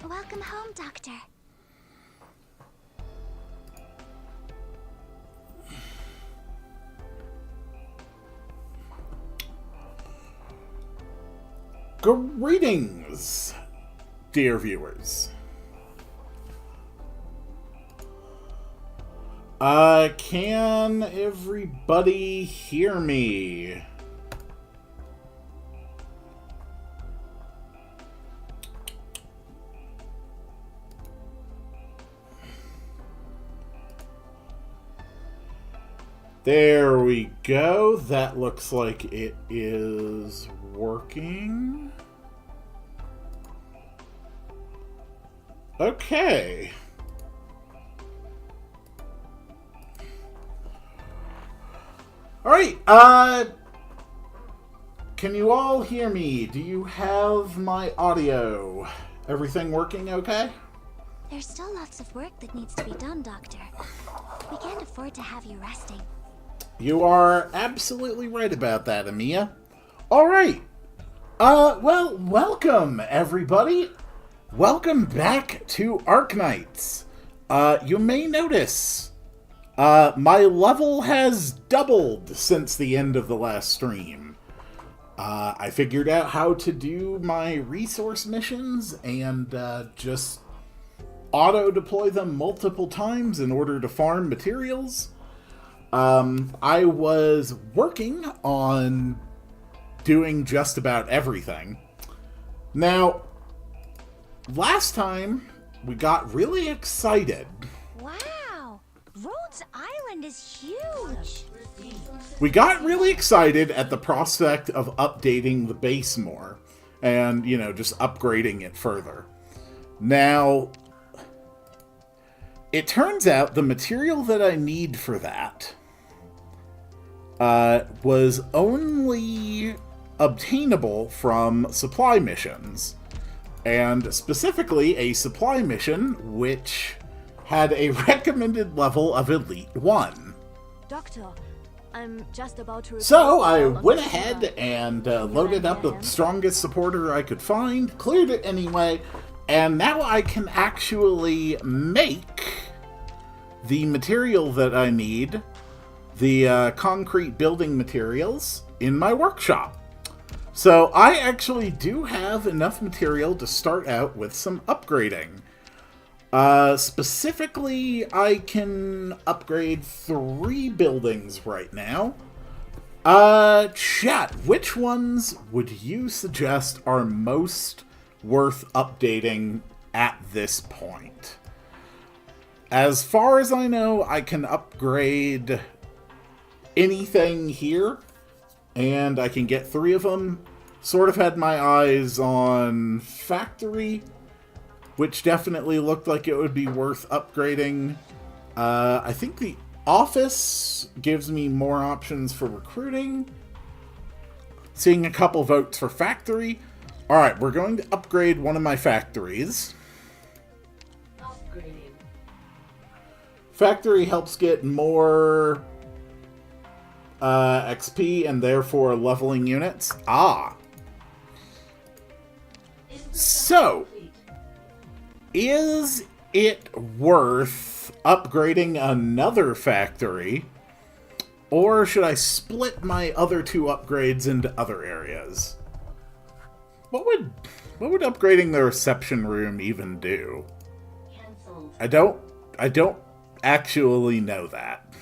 Welcome home, Doctor. Greetings, dear viewers. Can everybody hear me? There we go. That looks like it is working. Okay. Alright, can you all hear me? Do you have my audio? Everything working okay? There's still lots of work that needs to be done, Doctor. We can't afford to have you resting. You are absolutely right about that, Amiya. Alright. Well, welcome, everybody. Welcome back to Arknights. You may notice, my level has doubled since the end of the last stream. I figured out how to do my resource missions and, just auto-deploy them multiple times in order to farm materials. I was working on doing just about everything. Now, last time, we got really excited. Wow! Rhodes Island is huge! We got really excited at the prospect of updating the base more. And, you know, just upgrading it further. Now, it turns out the material that I need for that was only obtainable from supply missions. And specifically a supply mission which had a recommended level of Elite 1. Doctor, I'm just about to... So I went ahead and loaded up the strongest supporter I could find, cleared it anyway, and now I can actually make the material that I need, the concrete building materials, in my workshop. So I actually do have enough material to start out with some upgrading. Specifically, I can upgrade 3 buildings right now. Chat, which ones would you suggest are most worth updating at this point? As far as I know, I can upgrade anything here, and I can get 3 of them. Sort of had my eyes on Factory, which definitely looked like it would be worth upgrading. I think the Office gives me more options for recruiting. Seeing a couple votes for Factory. Alright, we're going to upgrade one of my factories. Upgrading. Factory helps get more XP and therefore leveling units. Ah. So, is it worth upgrading another factory, or should I split my other 2 upgrades into other areas? What would upgrading the reception room even do? Cancelled. I don't actually know that.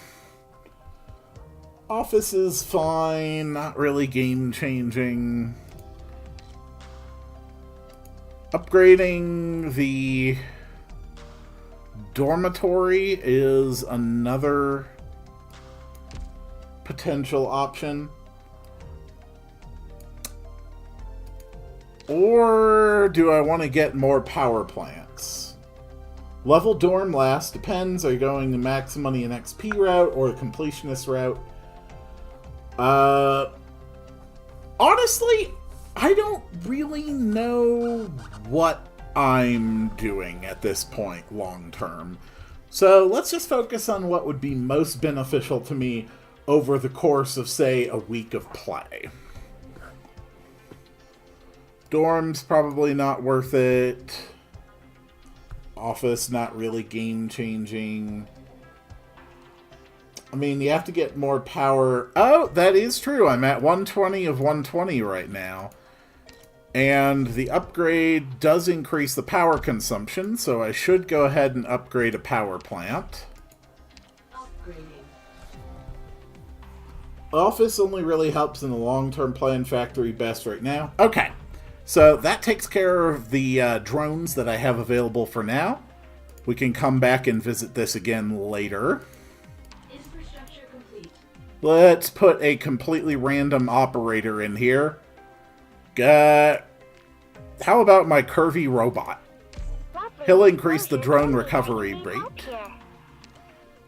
Office is fine, not really game-changing. Upgrading the dormitory is another potential option. Or do I want to get more power plants? Level dorm last depends. Are you going the max money and XP route or the completionist route? Honestly, I don't really know what I'm doing at this point long term. So let's just focus on what would be most beneficial to me over the course of, say, a week of play. Dorm's probably not worth it. Office, not really game-changing. I mean, you have to get more power. Oh, that is true. I'm at 120 of 120 right now. And the upgrade does increase the power consumption, so I should go ahead and upgrade a power plant. Office only really helps in the long-term plan, factory best right now. Okay, so that takes care of the drones that I have available for now. We can come back and visit this again later. Infrastructure complete. Let's put a completely random operator in here. How about my curvy robot? He'll increase the drone recovery rate.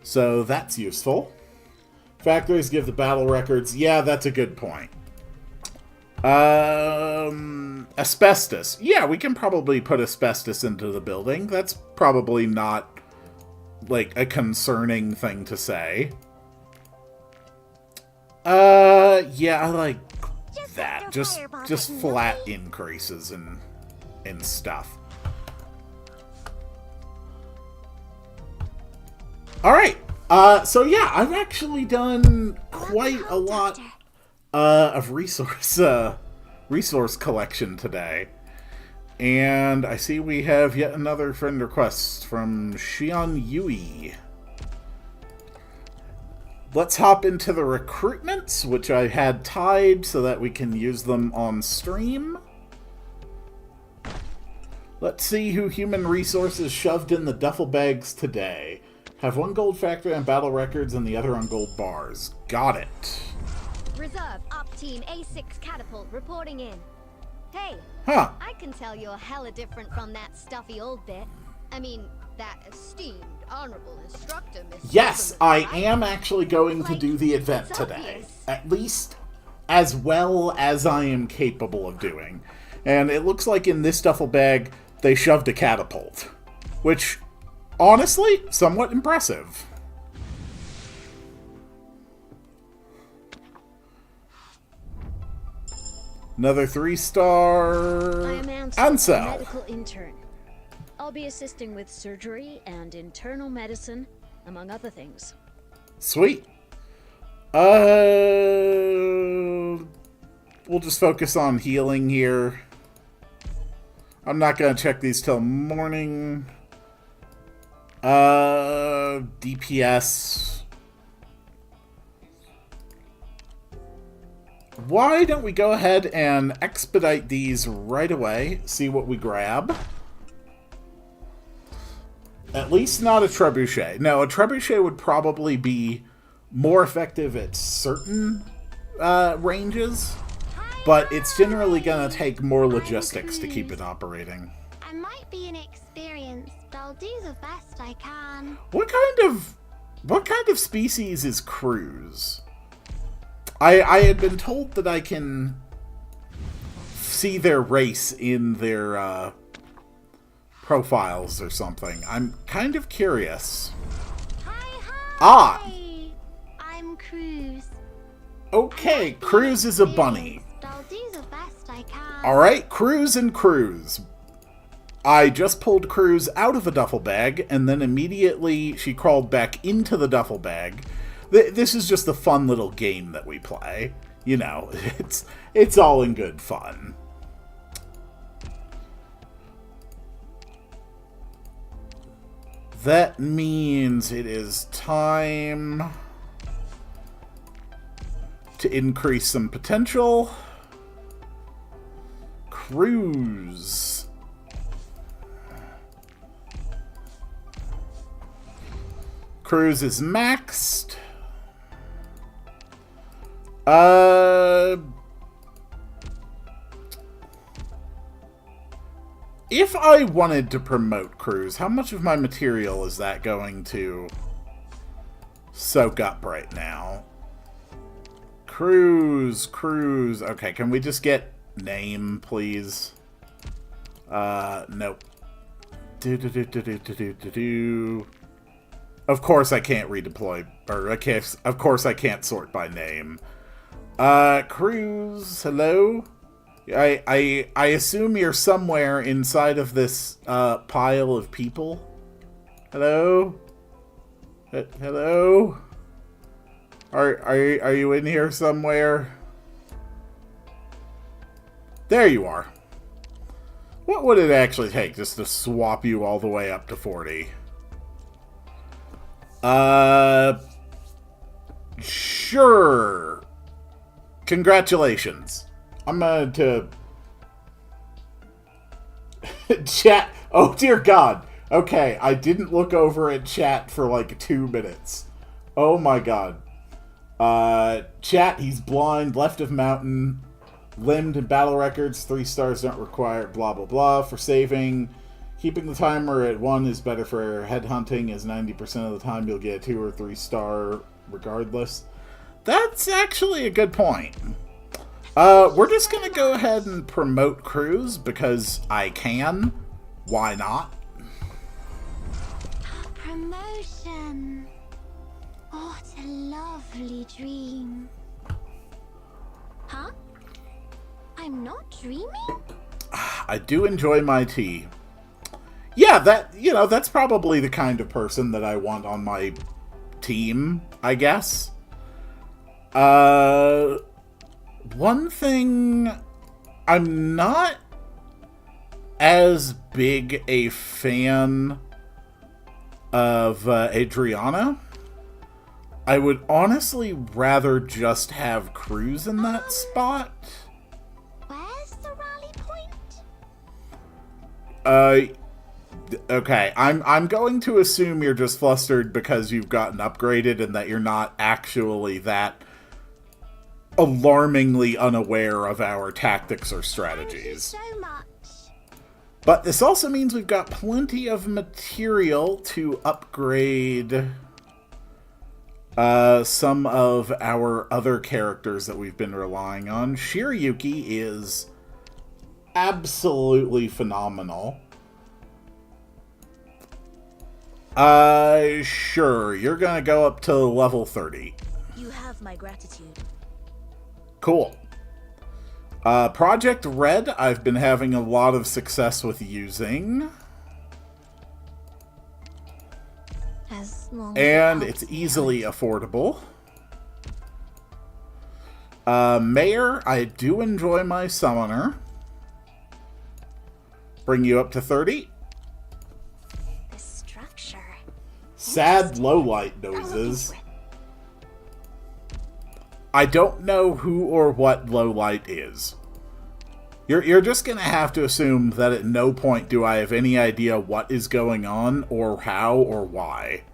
So that's useful. Factories give the battle records. Yeah, that's a good point. Asbestos. Yeah, we can probably put asbestos into the building. That's probably not, like, a concerning thing to say. Yeah, I like that. Just flat increases and stuff. Alright, so yeah, I've actually done quite a lot of resource collection today. And I see we have yet another friend request from Xian Yui. Let's hop into the recruitments, which I had tied so that we can use them on stream. Let's see who human resources shoved in the duffel bags today. Have one gold factory on battle records and the other on gold bars. Got it. Reserve Op Team A6 Catapult reporting in. Hey, Huh. I can tell you're hella different from that stuffy old bit. I mean, that esteemed, honorable instructor, Miss Yes, I Silverman, am actually going to do the event it's today. obvious. At least as well as I am capable of doing. And it looks like in this duffel bag, they shoved a catapult. Which, honestly, somewhat impressive. Another 3-star. I am Ansel. medical intern. I'll be assisting with surgery and internal medicine, among other things. Sweet. We'll just focus on healing here. I'm not gonna check these till morning. DPS. Why don't we go ahead and expedite these right away, see what we grab. At least not a trebuchet. No, a trebuchet would probably be more effective at certain ranges, but it's generally going to take more logistics to keep it operating. I might be inexperienced, but I'll do the best I can. What kind of species is Cruz? I had been told that I can see their race in their profiles or something. I'm kind of curious. Hi! I'm Cruz. Okay, Cruz is a bunny. I'll do the best I can. Alright, Cruz and Cruz. I just pulled Cruz out of a duffel bag, and then immediately she crawled back into the duffel bag. This is just a fun little game that we play. You know, it's all in good fun. That means it is time to increase some potential. Cruz. Cruz is maxed. If I wanted to promote Cruz, how much of my material is that going to soak up right now? Cruz. Okay, can we just get name, please? Nope. Of course I can't redeploy, or of course I can't sort by name. Cruz, hello? I assume you're somewhere inside of this pile of people. Hello? Hello? Are you in here somewhere? There you are. What would it actually take just to swap you all the way up to 40? Sure. Congratulations. I'm going to... Chat. Oh, dear God. Okay, I didn't look over at chat for like 2 minutes. Oh my God. Chat, he's blind, left of mountain, limbed in battle records, 3 stars don't require, blah blah blah, for saving. Keeping the timer at 1 is better for headhunting, as 90% of the time you'll get a 2 or 3 star regardless. That's actually a good point. We're just gonna go ahead and promote crews, because I can. Why not? Promotion. What a lovely dream. Huh? I'm not dreaming? I do enjoy my tea. Yeah, that's probably the kind of person that I want on my team, I guess. One thing, I'm not as big a fan of Adriana. I would honestly rather just have Cruz in that spot. Where's the rally point? Okay, I'm going to assume you're just flustered because you've gotten upgraded and that you're not actually that alarmingly unaware of our tactics or strategies. Thank you so much. But this also means we've got plenty of material to upgrade some of our other characters that we've been relying on. Shiryuki is absolutely phenomenal. Sure, you're gonna go up to level 30. You have my gratitude. Cool. Project Red, I've been having a lot of success with using. As long And as it's easily affordable. Mayor, I do enjoy my Summoner. Bring you up to 30. the structure. Sad lowlight noises. I don't know who or what lowlight is. You're just gonna have to assume that at no point do I have any idea what is going on, or how, or why.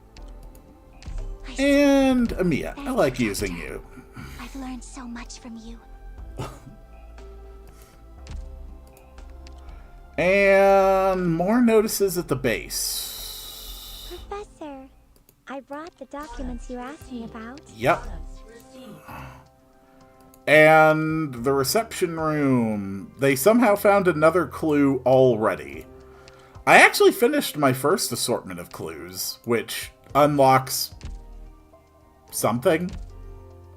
And Amiya, I like using you. I've learned so much from you. And more notices at the base. Professor, I brought the documents you asked me about. Yep. And the reception room. They somehow found another clue already. I actually finished my first assortment of clues, which unlocks something,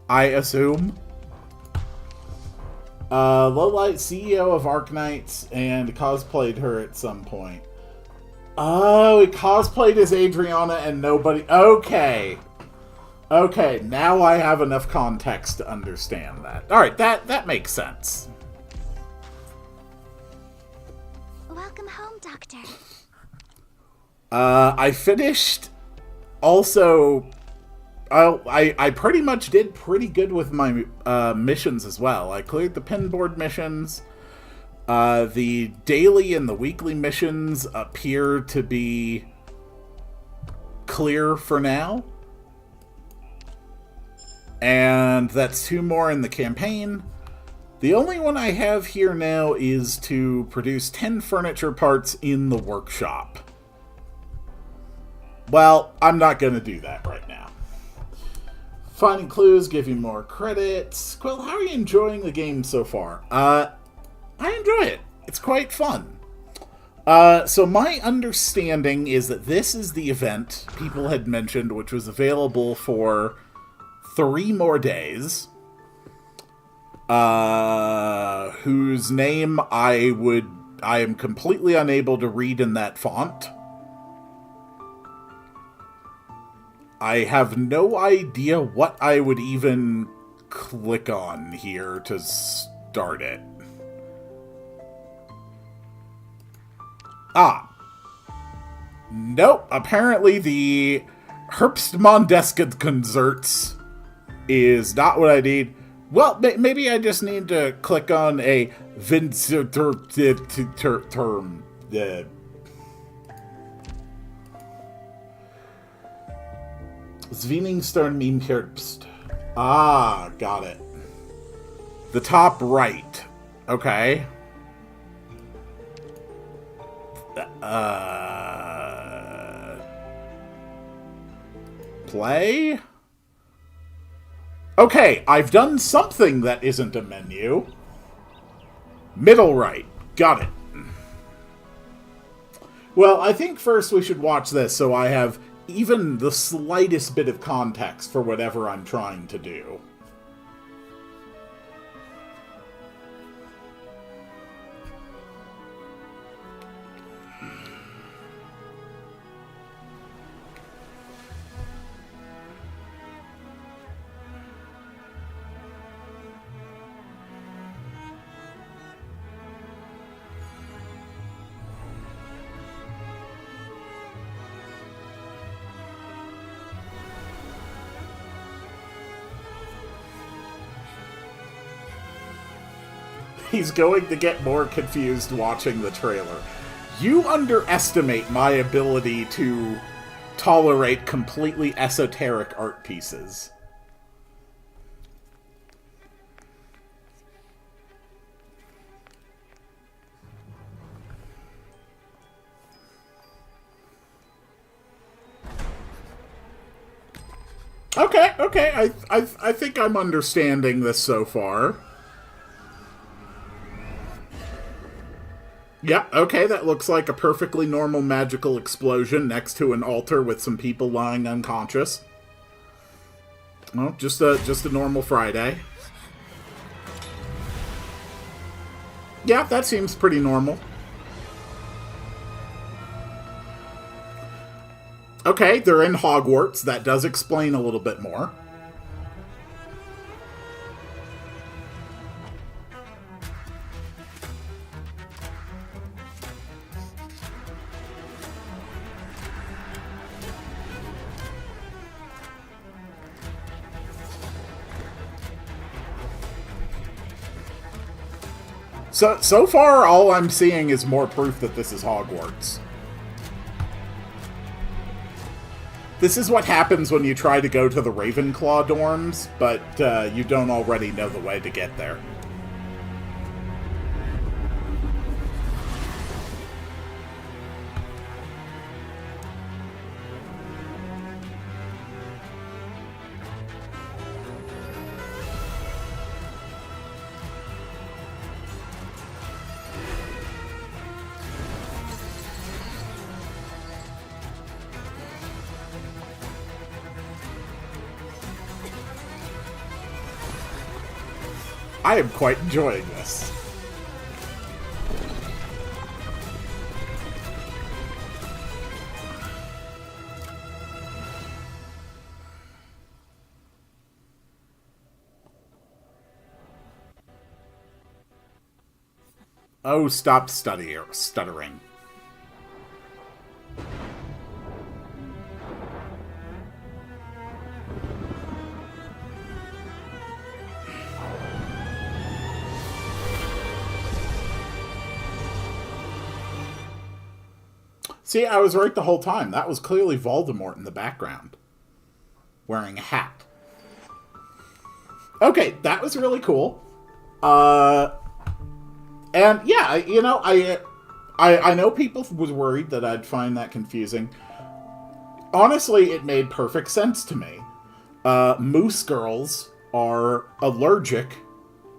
I assume. Lowlight, CEO of Arknights, and cosplayed her at some point. Oh, he cosplayed as Adriana and nobody... Okay. Okay, now I have enough context to understand that. Alright, that makes sense. Welcome home, Doctor. I finished... Also... I pretty much did pretty good with my missions as well. I cleared the pinboard missions. The daily and the weekly missions appear to be clear for now. And that's 2 more in the campaign. The only one I have here now is to produce 10 furniture parts in the workshop. Well, I'm not going to do that right now. Finding clues, give you more credits. Quill, how are you enjoying the game so far? I enjoy it. It's quite fun. So my understanding is that this is the event people had mentioned, which was available for 3 more days. whose name I am completely unable to read in that font. I have no idea what I would even click on here to start it. Nope. Apparently the Herbstmondeska is not what I need. Well, maybe I just need to click on a term. Zwillingsstern Herbst. Got it. The top right. Okay. Play? Okay, I've done something that isn't a menu. Middle right. Got it. Well, I think first we should watch this so I have even the slightest bit of context for whatever I'm trying to do. He's going to get more confused watching the trailer. You underestimate my ability to tolerate completely esoteric art pieces. Okay. I think I'm understanding this so far. Yeah, okay, that looks like a perfectly normal magical explosion next to an altar with some people lying unconscious. Well, just a normal Friday. Yeah, that seems pretty normal. Okay, they're in Hogwarts. That does explain a little bit more. So far, all I'm seeing is more proof that this is Hogwarts. This is what happens when you try to go to the Ravenclaw dorms, but you don't already know the way to get there. I am quite enjoying this. Oh, stop stuttering. See, I was right the whole time. That was clearly Voldemort in the background. Wearing a hat. Okay, that was really cool. And yeah, you know, I know people was worried that I'd find that confusing. Honestly, it made perfect sense to me. Moose girls are allergic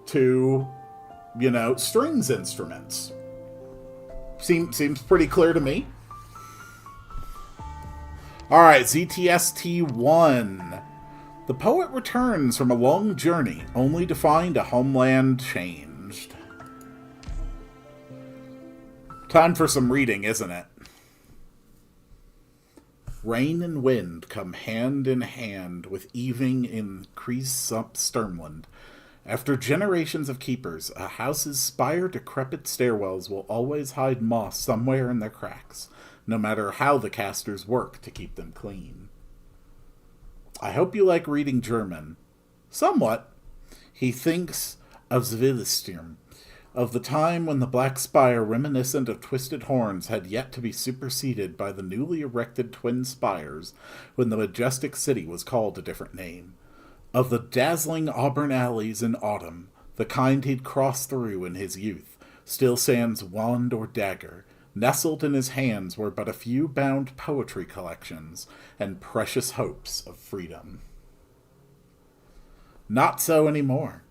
to, you know, strings instruments. Seems pretty clear to me. Alright, ZTST1. The poet returns from a long journey, only to find a homeland changed. Time for some reading, isn't it? Rain and wind come hand in hand with evening in Kreesup Sturmland. After generations of keepers, a house's spire-decrepit stairwells will always hide moss somewhere in their cracks, no matter how the casters work to keep them clean. I hope you like reading German. Somewhat. He thinks of Zwillisturm, of the time when the Black Spire, reminiscent of twisted horns, had yet to be superseded by the newly erected twin spires when the majestic city was called a different name. Of the dazzling auburn alleys in autumn, the kind he'd crossed through in his youth, still sans wand or dagger. Nestled in his hands were but a few bound poetry collections and precious hopes of freedom. Not so anymore.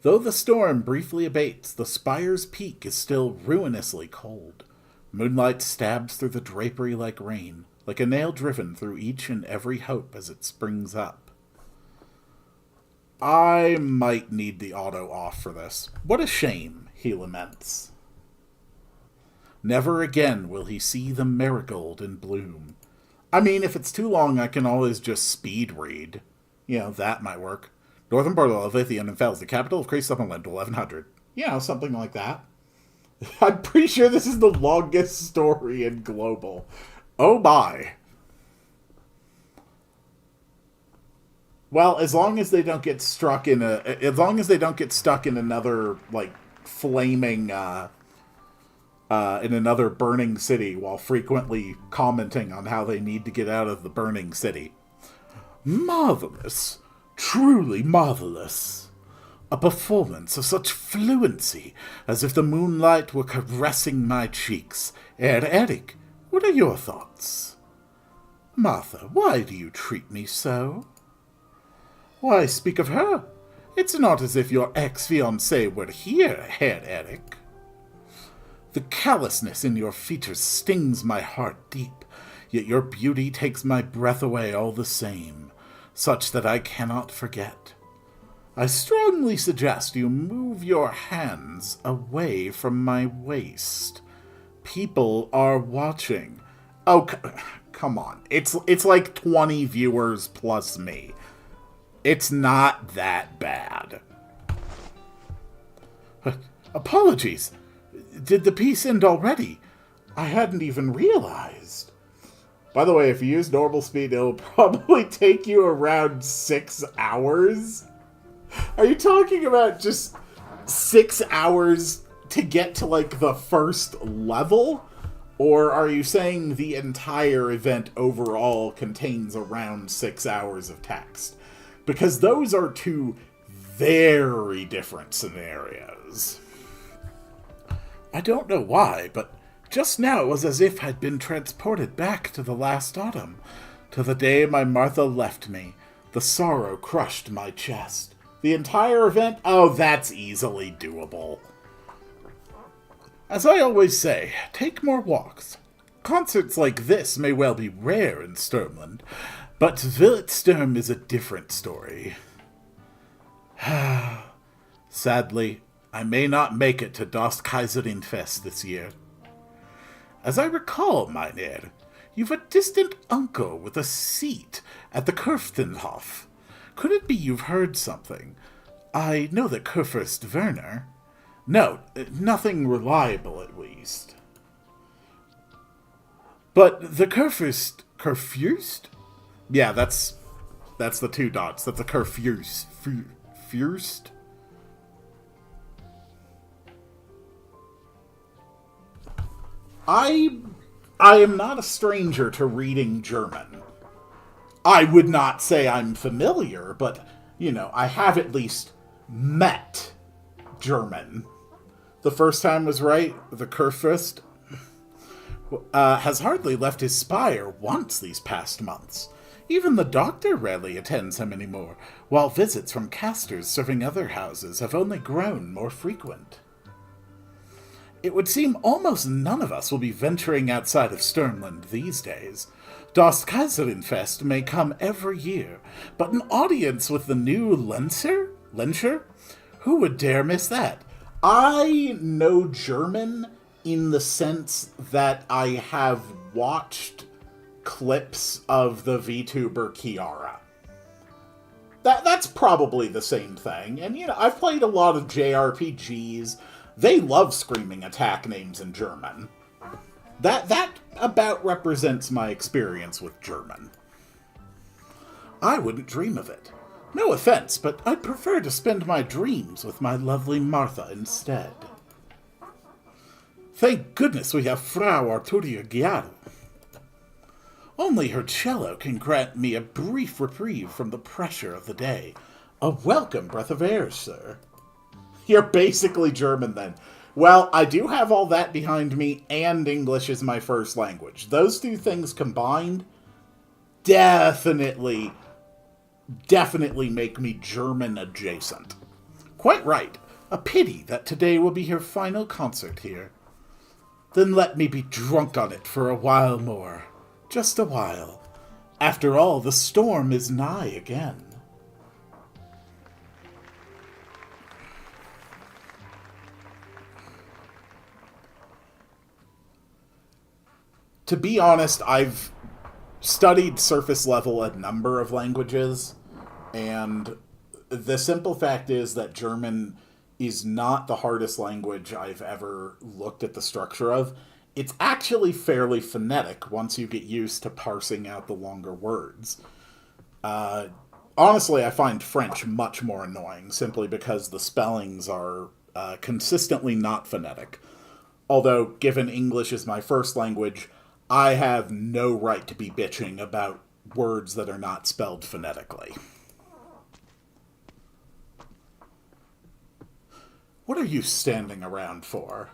Though the storm briefly abates, the spire's peak is still ruinously cold. Moonlight stabs through the drapery like rain, like a nail driven through each and every hope as it springs up. I might need the auto off for this. What a shame, he laments. Never again will he see the marigold in bloom. I mean, if it's too long, I can always just speed read. You know, that might work. Northern border of Lithium and Fells, the capital of Kreesup 1100. Yeah, something like that. I'm pretty sure this is the longest story in Global. Oh my. Well, as long as they don't get stuck in another, like, flaming, in another burning city while frequently commenting on how they need to get out of the burning city. Marvelous. Truly marvelous. A performance of such fluency as if the moonlight were caressing my cheeks. Eric, what are your thoughts? Martha, why do you treat me so? Why speak of her? It's not as if your ex-fiancé were here, Herr Eric. The callousness in your features stings my heart deep, yet your beauty takes my breath away all the same, such that I cannot forget. I strongly suggest you move your hands away from my waist. People are watching. Oh, come on. It's like 20 viewers plus me. It's not that bad. Apologies. Did the piece end already? I hadn't even realized. By the way, if you use normal speed, it'll probably take you around 6 hours. Are you talking about just 6 hours to get to, like, the first level? Or are you saying the entire event overall contains around 6 hours of text? Because those are two very different scenarios. I don't know why, but just now it was as if I'd been transported back to the last autumn, to the day my Martha left me. The sorrow crushed my chest. The entire event? Oh, that's easily doable. As I always say, take more walks. Concerts like this may well be rare in Sturmland, but Willitsturm is a different story. Sadly, I may not make it to Das Kaiserinfest this year. As I recall, Mynheer, you've a distant uncle with a seat at the Kurfürstenhof. Could it be you've heard something? I know that Kurfürst Werner... No, nothing reliable at least. But the Kurfürst... Kurfürst? Yeah, that's the 2 dots. That's a Kurfürst. Fürst? I am not a stranger to reading German. I would not say I'm familiar, but, you know, I have at least met German. The first time was right. The Kurfürst has hardly left his spire once these past months. Even the doctor rarely attends him anymore, while visits from casters serving other houses have only grown more frequent. It would seem almost none of us will be venturing outside of Sternland these days. Das Kaiserinfest may come every year, but an audience with the new Lencher? Who would dare miss that? I know German in the sense that I have watched clips of the VTuber Kiara. That's probably the same thing. And, I've played a lot of JRPGs. They love screaming attack names in German. That about represents my experience with German. I wouldn't dream of it. No offense, but I'd prefer to spend my dreams with my lovely Martha instead. Thank goodness we have Frau Arturia Giaro. Only her cello can grant me a brief reprieve from the pressure of the day. A welcome breath of air, sir. You're basically German, then. Well, I do have all that behind me, and English is my first language. Those two things combined definitely make me German adjacent. Quite right. A pity that today will be her final concert here. Then let me be drunk on it for a while more. Just a while. After all, the storm is nigh again. To be honest, I've studied surface level a number of languages, and the simple fact is that German is not the hardest language I've ever looked at the structure of. It's actually fairly phonetic once you get used to parsing out the longer words. Honestly, I find French much more annoying, simply because the spellings are consistently not phonetic. Although, given English is my first language, I have no right to be bitching about words that are not spelled phonetically. What are you standing around for?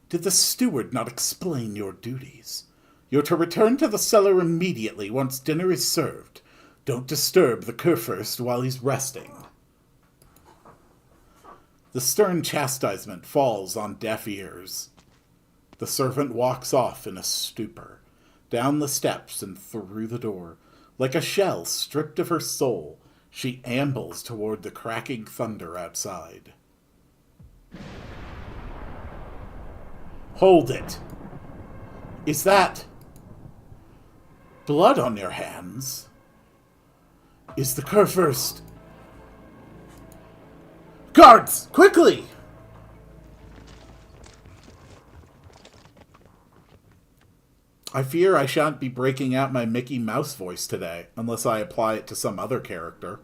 Did the steward not explain your duties? You're to return to the cellar immediately once dinner is served. Don't disturb the Kurfürst while he's resting. The stern chastisement falls on deaf ears. The servant walks off in a stupor, down the steps and through the door. Like a shell stripped of her soul, she ambles toward the cracking thunder outside. Hold it. Is that blood on your hands? Is the Kurfürst? Guards, quickly! I fear I shan't be breaking out my Mickey Mouse voice today, unless I apply it to some other character.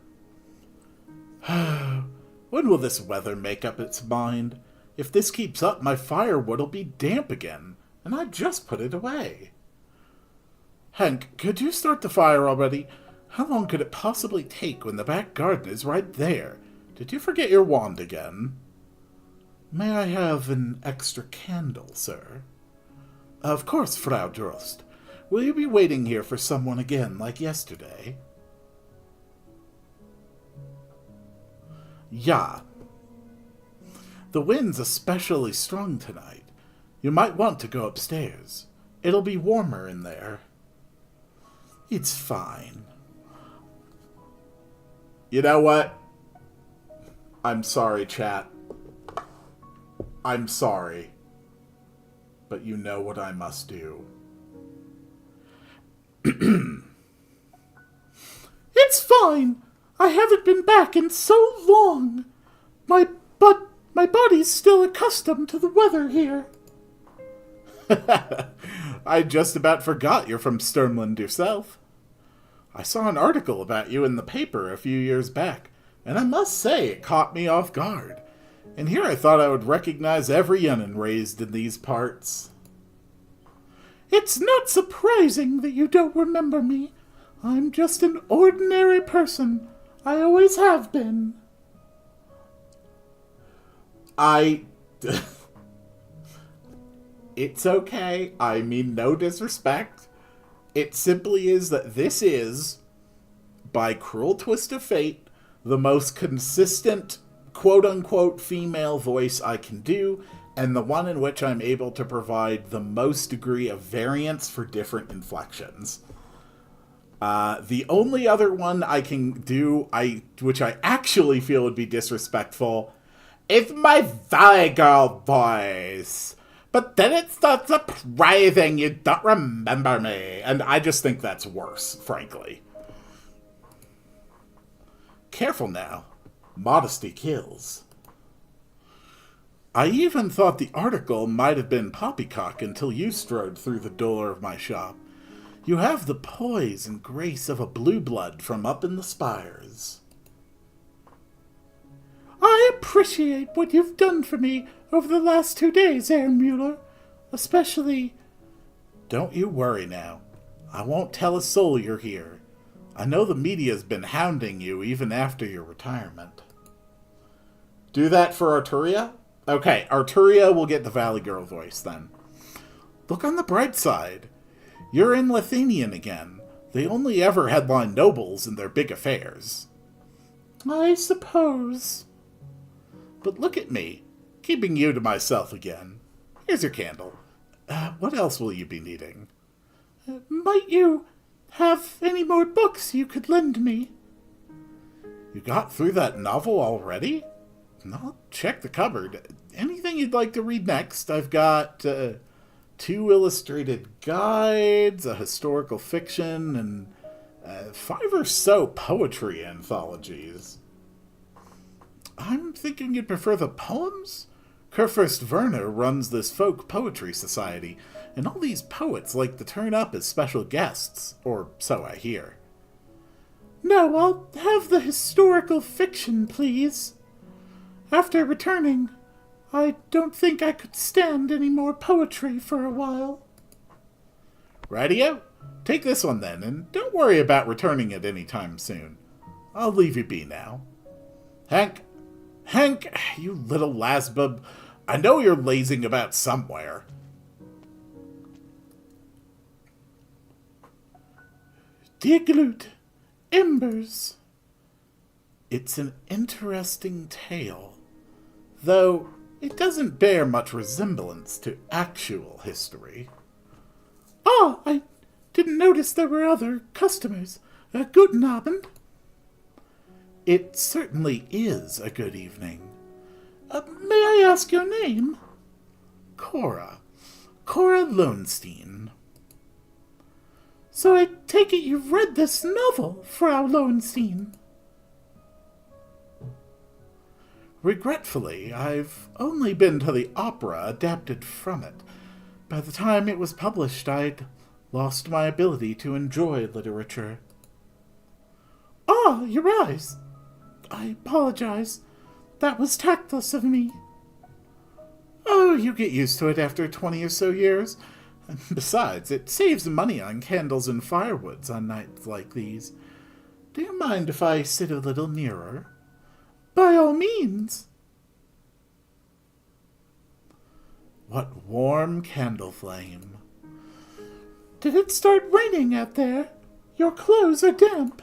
When will this weather make up its mind? If this keeps up, my firewood'll be damp again, and I just put it away. Hank, could you start the fire already? How long could it possibly take when the back garden is right there? Did you forget your wand again? May I have an extra candle, sir? Of course, Frau Drost. Will you be waiting here for someone again, like yesterday? Ja. The wind's especially strong tonight. You might want to go upstairs. It'll be warmer in there. It's fine. You know what? I'm sorry, chat. I'm sorry. But you know what I must do. It's fine. I haven't been back in so long. My body's still accustomed to the weather here. I just about forgot you're from Sternland yourself. I saw an article about you in the paper a few years back, and I must say it caught me off guard. And here I thought I would recognize every young'un raised in these parts. It's not surprising that you don't remember me. I'm just an ordinary person. I always have been. It's okay. I mean no disrespect. It simply is that this is, by cruel twist of fate, the most consistent quote-unquote female voice I can do, and the one in which I'm able to provide the most degree of variance for different inflections. The only other one I can do, which I actually feel would be disrespectful, is my Valley Girl voice. But then it starts surprising you don't remember me. And I just think that's worse, frankly. Careful now. Modesty kills. I even thought the article might have been poppycock until you strode through the door of my shop. You have the poise and grace of a blue blood from up in the spires. I appreciate what you've done for me over the last 2 days, Ehrenmuller. Especially... Don't you worry now. I won't tell a soul you're here. I know the media's been hounding you even after your retirement. Do that for Arturia? Okay, Arturia will get the Valley Girl voice then. Look on the bright side. You're in Lithanian again. They only ever headline nobles in their big affairs. I suppose. But look at me, keeping you to myself again. Here's your candle. What else will you be needing? Might you have any more books you could lend me? You got through that novel already? I'll check the cupboard. Anything you'd like to read next? I've got 2 illustrated guides, a historical fiction, and 5 or so poetry anthologies. I'm thinking you'd prefer the poems? Kurfürst Werner runs this folk poetry society, and all these poets like to turn up as special guests, or so I hear. No, I'll have the historical fiction, please. After returning, I don't think I could stand any more poetry for a while. Rightio. Take this one then, and don't worry about returning it any time soon. I'll leave you be now. Hank, you little lasbub, I know you're lazing about somewhere. Dieglut, Embers. It's an interesting tale, though it doesn't bear much resemblance to actual history. Ah, I didn't notice there were other customers. Guten Abend. It certainly is a good evening. May I ask your name? Cora Lowenstein. So I take it you've read this novel, Frau Lowenstein? Regretfully, I've only been to the opera adapted from it. By the time it was published, I'd lost my ability to enjoy literature. Ah, your eyes. I apologize. That was tactless of me. Oh, you get used to it after 20 or so years. Besides, it saves money on candles and firewoods on nights like these. Do you mind if I sit a little nearer? By all means. What warm candle flame. Did it start raining out there? Your clothes are damp.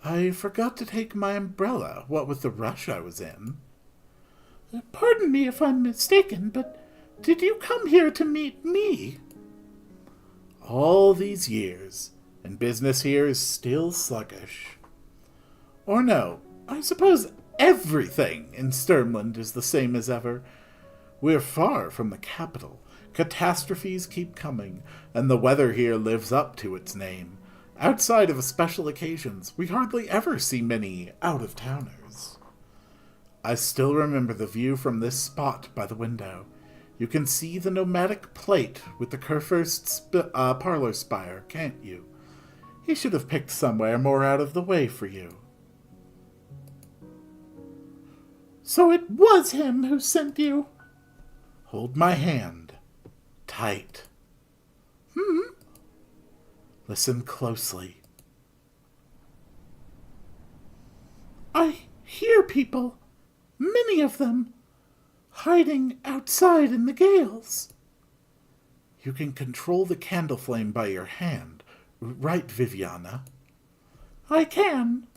I forgot to take my umbrella, what with the rush I was in. Pardon me if I'm mistaken, but did you come here to meet me? All these years, and business here is still sluggish. Or no, I suppose everything in Sturmland is the same as ever. We're far from the capital. Catastrophes keep coming, and the weather here lives up to its name. Outside of special occasions, we hardly ever see many out-of-towners. I still remember the view from this spot by the window. You can see the nomadic plate with the Kurfürst's parlor spire, can't you? He should have picked somewhere more out of the way for you. So it was him who sent you? Hold my hand. Tight. Listen closely. I hear people, many of them, hiding outside in the gales. You can control the candle flame by your hand, right, Viviana? I can.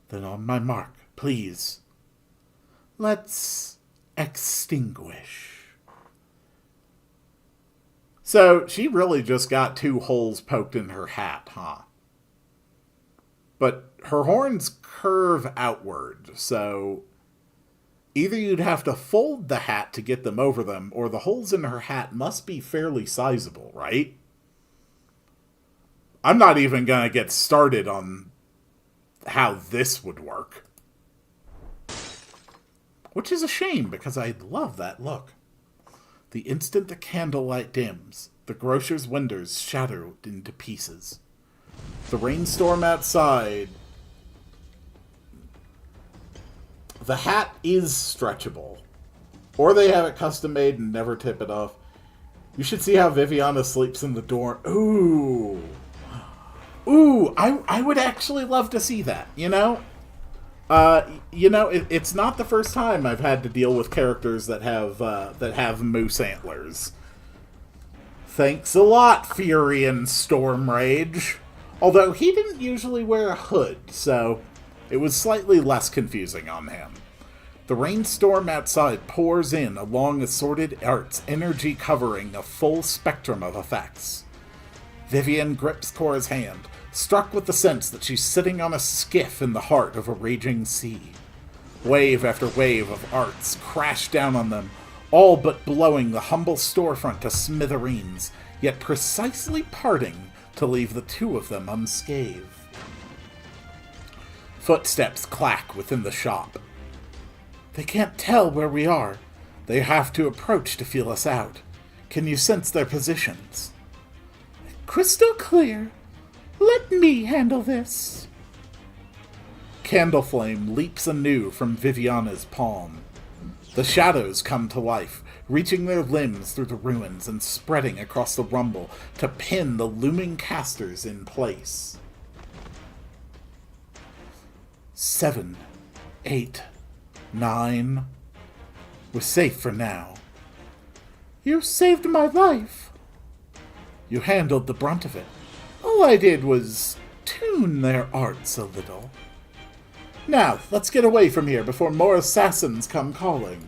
Then on my mark, please. Let's extinguish. So, she really just got 2 holes poked in her hat, huh? But her horns curve outward, so either you'd have to fold the hat to get them over them, or the holes in her hat must be fairly sizable, right? I'm not even going to get started on how this would work. Which is a shame, because I love that look. The instant the candlelight dims, the grocer's windows shatter into pieces. The rainstorm outside. The hat is stretchable. Or they have it custom made and never tip it off. You should see how Viviana sleeps in the door. Ooh. Ooh, I would actually love to see that, you know? It's not the first time I've had to deal with characters that have moose antlers. Thanks a lot, Fury and Storm Rage. Although he didn't usually wear a hood, so it was slightly less confusing on him. The rainstorm outside pours in along assorted arts, energy covering a full spectrum of effects. Vivian grips Cora's hand, struck with the sense that she's sitting on a skiff in the heart of a raging sea. Wave after wave of arts crash down on them, all but blowing the humble storefront to smithereens, yet precisely parting to leave the 2 of them unscathed. Footsteps clack within the shop. They can't tell where we are. They have to approach to feel us out. Can you sense their positions? Crystal clear. Let me handle this. Candle flame leaps anew from Viviana's palm. The shadows come to life, reaching their limbs through the ruins and spreading across the rumble to pin the looming casters in place. 7, 8, 9. We're safe for now. You saved my life. You handled the brunt of it. All I did was tune their arts a little. Now, let's get away from here before more assassins come calling.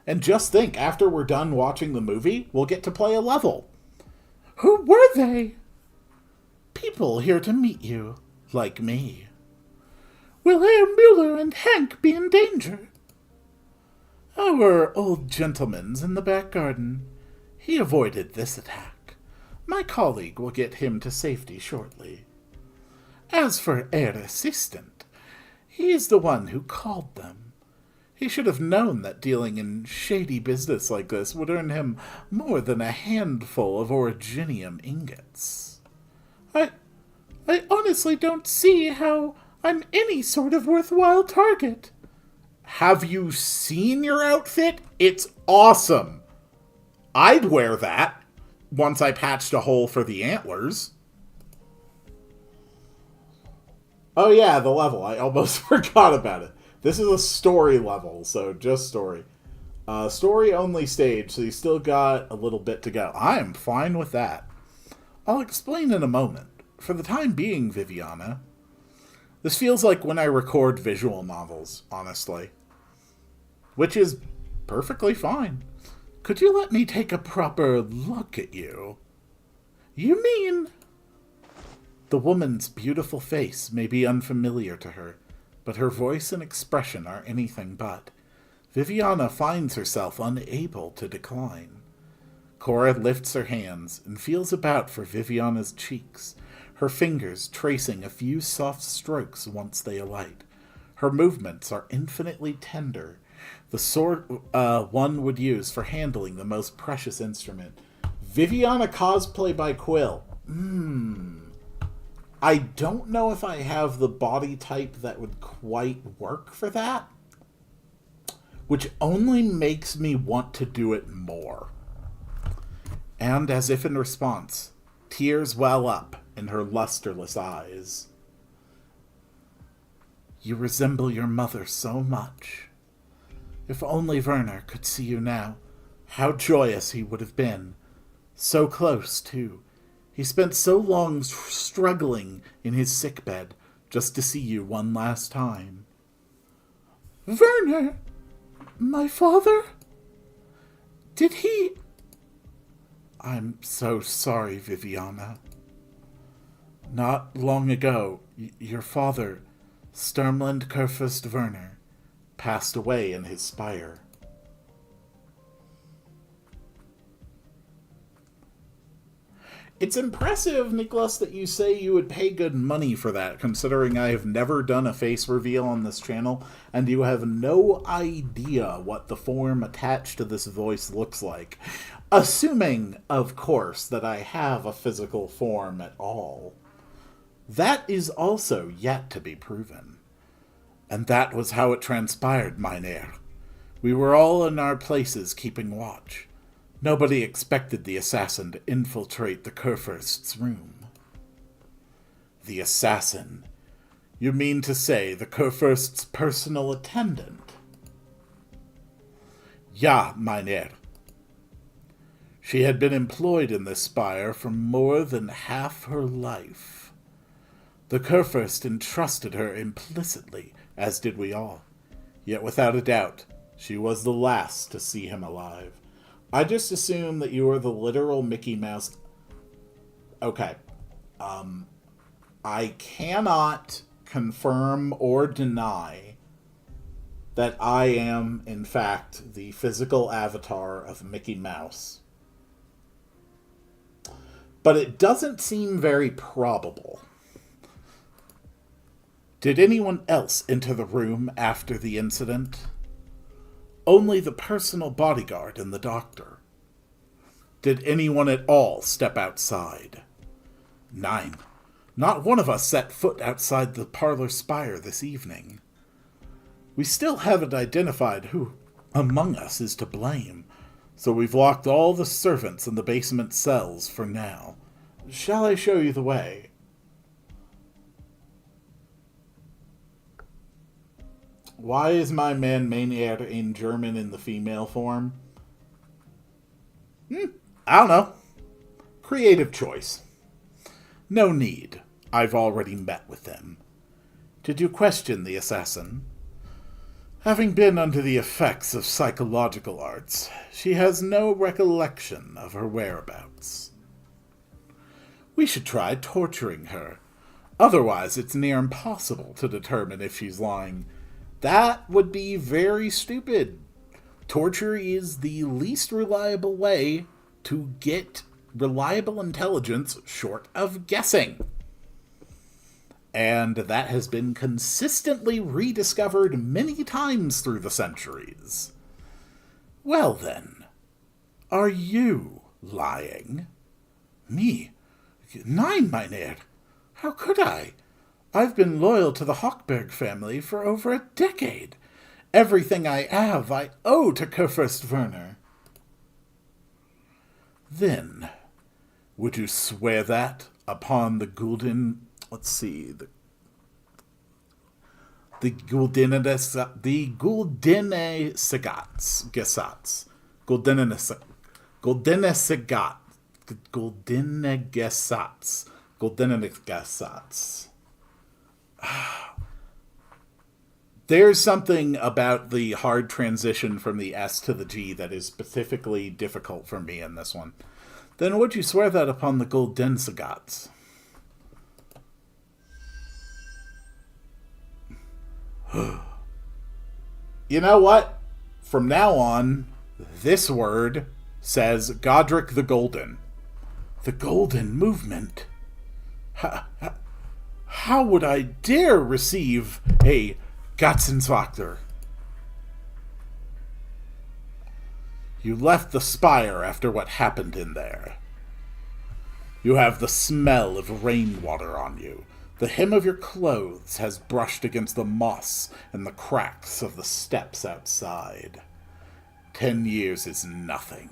And just think, after we're done watching the movie, we'll get to play a level. Who were they? People here to meet you, like me. Will Herr Mueller and Hank be in danger? Our old gentleman's in the back garden. He avoided this attack. My colleague will get him to safety shortly. As for Herr Assistant, he's the one who called them. He should have known that dealing in shady business like this would earn him more than a handful of originium ingots. I honestly don't see how I'm any sort of worthwhile target. Have you seen your outfit? It's awesome. I'd wear that once I patched a hole for the antlers. Oh yeah, the level. I almost forgot about it. This is a story level, so just story. Story only stage, so you still got a little bit to go. I am fine with that. I'll explain in a moment. For the time being, Viviana. This feels like when I record visual novels, honestly. Which is perfectly fine. Could you let me take a proper look at you? You mean? The woman's beautiful face may be unfamiliar to her, but her voice and expression are anything but. Viviana finds herself unable to decline. Cora lifts her hands and feels about for Viviana's cheeks, her fingers tracing a few soft strokes once they alight. Her movements are infinitely tender, the sort one would use for handling the most precious instrument. Viviana cosplay by Quill. I don't know if I have the body type that would quite work for that, which only makes me want to do it more. And as if in response, tears well up in her lusterless eyes. You resemble your mother so much. If only Werner could see you now, how joyous he would have been. So close, too. He spent so long struggling in his sickbed just to see you one last time. Werner! My father? Did he... I'm so sorry, Viviana. Not long ago, your father, Sturmland Kurfürst Werner, passed away in his spire. It's impressive, Nicholas, that you say you would pay good money for that, considering I have never done a face reveal on this channel, and you have no idea what the form attached to this voice looks like. Assuming, of course, that I have a physical form at all. That is also yet to be proven. And that was how it transpired, Mynheer. We were all in our places keeping watch. Nobody expected the assassin to infiltrate the Kurfürst's room. The assassin? You mean to say the Kurfürst's personal attendant? Ja, Mynheer. She had been employed in this spire for more than half her life. The Kurfürst entrusted her implicitly, as did we all. Yet without a doubt, she was the last to see him alive. I just assume that you are the literal Mickey Mouse. Okay. I cannot confirm or deny that I am, in fact, the physical avatar of Mickey Mouse. But it doesn't seem very probable. Did anyone else enter the room after the incident? Only the personal bodyguard and the doctor. Did anyone at all step outside? 9. Not one of us set foot outside the parlor spire this evening. We still haven't identified who among us is to blame, so we've locked all the servants in the basement cells for now. Shall I show you the way? Why is my man Mynheer in German in the female form? I don't know. Creative choice. No need. I've already met with them. Did you question the assassin? Having been under the effects of psychological arts, she has no recollection of her whereabouts. We should try torturing her. Otherwise, it's near impossible to determine if she's lying. That would be very stupid. Torture is the least reliable way to get reliable intelligence short of guessing. And that has been consistently rediscovered many times through the centuries. Well then, are you lying? Me? 9, Mynheer. How could I? I've been loyal to the Hochberg family for over a decade. Everything I have I owe to Kurfürst Werner. Then, would you swear that upon the Gulden... Let's see, the Guldene Gesatz. There's something about the hard transition from the S to the G that is specifically difficult for me in this one. Then would you swear that upon the Guldensegats? You know what? From now on, this word says Godric the Golden. The Golden Movement. How would I dare receive a Gatzenswachter? You left the spire after what happened in there. You have the smell of rainwater on you. The hem of your clothes has brushed against the moss and the cracks of the steps outside. 10 years is nothing.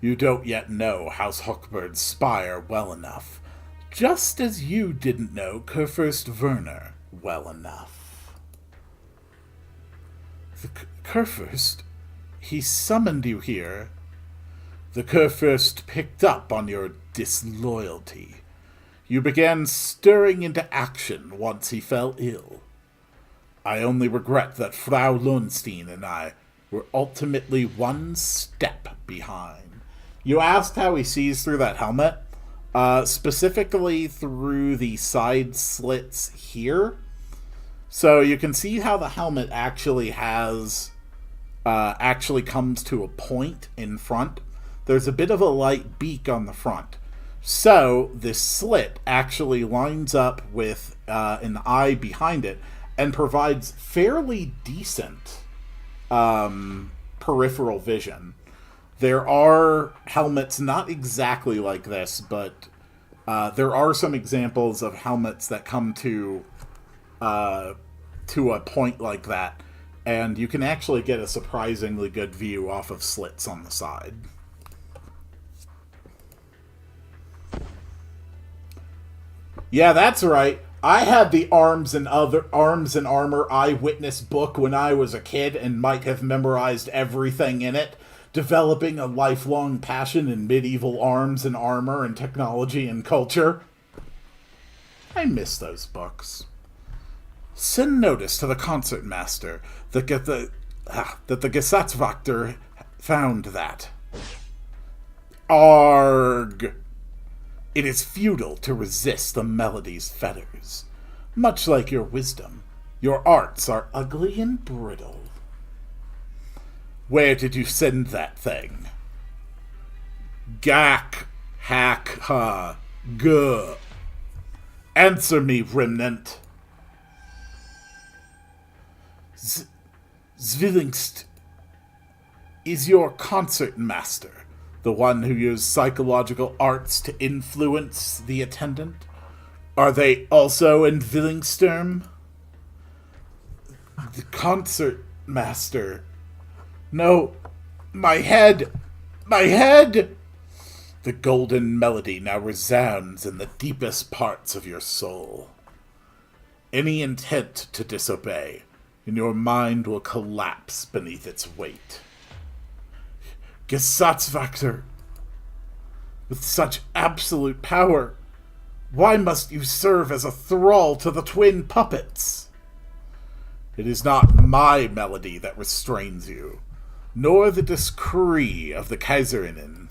You don't yet know House Hochberg's spire well enough, just as you didn't know Kurfürst Werner well enough. The Kurfürst? He summoned you here. The Kurfürst picked up on your disloyalty. You began stirring into action once he fell ill. I only regret that Frau Lundstein and I were ultimately one step behind. You asked how he sees through that helmet? Specifically through the side slits here. So you can see how the helmet actually has, actually comes to a point in front. There's a bit of a light beak on the front. So this slit actually lines up with an eye behind it and provides fairly decent peripheral vision. There are helmets not exactly like this, but there are some examples of helmets that come to a point like that, and you can actually get a surprisingly good view off of slits on the side. Yeah, that's right. I had the Arms and Armor Eyewitness book when I was a kid and might have memorized everything in it, developing a lifelong passion in medieval arms and armor and technology and culture. I miss those books. Send notice to the concertmaster that the Gesatzwakter found that. Arg! It is futile to resist the melody's fetters. Much like your wisdom, your arts are ugly and brittle. Where did you send that thing? Gak, hack, ha, guh. Answer me, remnant. Zwillingst is your concert master, the one who used psychological arts to influence the attendant? Are they also in Willingstern? The concert master. No, my head! My head! The golden melody now resounds in the deepest parts of your soul. Any intent to disobey, and your mind will collapse beneath its weight. Gesatzwakter, with such absolute power, why must you serve as a thrall to the twin puppets? It is not my melody that restrains you, nor the decree of the Kaiserinnen.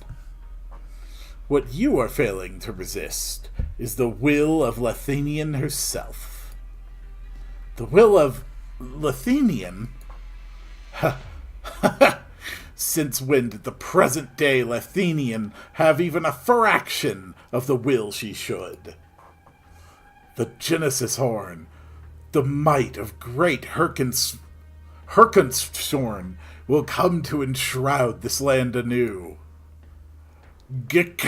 What you are failing to resist is the will of Lethanian herself. The will of Lethanian? Ha ha! Since when did the present-day Lethanian have even a fraction of the will she should? The Genesis horn, the might of great Herkenshorn, will come to enshroud this land anew. Gekag!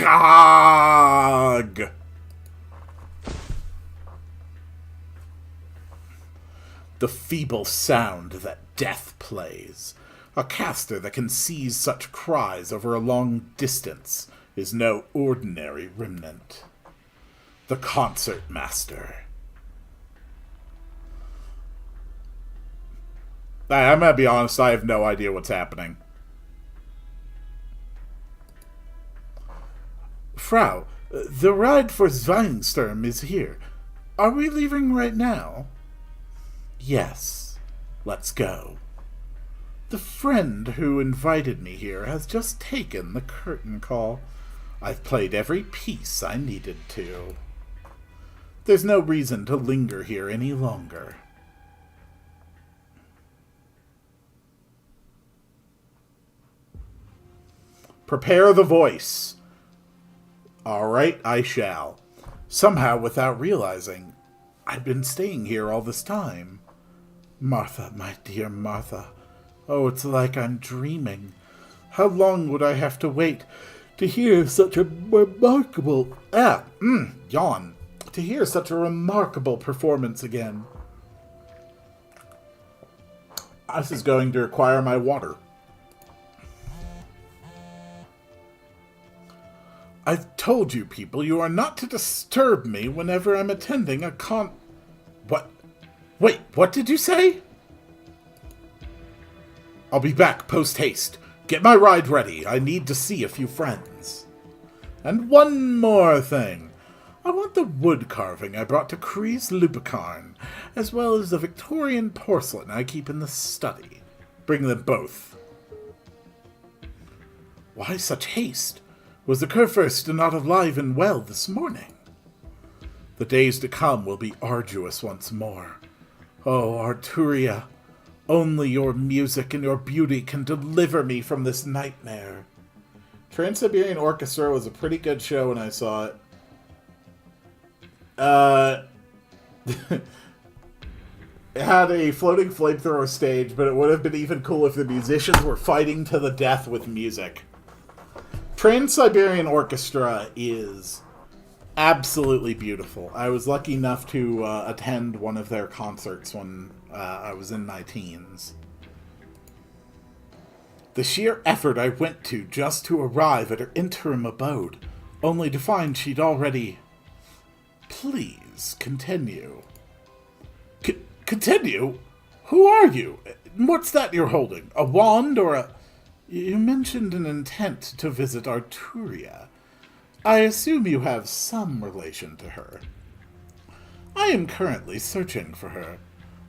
The feeble sound that death plays, a caster that can seize such cries over a long distance, is no ordinary remnant. The concert master. I'm gonna be honest, I have no idea what's happening. Frau, the ride for Zweinsturm is here. Are we leaving right now? Yes, let's go. The friend who invited me here has just taken the curtain call. I've played every piece I needed to. There's no reason to linger here any longer. Prepare the voice. All right, I shall. Somehow, without realizing, I've been staying here all this time. Martha, my dear Martha. Oh, it's like I'm dreaming. How long would I have to wait to hear such a remarkable... yawn. To hear such a remarkable performance again. This is going to require my water. I've told you people you are not to disturb me whenever I'm attending a What? Wait, what did you say? I'll be back post-haste. Get my ride ready. I need to see a few friends. And one more thing. I want the wood carving I brought to Kree's Lupicarn, as well as the Victorian porcelain I keep in the study. Bring them both. Why such haste? Was the Kurfürst not alive and well this morning? The days to come will be arduous once more. Oh, Arturia, only your music and your beauty can deliver me from this nightmare. Trans-Siberian Orchestra was a pretty good show when I saw it. It had a floating flamethrower stage, but it would have been even cool if the musicians were fighting to the death with music. Trans-Siberian Orchestra is absolutely beautiful. I was lucky enough to attend one of their concerts when I was in my teens. The sheer effort I went to just to arrive at her interim abode, only to find she'd already... Please, continue. Continue? Who are you? What's that you're holding? A wand or a... You mentioned an intent to visit Arturia. I assume you have some relation to her. I am currently searching for her.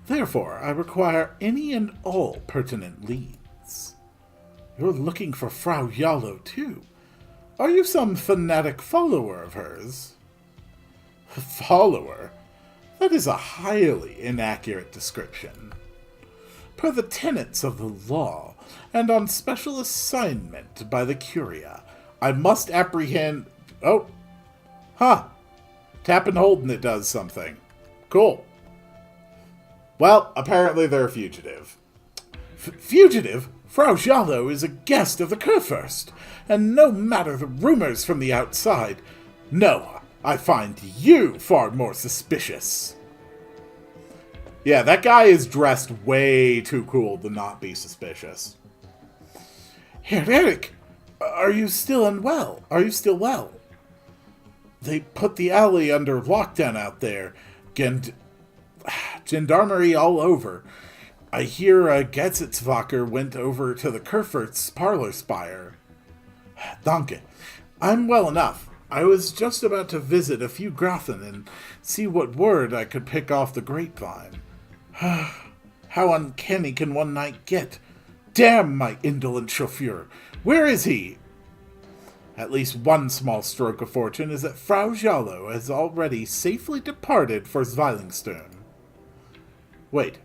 Therefore, I require any and all pertinent leads. You're looking for Frau Yalo, too. Are you some fanatic follower of hers? Follower? That is a highly inaccurate description. Per the tenets of the law, and on special assignment by the Curia, I must apprehend... Oh. Huh. Tap and hold and it does something. Cool. Well, apparently they're a fugitive. Fugitive? Frau Jalo is a guest of the Kurfürst, and no matter the rumors from the outside. No, I find you far more suspicious. Yeah, that guy is dressed way too cool to not be suspicious. Herr Eric, are you still unwell? Are you still well? They put the alley under lockdown out there. Gendarmerie all over. I hear a Gesetzwacher went over to the Kurfürst's parlor spire. Danke. I'm well enough. I was just about to visit a few Grafen and see what word I could pick off the grapevine. How uncanny can one night get? Damn my indolent chauffeur! Where is he? At least one small stroke of fortune is that Frau Jalo has already safely departed for Zweilingstern. Wait,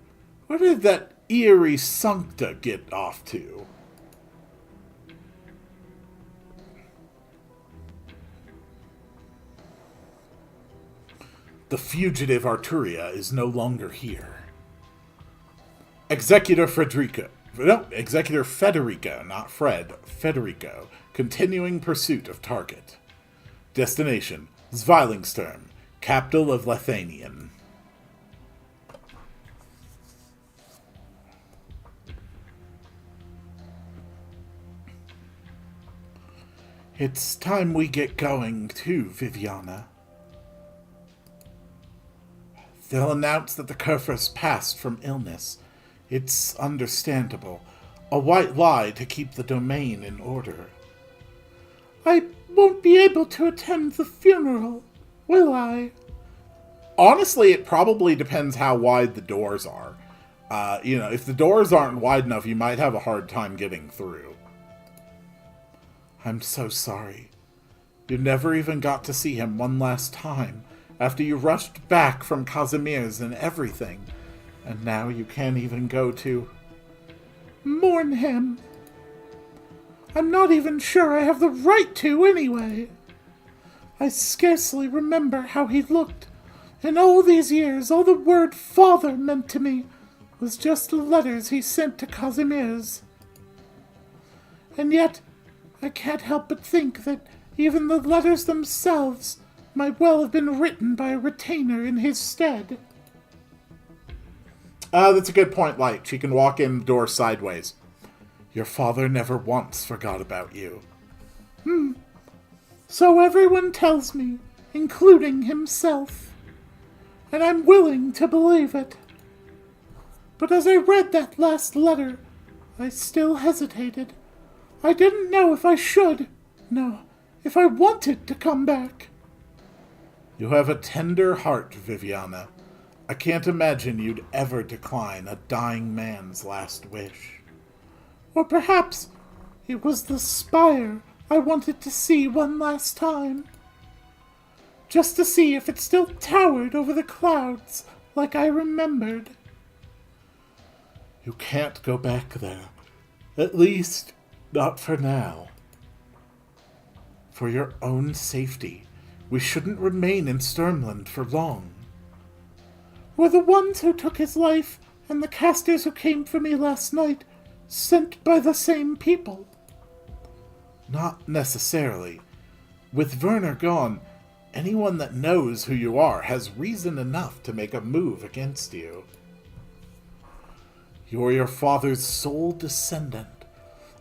where did that eerie Sancta get off to? The fugitive Arturia is no longer here. Executor Federico, not Fred, Federico, continuing pursuit of target. Destination, Zweilingstern, capital of Lethanian. It's time we get going too, Viviana. They'll announce that the Kurfürst passed from illness. It's understandable. A white lie to keep the domain in order. I won't be able to attend the funeral, will I? Honestly, it probably depends how wide the doors are. If the doors aren't wide enough, you might have a hard time getting through. I'm so sorry. You never even got to see him one last time, after you rushed back from Casimir's and everything. And now you can't even go to... mourn him. I'm not even sure I have the right to, anyway. I scarcely remember how he looked. In all these years, all the word father meant to me was just the letters he sent to Casimir's. And yet, I can't help but think that even the letters themselves might well have been written by a retainer in his stead. That's a good point, Light. She can walk in the door sideways. Your father never once forgot about you. So everyone tells me, including himself. And I'm willing to believe it. But as I read that last letter, I still hesitated. I didn't know if I should. No, if I wanted to come back. You have a tender heart, Viviana. I can't imagine you'd ever decline a dying man's last wish. Or perhaps it was the spire I wanted to see one last time. Just to see if it still towered over the clouds like I remembered. You can't go back there. At least, not for now. For your own safety, we shouldn't remain in Sturmland for long. Were the ones who took his life and the casters who came for me last night sent by the same people? Not necessarily. With Werner gone, anyone that knows who you are has reason enough to make a move against you. You're your father's sole descendant.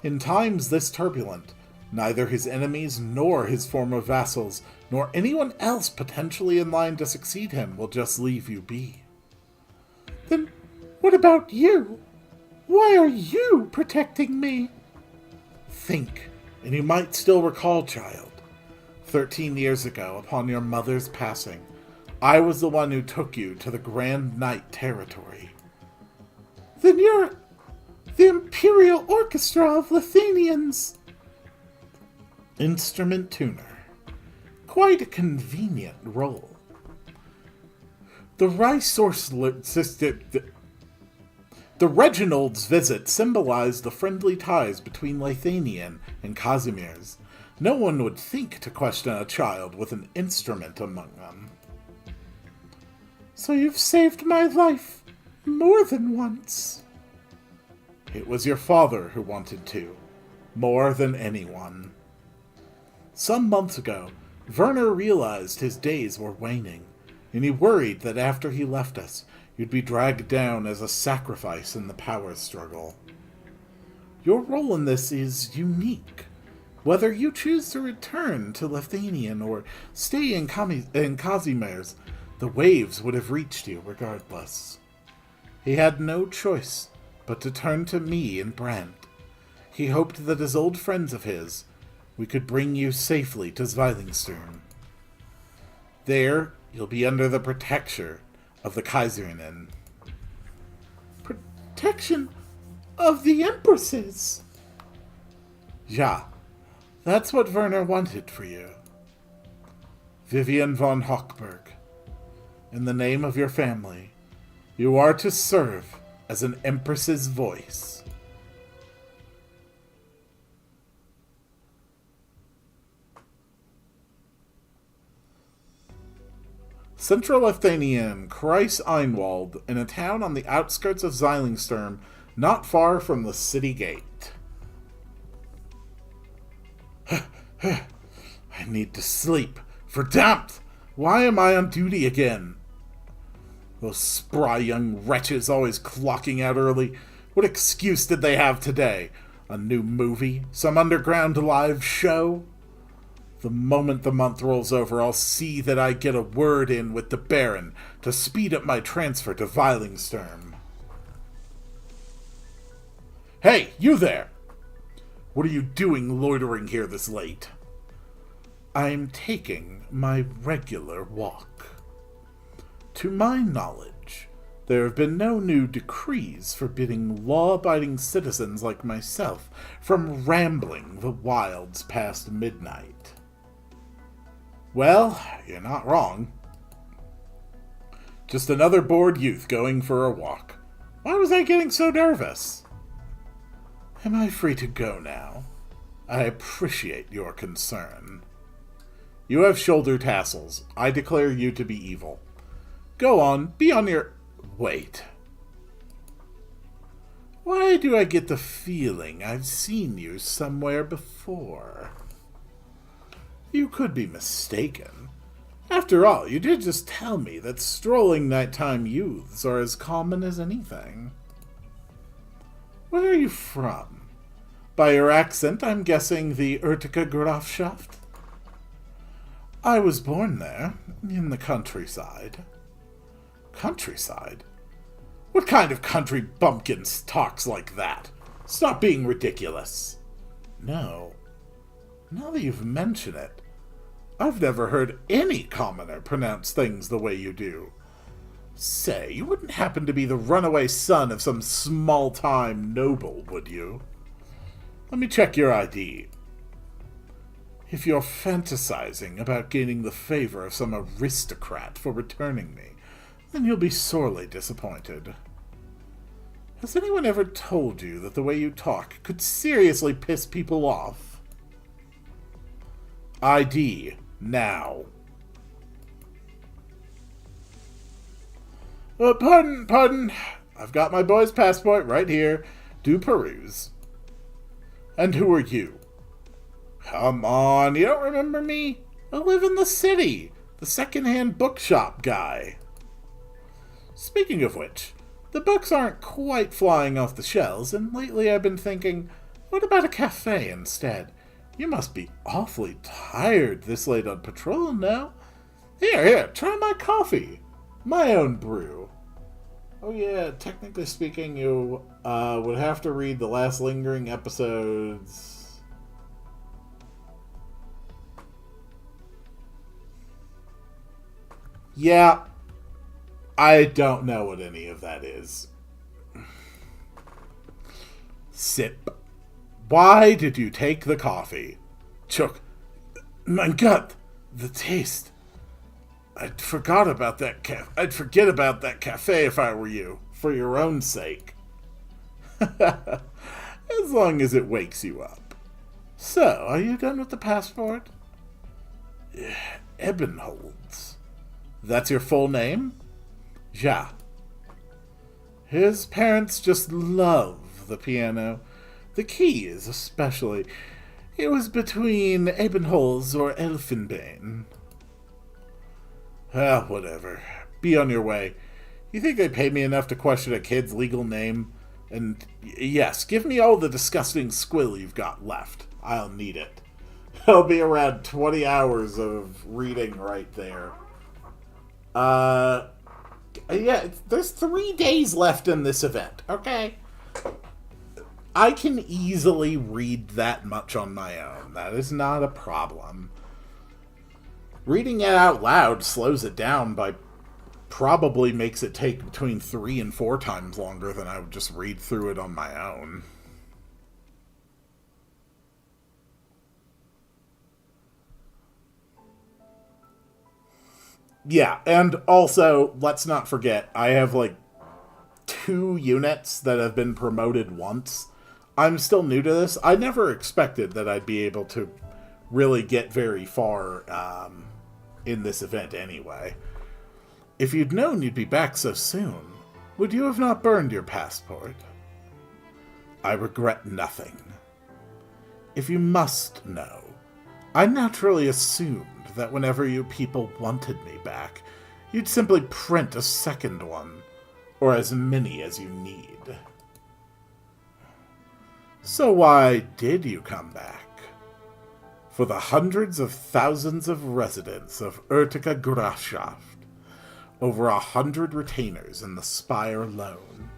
In times this turbulent, neither his enemies nor his former vassals, nor anyone else potentially in line to succeed him will just leave you be. Then what about you? Why are you protecting me? Think, and you might still recall, child. 13 years ago, upon your mother's passing, I was the one who took you to the Grand Knight territory. Then you're the Imperial Orchestra of Lithanians. Instrument tuner. Quite a convenient role. The Reginald's visit symbolized the friendly ties between Lithanian and Casimir's. No one would think to question a child with an instrument among them. So you've saved my life more than once. It was your father who wanted to, more than anyone. Some months ago, Werner realized his days were waning, and he worried that after he left us, you'd be dragged down as a sacrifice in the power struggle. Your role in this is unique. Whether you choose to return to Lithanian or stay in Casimir's, the waves would have reached you regardless. He had no choice but to turn to me and Brand. He hoped that as old friends of his, we could bring you safely to Zweilingstern. There, you'll be under the protection of the Kaiserinnen. Protection of the Empresses? Ja, that's what Werner wanted for you. Vivian von Hochberg, in the name of your family, you are to serve as an Empress's voice. Central Lithanian, Kreis Einwald, in a town on the outskirts of Zweilingstern, not far from the city gate. I need to sleep. Verdammt! Why am I on duty again? Those spry young wretches always clocking out early. What excuse did they have today? A new movie? Some underground live show? The moment the month rolls over, I'll see that I get a word in with the Baron to speed up my transfer to Zweilingstern. Hey, you there! What are you doing loitering here this late? I'm taking my regular walk. To my knowledge, there have been no new decrees forbidding law-abiding citizens like myself from rambling the wilds past midnight. Well, you're not wrong. Just another bored youth going for a walk. Why was I getting so nervous? Am I free to go now? I appreciate your concern. You have shoulder tassels. I declare you to be evil. Go on, be on your... Wait. Why do I get the feeling I've seen you somewhere before? You could be mistaken. After all, you did just tell me that strolling nighttime youths are as common as anything. Where are you from? By your accent, I'm guessing the Urtica Grafschaft? I was born there, in the countryside. Countryside? What kind of country bumpkin talks like that? Stop being ridiculous. No. Now that you've mentioned it, I've never heard any commoner pronounce things the way you do. Say, you wouldn't happen to be the runaway son of some small-time noble, would you? Let me check your ID. If you're fantasizing about gaining the favor of some aristocrat for returning me, then you'll be sorely disappointed. Has anyone ever told you that the way you talk could seriously piss people off? ID, now. Pardon. I've got my boy's passport right here. Do peruse. And who are you? Come on, you don't remember me? I live in the city. The second-hand bookshop guy. Speaking of which, the books aren't quite flying off the shelves, and lately I've been thinking, what about a cafe instead? You must be awfully tired this late on patrol now. Here, try my coffee. My own brew. Oh yeah, technically speaking, you would have to read the last lingering episodes. Yeah, I don't know what any of that is. Sip. Why did you take the coffee? Chook. Mein Gott, the taste. I'd forget about that cafe if I were you, for your own sake. As long as it wakes you up. So, are you done with the passport? Ebenholz. That's your full name? Ja. His parents just love the piano. The keys, especially. It was between Ebenholz or Elfenbein. Ah, whatever. Be on your way. You think they pay me enough to question a kid's legal name? And yes, give me all the disgusting squill you've got left. I'll need it. It'll be around 20 hours of reading right there. Yeah, there's 3 days left in this event, okay? I can easily read that much on my own. That is not a problem. Reading it out loud slows it down by probably makes it take between 3 and 4 times longer than I would just read through it on my own. Yeah, and also, let's not forget, I have like 2 units that have been promoted once. I'm still new to this. I never expected that I'd be able to really get very far in this event anyway. If you'd known you'd be back so soon, would you have not burned your passport? I regret nothing. If you must know, I naturally assumed that whenever you people wanted me back, you'd simply print a second one, or as many as you need. So why did you come back? For the hundreds of thousands of residents of Urtica Grafschaft, over 100 retainers in the Spire alone.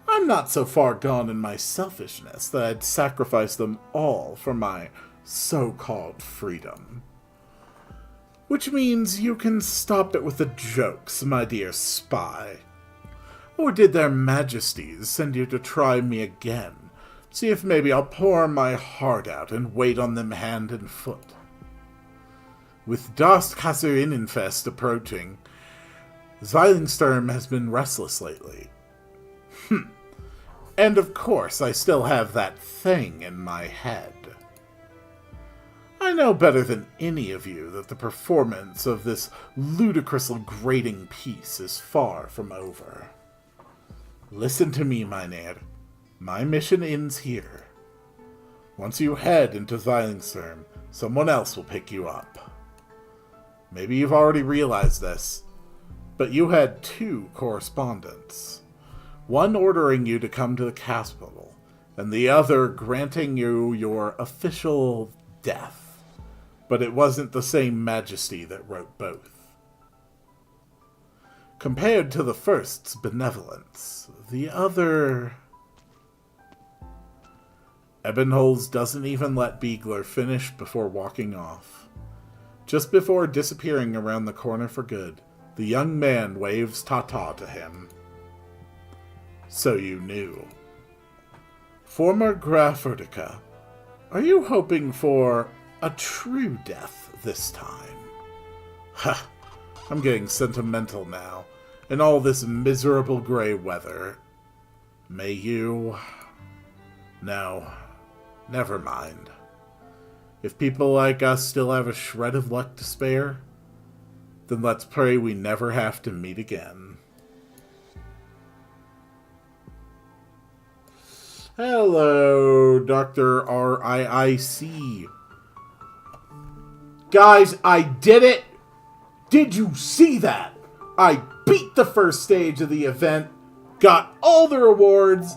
I'm not so far gone in my selfishness that I'd sacrifice them all for my so-called freedom. Which means you can stop it with the jokes, my dear spy. Or did their majesties send you to try me again? See if maybe I'll pour my heart out and wait on them hand and foot. With Das Kasserinnenfest approaching, Xylingstern has been restless lately. And of course I still have that thing in my head. I know better than any of you that the performance of this ludicrously grating piece is far from over. Listen to me, mynheer. My mission ends here. Once you head into Xylingstern, someone else will pick you up. Maybe you've already realized this, but you had 2 correspondents. One ordering you to come to the capital, and the other granting you your official death. But it wasn't the same majesty that wrote both. Compared to the first's benevolence, the other... Ebenholz doesn't even let Beegler finish before walking off. Just before disappearing around the corner for good, the young man waves ta-ta to him. So you knew. Former Grafurtica, are you hoping for a true death this time? Ha! I'm getting sentimental now, in all this miserable gray weather. May you... No, never mind. If people like us still have a shred of luck to spare, then let's pray we never have to meet again. Hello, Dr. RIIC. Guys, I did it! Did you see that? I beat the first stage of the event, got all the rewards,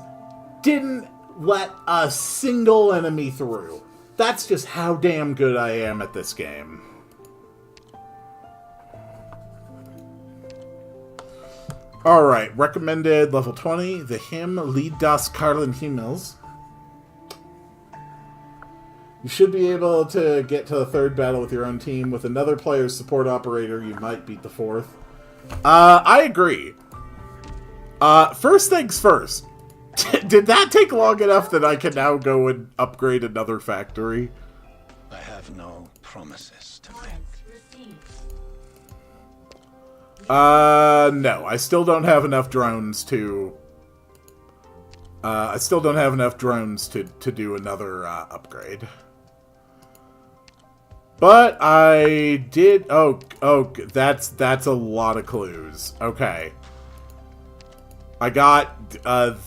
didn't let a single enemy through. That's just how damn good I am at this game. Alright, recommended level 20, the hymn Lied das Karlen Himmels. You should be able to get to the third battle with your own team. With another player's support operator, you might beat the fourth. I agree. First things first. Did that take long enough that I can now go and upgrade another factory? I have no promises to make. No. I still don't have enough drones to... to do another, upgrade. But I did... Oh, that's a lot of clues. Okay. I got a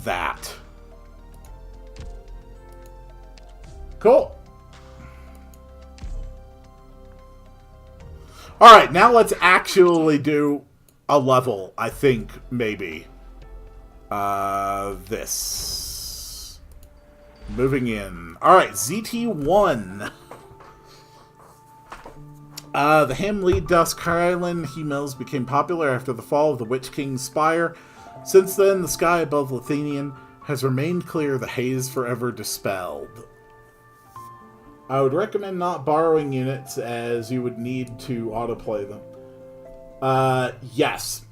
that. Cool. Alright, now let's actually do a level, I think, maybe. This. Moving in. Alright, ZT1. The hymn Lied das Karlen Himmels became popular after the fall of the Witch King's spire. Since then, the sky above Lithanian has remained clear, the haze forever dispelled. I would recommend not borrowing units, as you would need to autoplay them. Yes.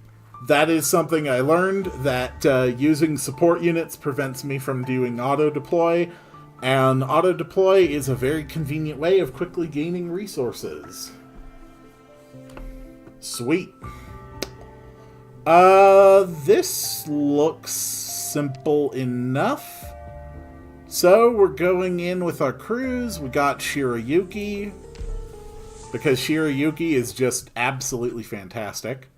That is something I learned, that using support units prevents me from doing auto-deploy, and auto-deploy is a very convenient way of quickly gaining resources. Sweet. This looks simple enough. So, we're going in with our crews. We got Shirayuki, because Shirayuki is just absolutely fantastic.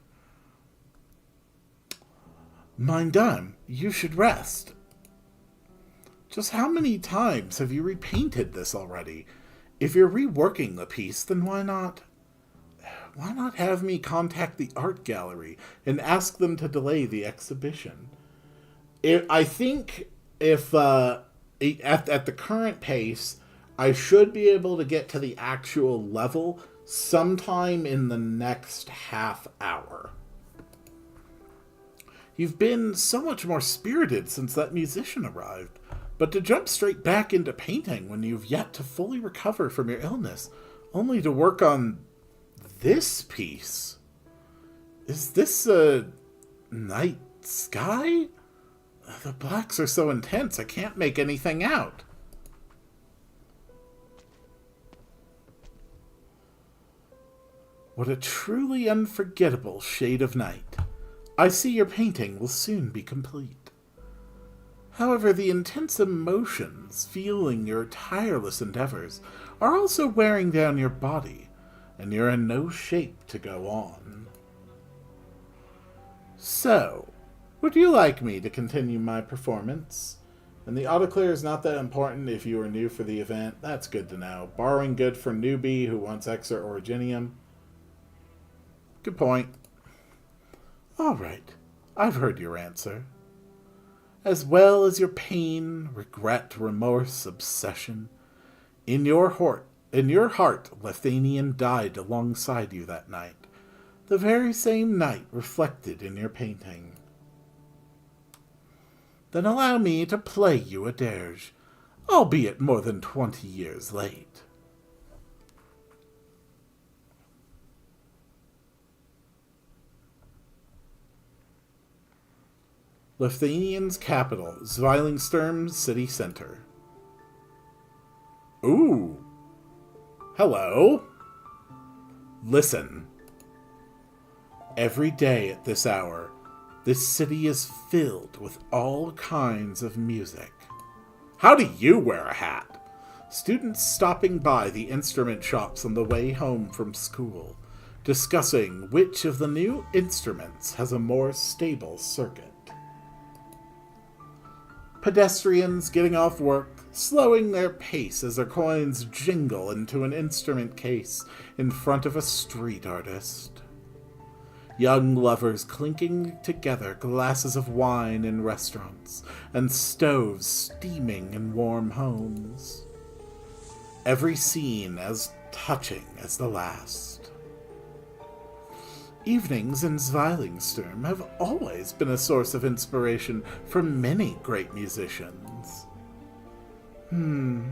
Mindime, you should rest. Just how many times have you repainted this already? If you're reworking the piece, then why not have me contact the art gallery and ask them to delay the exhibition? I think if at the current pace, I should be able to get to the actual level sometime in the next half hour. You've been so much more spirited since that musician arrived, but to jump straight back into painting when you've yet to fully recover from your illness, only to work on this piece. Is this a night sky? The blacks are so intense, I can't make anything out. What a truly unforgettable shade of night. I see your painting will soon be complete. However, the intense emotions fueling your tireless endeavors are also wearing down your body, and you're in no shape to go on. So, would you like me to continue my performance? And the autoclear is not that important if you are new for the event. That's good to know. Borrowing good for newbie who wants extra originium. Good point. Alright, I've heard your answer. As well as your pain, regret, remorse, obsession. In your heart, Lithanian died alongside you that night. The very same night reflected in your painting. then allow me to play you a dirge, albeit more than 20 years late. Lithuanian's capital, Zweilingsturm's city center. Ooh. Hello. Listen. Every day at this hour, this city is filled with all kinds of music. How do you wear a hat? Students stopping by the instrument shops on the way home from school, discussing which of the new instruments has a more stable circuit. Pedestrians getting off work, slowing their pace as their coins jingle into an instrument case in front of a street artist. Young lovers clinking together glasses of wine in restaurants, and stoves steaming in warm homes. Every scene as touching as the last. Evenings in Zweilingsturm have always been a source of inspiration for many great musicians. And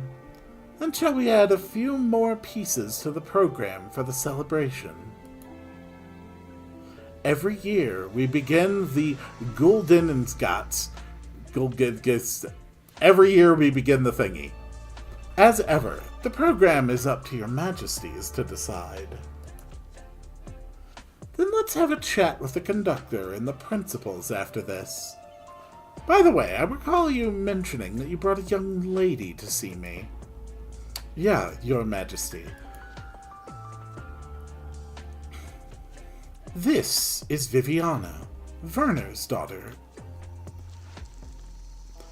shall we add a few more pieces to the program for the celebration? Every year we begin the Guldenensgats. Every year we begin the thingy. As ever, the program is up to your majesties to decide. Then let's have a chat with the conductor and the principals after this. By the way, I recall you mentioning that you brought a young lady to see me. Yeah, your majesty. This is Viviana, Werner's daughter.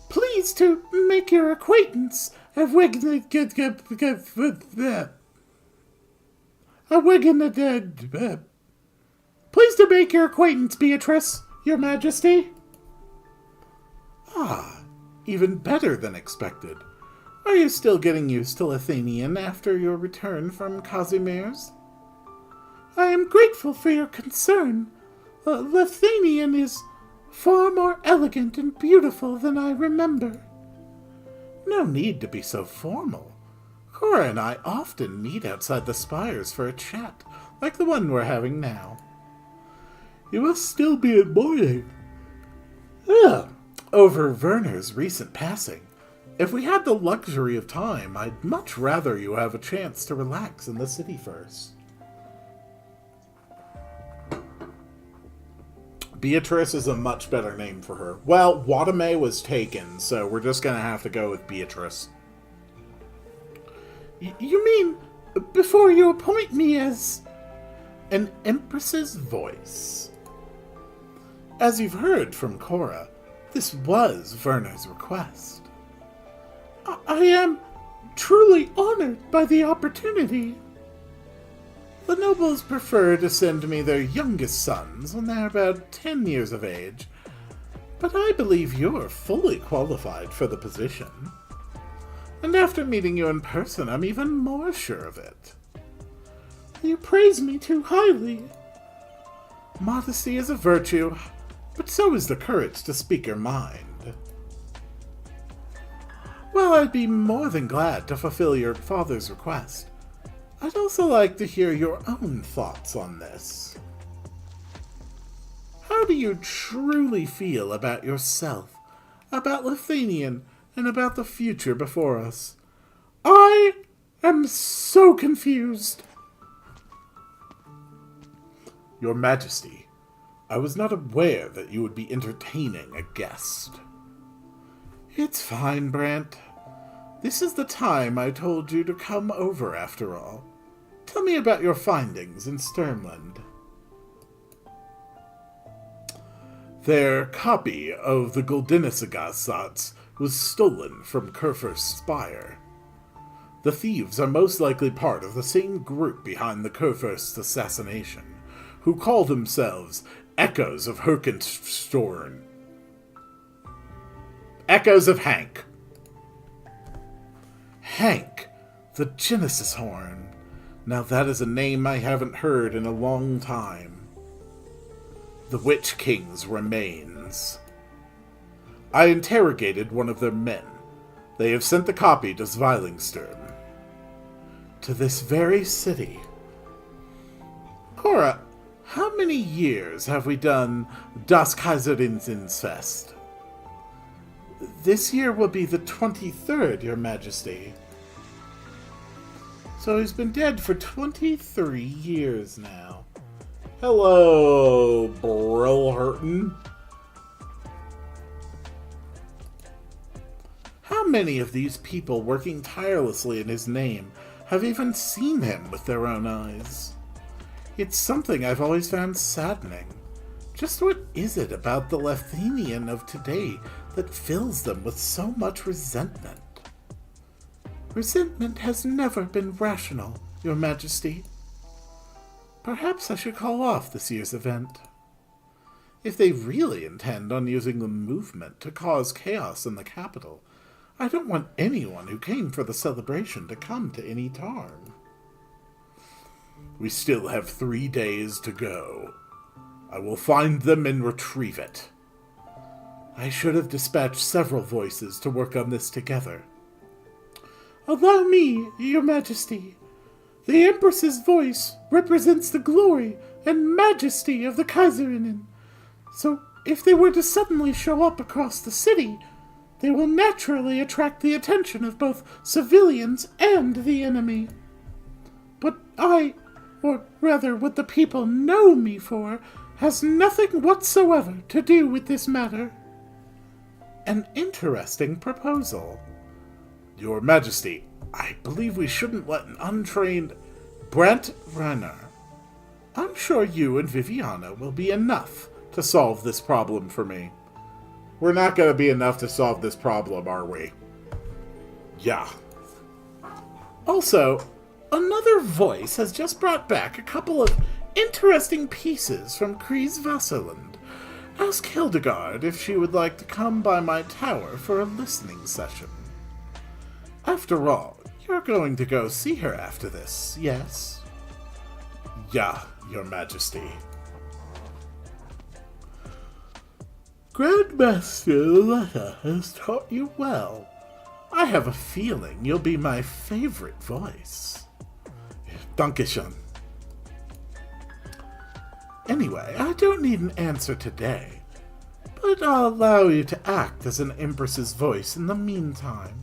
Pleased to make your acquaintance. Pleased to make your acquaintance, Beatrice, your majesty. Ah, even better than expected. Are you still getting used to Lithuanian after your return from Casimir's? I am grateful for your concern. Lithuanian is far more elegant and beautiful than I remember. No need to be so formal. Cora and I often meet outside the spires for a chat, like the one we're having now. You must still be in mourning. Over Werner's recent passing. If we had the luxury of time, I'd much rather you have a chance to relax in the city first. Beatrice is a much better name for her. Well, Watame was taken, so we're just gonna have to go with Beatrice. You mean, before you appoint me as... An empress's voice. As you've heard from Cora, this was Werner's request. I am truly honored by the opportunity. The nobles prefer to send me their youngest sons when they're about 10 years of age, but I believe you're fully qualified for the position. And after meeting you in person, I'm even more sure of it. You praise me too highly. Modesty is a virtue, but so is the courage to speak your mind. Well, I'd be more than glad to fulfill your father's request. I'd also like to hear your own thoughts on this. How do you truly feel about yourself, about Lithuanian, and about the future before us? I am so confused. Your Majesty, I was not aware that you would be entertaining a guest. It's fine, Brant. This is the time I told you to come over, after all. Tell me about your findings in Sturmland. Their copy of the Guldenensgats was stolen from Kurfürst's spire. The thieves are most likely part of the same group behind the Kurfürst's assassination, who call themselves Echoes of Herkenstorn. Echoes of Hank. Hank, the Genesis Horn. Now that is a name I haven't heard in a long time. The Witch King's remains. I interrogated one of their men. They have sent the copy to Zweilingsturm. To this very city. Cora, how many years have we done Das Kaiserinnenfest? This year will be the 23rd, Your Majesty. So he's been dead for 23 years now. Hello, Brillhurton. How many of these people working tirelessly in his name have even seen him with their own eyes? It's something I've always found saddening. Just what is it about the Lethenian of today that fills them with so much resentment? Resentment has never been rational, Your Majesty. Perhaps I should call off this year's event. If they really intend on using the movement to cause chaos in the capital, I don't want anyone who came for the celebration to come to any harm. We still have 3 days to go. I will find them and retrieve it. I should have dispatched several voices to work on this together. Allow me, Your Majesty. The Empress's voice represents the glory and majesty of the Kaiserinnen. So, if they were to suddenly show up across the city, they will naturally attract the attention of both civilians and the enemy. But or rather what the people know me for, has nothing whatsoever to do with this matter. An interesting proposal. Your Majesty, I believe we shouldn't let an untrained Brent Renner. I'm sure you and Viviana will be enough to solve this problem for me. We're not going to be enough to solve this problem, are we? Yeah. Also, another voice has just brought back a couple of interesting pieces from Krees Vasseland. Ask Hildegard if she would like to come by my tower for a listening session. After all, you're going to go see her after this, yes? Yeah, Your Majesty. Grandmaster Loretta has taught you well. I have a feeling you'll be my favorite voice. Dankeschön. Anyway, I don't need an answer today, but I'll allow you to act as an Empress's voice in the meantime.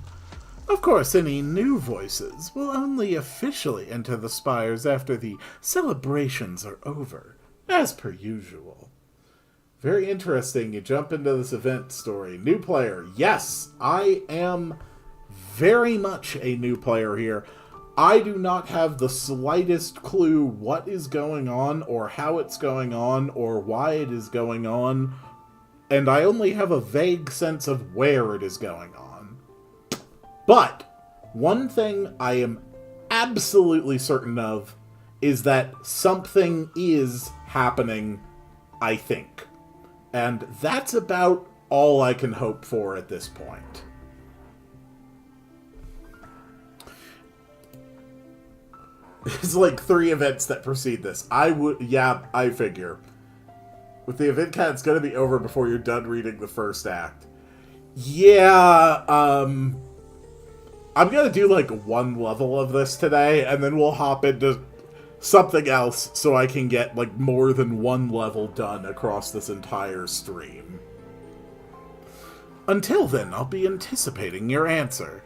Of course, any new voices will only officially enter the spires after the celebrations are over, as per usual. Very interesting. You jump into this event story. New player. Yes, I am very much a new player here. I do not have the slightest clue what is going on, or how it's going on, or why it is going on, and I only have a vague sense of where it is going on. But one thing I am absolutely certain of is that something is happening, I think. And that's about all I can hope for at this point. There's like 3 events that precede this. I figure. With the event count, it's going to be over before you're done reading the first act. Yeah, I'm going to do like 1 level of this today, and then we'll hop into something else so I can get like more than 1 level done across this entire stream. Until then, I'll be anticipating your answer.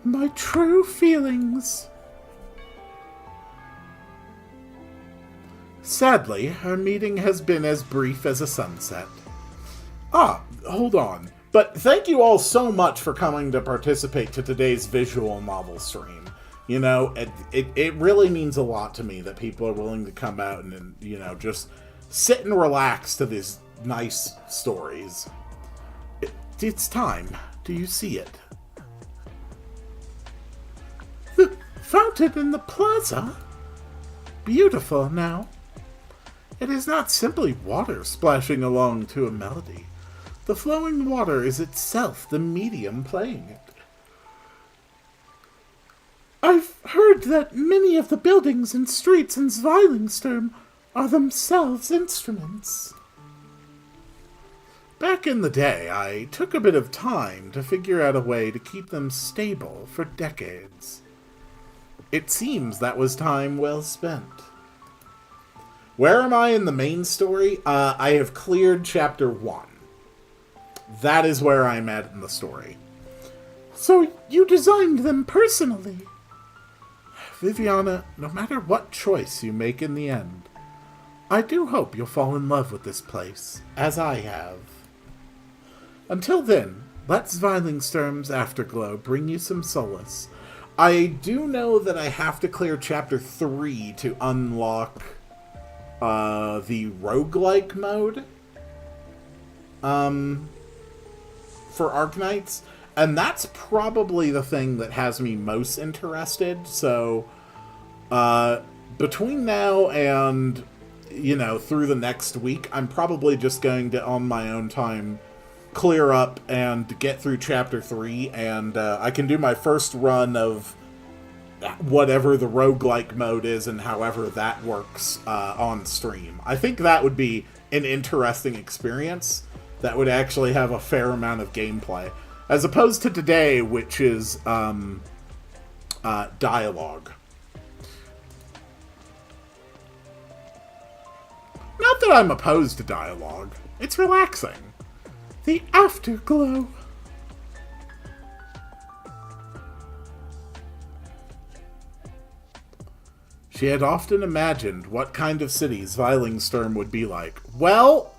My true feelings. Sadly, our meeting has been as brief as a sunset. Hold on. But thank you all so much for coming to participate to today's visual novel stream. You know, it really means a lot to me that people are willing to come out and, you know, just sit and relax to these nice stories. It's time. Do you see it? The fountain in the plaza? Beautiful now. It is not simply water splashing along to a melody. The flowing water is itself the medium playing it. I've heard that many of the buildings and streets in Zweilingsturm are themselves instruments. Back in the day, I took a bit of time to figure out a way to keep them stable for decades. It seems that was time well spent. Where am I in the main story? I have cleared Chapter 1. That is where I'm at in the story. So you designed them personally? Viviana, no matter what choice you make in the end, I do hope you'll fall in love with this place, as I have. Until then, let Zweilingsturm's afterglow bring you some solace. I do know that I have to clear Chapter 3 to unlock the roguelike mode for Arknights, and that's probably the thing that has me most interested. So between now and, you know, through the next week, I'm probably just going to, on my own time, clear up and get through Chapter 3, and I can do my first run of whatever the roguelike mode is and however that works on stream. I think that would be an interesting experience that would actually have a fair amount of gameplay, as opposed to today, which is dialogue. Not that I'm opposed to dialogue. It's relaxing. The afterglow. She had often imagined what kind of city Zweilingsturm would be like. Well,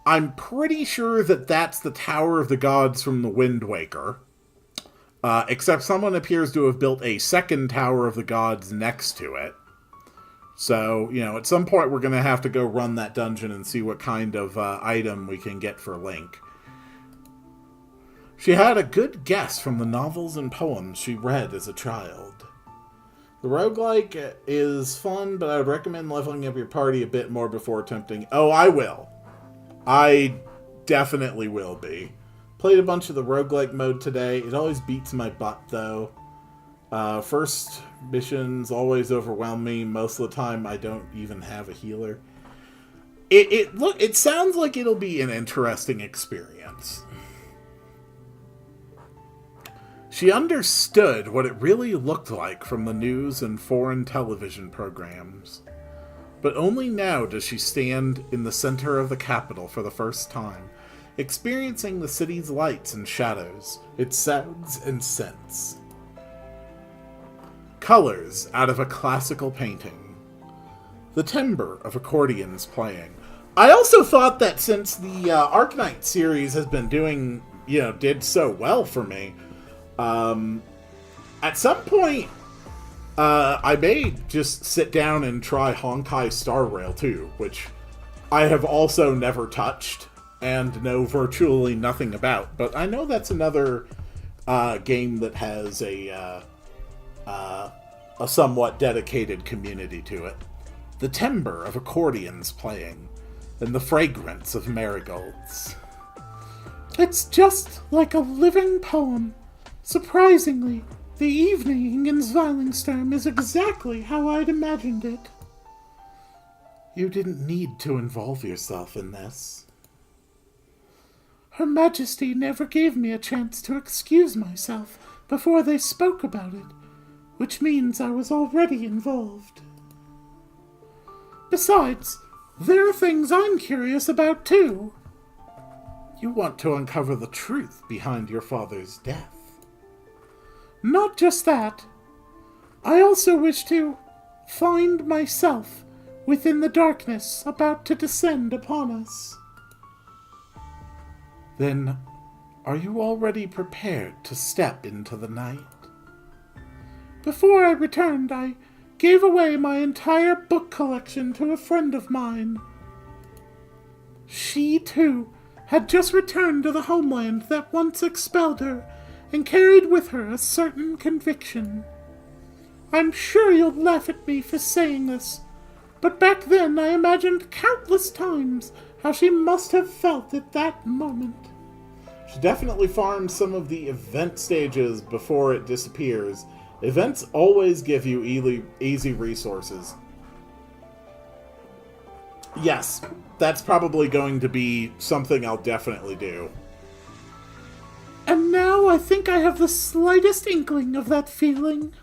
I'm pretty sure that that's the Tower of the Gods from the Wind Waker. Except someone appears to have built a second Tower of the Gods next to it. So, you know, at some point we're going to have to go run that dungeon and see what kind of item we can get for Link. She had a good guess from the novels and poems she read as a child. The roguelike is fun, but I would recommend leveling up your party a bit more before attempting... Oh, I will. I definitely will be. Played a bunch of the roguelike mode today. It always beats my butt, though. First missions always overwhelm me. Most of the time, I don't even have a healer. It sounds like it'll be an interesting experience. She understood what it really looked like from the news and foreign television programs. But only now does she stand in the center of the capital for the first time, experiencing the city's lights and shadows, its sounds and scents. Colors out of a classical painting. The timbre of accordions playing. I also thought that since the Arknights series has been doing, did so well for me, at some point, I may just sit down and try Honkai Star Rail 2, which I have also never touched and know virtually nothing about. But I know that's another game that has a somewhat dedicated community to it. The timbre of accordions playing, and the fragrance of marigolds. It's just like a living poem. Surprisingly, the evening in Zweilingsturm is exactly how I'd imagined it. You didn't need to involve yourself in this. Her Majesty never gave me a chance to excuse myself before they spoke about it, which means I was already involved. Besides, there are things I'm curious about too. You want to uncover the truth behind your father's death. Not just that. I also wish to find myself within the darkness about to descend upon us. Then, are you already prepared to step into the night? Before I returned, I gave away my entire book collection to a friend of mine. She, too, had just returned to the homeland that once expelled her, and carried with her a certain conviction. I'm sure you'll laugh at me for saying this, but back then I imagined countless times how she must have felt at that moment. She definitely farmed some of the event stages before it disappears. Events always give you easy resources. Yes, that's probably going to be something I'll definitely do. And now I think I have the slightest inkling of that feeling.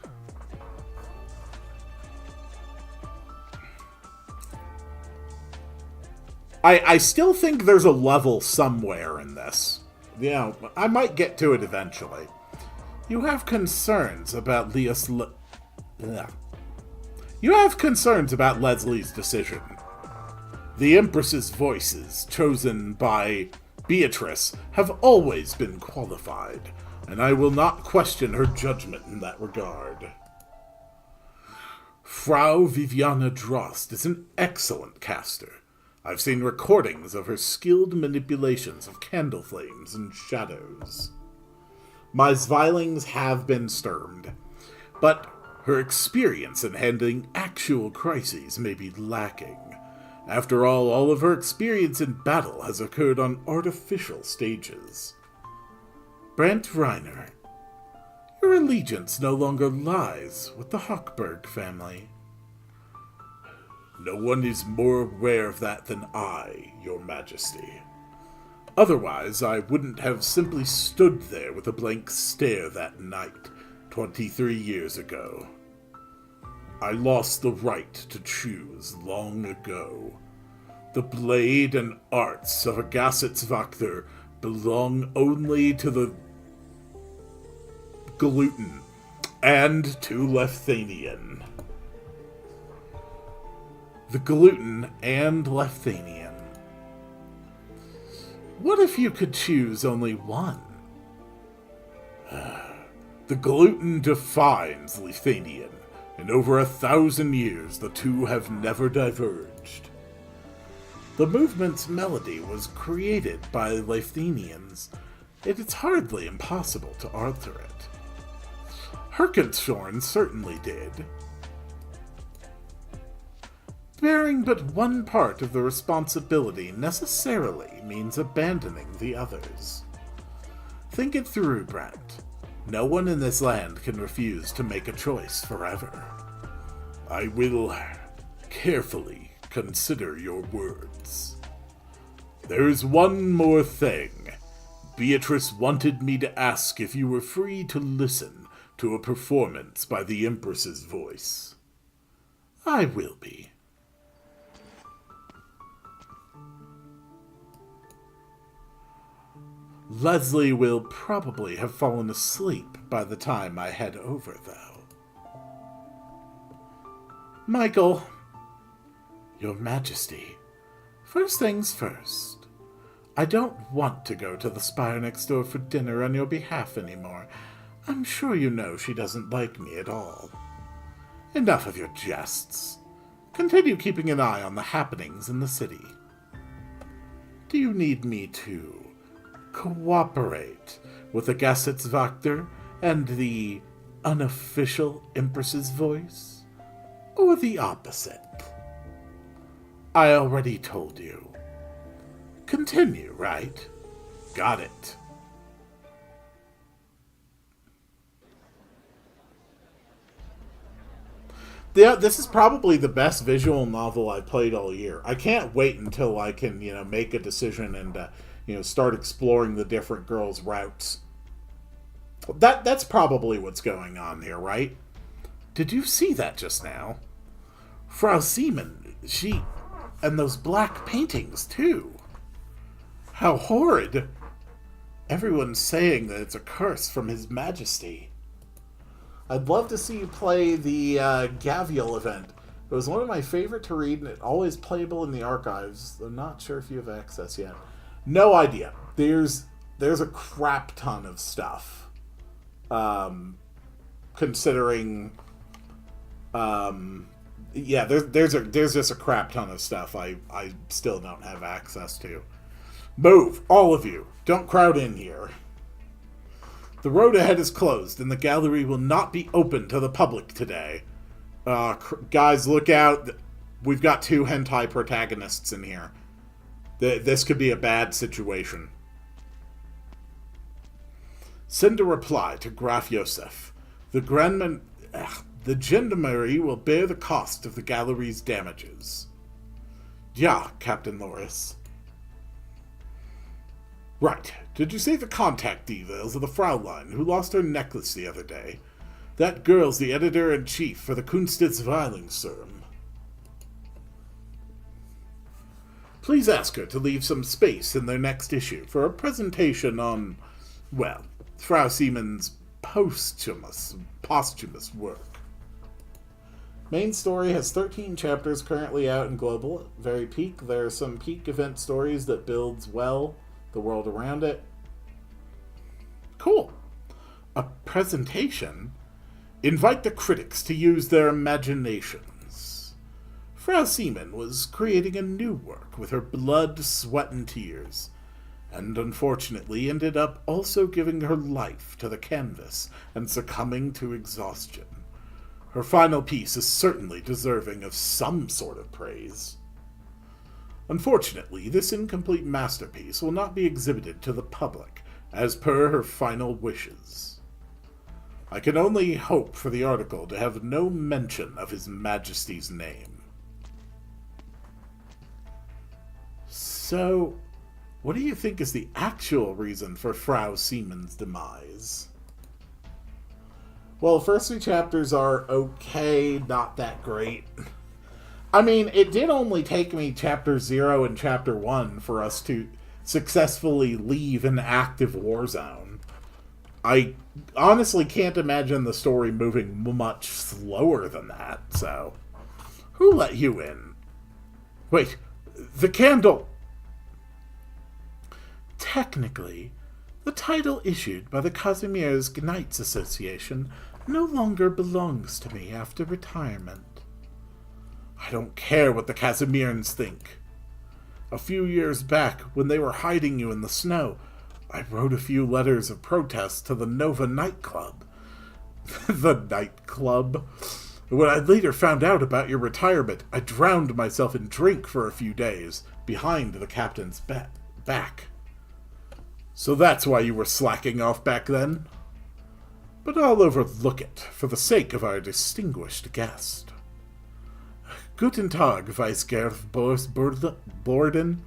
I still think there's a level somewhere in this. You know, I might get to it eventually. You have concerns about You have concerns about Leslie's decision. The Empress's voices, chosen by Beatrice, have always been qualified, and I will not question her judgment in that regard. Frau Viviana Drost is an excellent caster. I've seen recordings of her skilled manipulations of candle flames and shadows. My Zweilings have been sturmed, but her experience in handling actual crises may be lacking. After all of her experience in battle has occurred on artificial stages. Brent Reiner, your allegiance no longer lies with the Hochberg family. No one is more aware of that than I, your majesty. Otherwise, I wouldn't have simply stood there with a blank stare that night, 23 years ago. I lost the right to choose long ago. The blade and arts of a Gassetswachter belong only to the gluten and to Lefthanian. The gluten and Lefthanian. What if you could choose only one? The gluten defines Lefthanian. In over 1,000 years, the two have never diverged. The movement's melody was created by Lefthanians. It is hardly impossible to alter it. Herkenshorn certainly did. Bearing but one part of the responsibility necessarily means abandoning the others. Think it through, Brent. No one in this land can refuse to make a choice forever. I will carefully consider your words. There is one more thing. Beatrice wanted me to ask if you were free to listen to a performance by the Empress's voice. I will be. Leslie will probably have fallen asleep by the time I head over, though. Michael, Your Majesty, first things first. I don't want to go to the spire next door for dinner on your behalf anymore. I'm sure you know she doesn't like me at all. Enough of your jests. Continue keeping an eye on the happenings in the city. Do you need me to cooperate with the Gassetswachter and the unofficial Empress's voice? Or the opposite? I already told you. Continue, right? Got it. Yeah, this is probably the best visual novel I've played all year. I can't wait until I can, make a decision and, start exploring the different girls' routes. That's probably what's going on here, right? Did you see that just now? Frau Seaman, she... and those black paintings, too. How horrid. Everyone's saying that it's a curse from His Majesty. I'd love to see you play the Gavial event. It was one of my favorite to read, and it's always playable in the archives. I'm not sure if you have access yet. No idea. There's a crap ton of stuff. Considering, there's just a crap ton of stuff I still don't have access to. Move, all of you. Don't crowd in here. The road ahead is closed, and the gallery will not be open to the public today. Guys, look out. We've got 2 hentai protagonists in here. This could be a bad situation. Send a reply to Graf Josef. The gendarmerie will bear the cost of the gallery's damages. Yeah, Captain Loris. Right. Did you see the contact details of the Fraulein who lost her necklace the other day? That girl's the editor-in-chief for the Kunstverwaltungsserm. Please ask her to leave some space in their next issue for a presentation on, well, Frau Siemens' posthumous work. Main story has 13 chapters currently out in global. Very peak. There are some peak event stories that builds well the world around it. Cool. A presentation? Invite the critics to use their imaginations. Frau Siemen was creating a new work with her blood, sweat, and tears, and unfortunately ended up also giving her life to the canvas and succumbing to exhaustion. Her final piece is certainly deserving of some sort of praise. Unfortunately, this incomplete masterpiece will not be exhibited to the public, as per her final wishes. I can only hope for the article to have no mention of His Majesty's name. So, what do you think is the actual reason for Frau Siemen's demise? Well, the first 3 chapters are okay, not that great. I mean, it did only take me chapter 0 and chapter 1 for us to successfully leave an active war zone. I honestly can't imagine the story moving much slower than that, so... Who let you in? Wait, the candle! Technically, the title issued by the Casimir's Knights Association no longer belongs to me after retirement. I don't care what the Casimirans think. A few years back, when they were hiding you in the snow, I wrote a few letters of protest to the Nova nightclub. The nightclub? When I later found out about your retirement, I drowned myself in drink for a few days, behind the captain's back. So that's why you were slacking off back then? But I'll overlook it, for the sake of our distinguished guest. Guten Tag, Vice-Gerf Borden.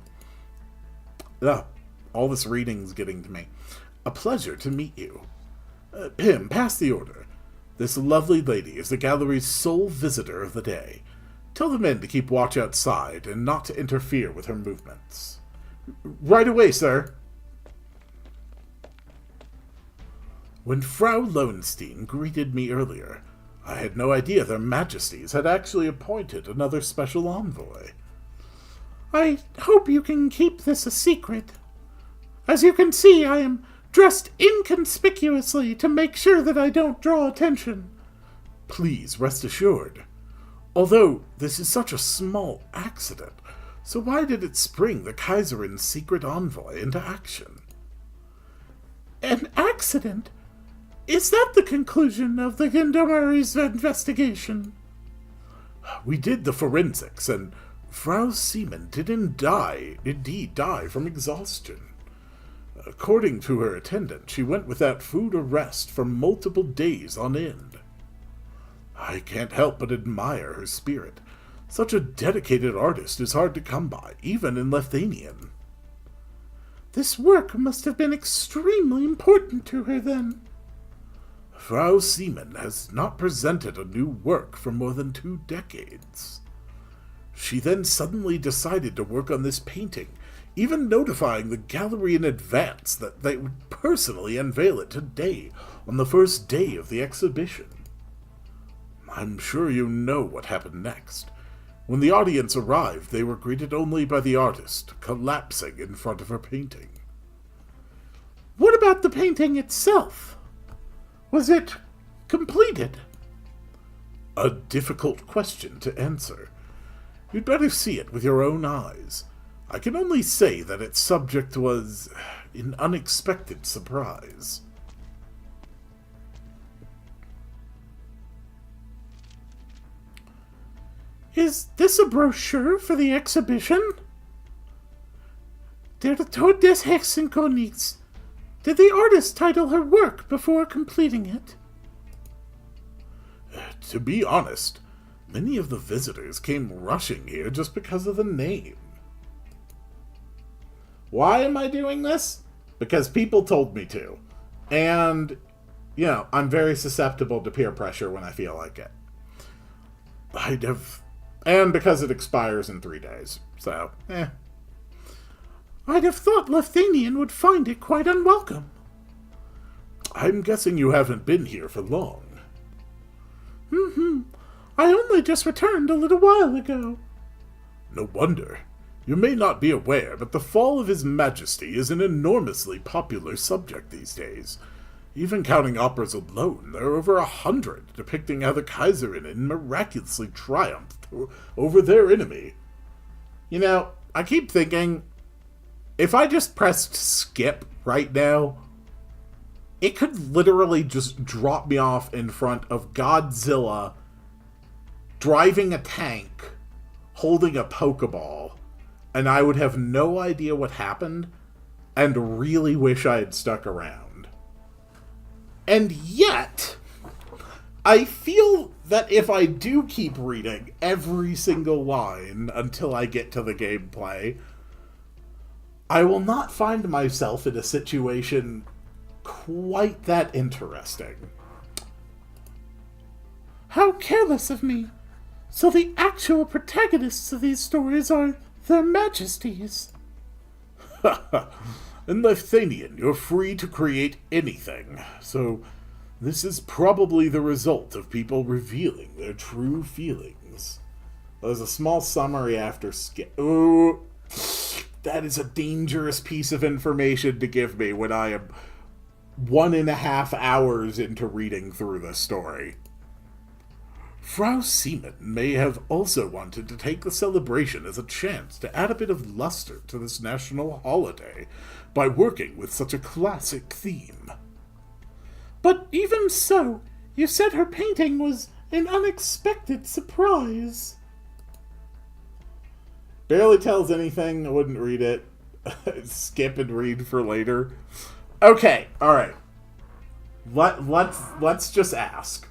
All this reading's getting to me. A pleasure to meet you. Pim, pass the order. This lovely lady is the gallery's sole visitor of the day. Tell the men to keep watch outside and not to interfere with her movements. Right away, sir. When Frau Lowenstein greeted me earlier, I had no idea their majesties had actually appointed another special envoy. I hope you can keep this a secret. As you can see, I am dressed inconspicuously to make sure that I don't draw attention. Please rest assured. Although this is such a small accident, so why did it spring the Kaiserin's secret envoy into action? An accident? Is that the conclusion of the Gendarmerie's investigation? We did the forensics, and Frau Siemen did indeed die from exhaustion. According to her attendant, she went without food or rest for multiple days on end. I can't help but admire her spirit. Such a dedicated artist is hard to come by, even in Lethanian. This work must have been extremely important to her, then. Frau Siemen has not presented a new work for more than 2 decades. She then suddenly decided to work on this painting, even notifying the gallery in advance that they would personally unveil it today, on the first day of the exhibition. I'm sure you know what happened next. When the audience arrived, they were greeted only by the artist, collapsing in front of her painting. What about the painting itself? Was it completed? A difficult question to answer. You'd better see it with your own eyes. I can only say that its subject was an unexpected surprise. Is this a brochure for the exhibition? Der Tod des Hexenkönigs. Did the artist title her work before completing it? To be honest, many of the visitors came rushing here just because of the name. Why am I doing this? Because people told me to. And, you know, I'm very susceptible to peer pressure when I feel like it. And because it expires in 3 days. So, I'd have thought Lethanian would find it quite unwelcome. I'm guessing you haven't been here for long. I only just returned a little while ago. No wonder. You may not be aware, but the fall of His Majesty is an enormously popular subject these days. Even counting operas alone, there are over 100 depicting how the Kaiserin miraculously triumphed over their enemy. you know, I keep thinking, if I just pressed skip right now, it could literally just drop me off in front of Godzilla driving a tank, holding a Pokeball, and I would have no idea what happened, and really wish I had stuck around. And yet, I feel that if I do keep reading every single line until I get to the gameplay, I will not find myself in a situation quite that interesting. How careless of me! So the actual protagonists of these stories are their majesties. In Lethanian, you're free to create anything, so this is probably the result of people revealing their true feelings. There's a small summary after skip. Ooh, that is a dangerous piece of information to give me when I am 1.5 hours into reading through the story. Frau Seaman may have also wanted to take the celebration as a chance to add a bit of luster to this national holiday by working with such a classic theme. But even so, you said her painting was an unexpected surprise. Barely tells anything, I wouldn't read it. Skip and read for later. Okay, alright. Let's just ask.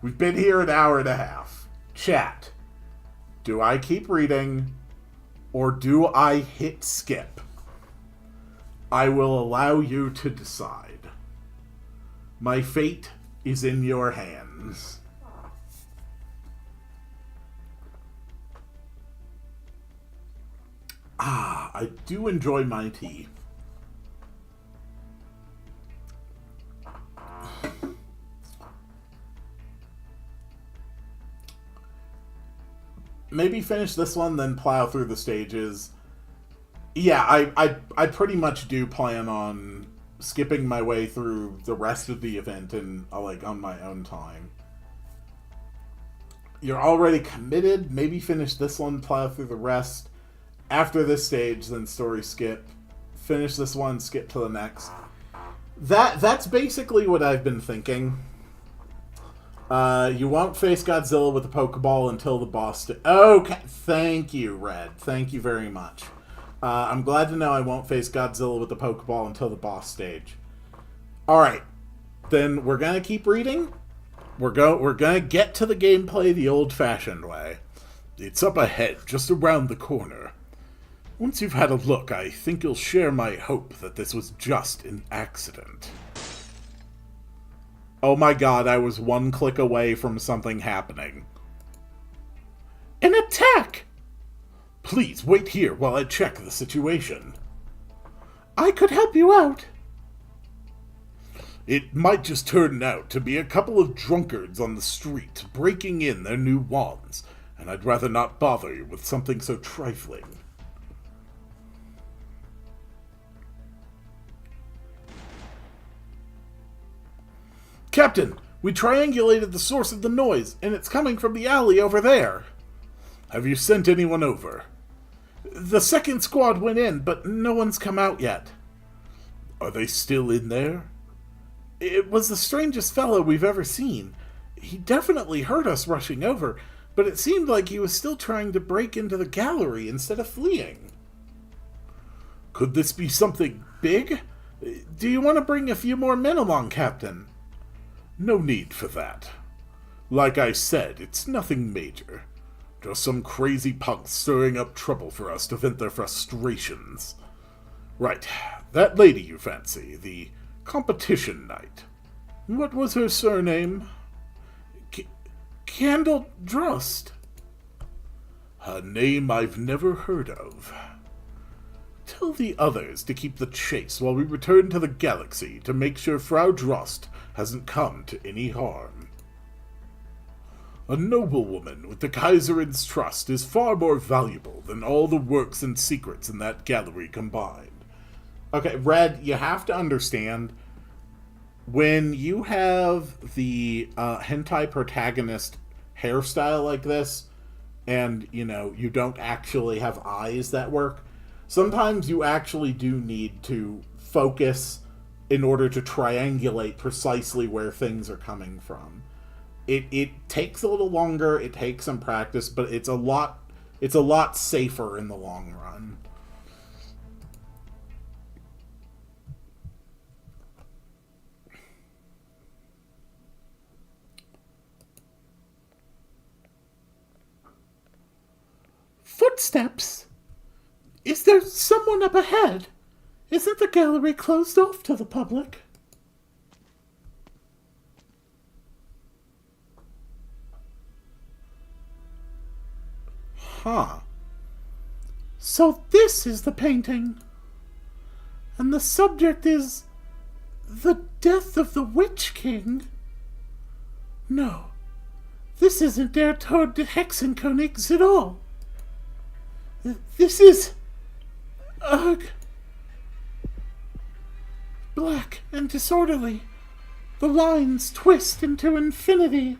We've been here an hour and a half. Chat. Do I keep reading, or do I hit skip? I will allow you to decide. My fate is in your hands. Ah, I do enjoy my tea. Maybe finish this one, then plow through the stages. Yeah, I pretty much do plan on skipping my way through the rest of the event and on my own time. You're already committed. Maybe finish this one, plow through the rest. After this stage, then story skip. Finish this one, skip to the next. That's basically what I've been thinking. You won't face Godzilla with a Pokeball until the boss... Okay, thank you, Red. Thank you very much. I'm glad to know I won't face Godzilla with the Pokeball until the boss stage. Alright, then we're gonna keep reading. We're gonna get to the gameplay the old-fashioned way. It's up ahead, just around the corner. Once you've had a look, I think you'll share my hope that this was just an accident. Oh my god, I was one click away from something happening. An attack! Please wait here while I check the situation. I could help you out. It might just turn out to be a couple of drunkards on the street breaking in their new wands, and I'd rather not bother you with something so trifling. Captain, we triangulated the source of the noise, and it's coming from the alley over there. Have you sent anyone over? The second squad went in, but no one's come out yet. Are they still in there? It was the strangest fellow we've ever seen. He definitely heard us rushing over, but it seemed like he was still trying to break into the gallery instead of fleeing. Could this be something big? Do you want to bring a few more men along, Captain? No need for that. Like I said, it's nothing major. Just some crazy punks stirring up trouble for us to vent their frustrations. Right. That lady you fancy, the competition knight. What was her surname? Candle Drust. A name I've never heard of. Tell the others to keep the chase while we return to the galaxy to make sure Frau Drost hasn't come to any harm. A noblewoman with the Kaiserin's trust is far more valuable than all the works and secrets in that gallery combined. Okay, Red, you have to understand, when you have the hentai protagonist hairstyle like this, and, you know, you don't actually have eyes that work, sometimes you actually do need to focus in order to triangulate precisely where things are coming from. It takes a little longer, it takes some practice, but it's a lot safer in the long run. Footsteps? Is there someone up ahead? Isn't the gallery closed off to the public? Huh. So this is the painting. And the subject is the death of the Witch King. No, this isn't Der Tod des Hexenkönigs at all. This is... Ugh. Black and disorderly. The lines twist into infinity.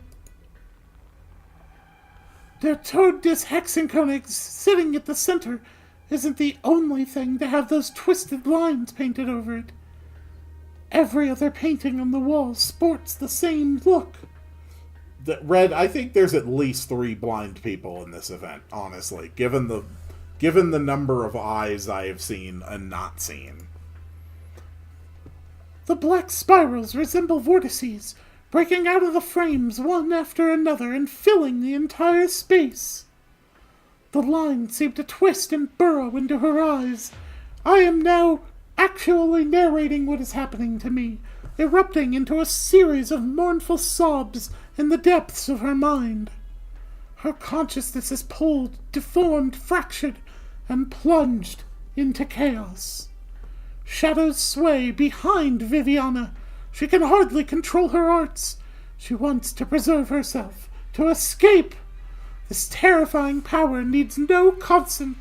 Der Tod des Hexenkönigs sitting at the center isn't the only thing to have those twisted lines painted over it. Every other painting on the wall sports the same look. Red, I think there's at least 3 blind people in this event, honestly, given the number of eyes I have seen and not seen. The black spirals resemble vortices, breaking out of the frames one after another and filling the entire space. The lines seem to twist and burrow into her eyes. I am now actually narrating what is happening to me, erupting into a series of mournful sobs in the depths of her mind. Her consciousness is pulled, deformed, fractured, and plunged into chaos. Shadows sway behind Viviana. She can hardly control her arts. She wants to preserve herself, to escape. This terrifying power needs no concrete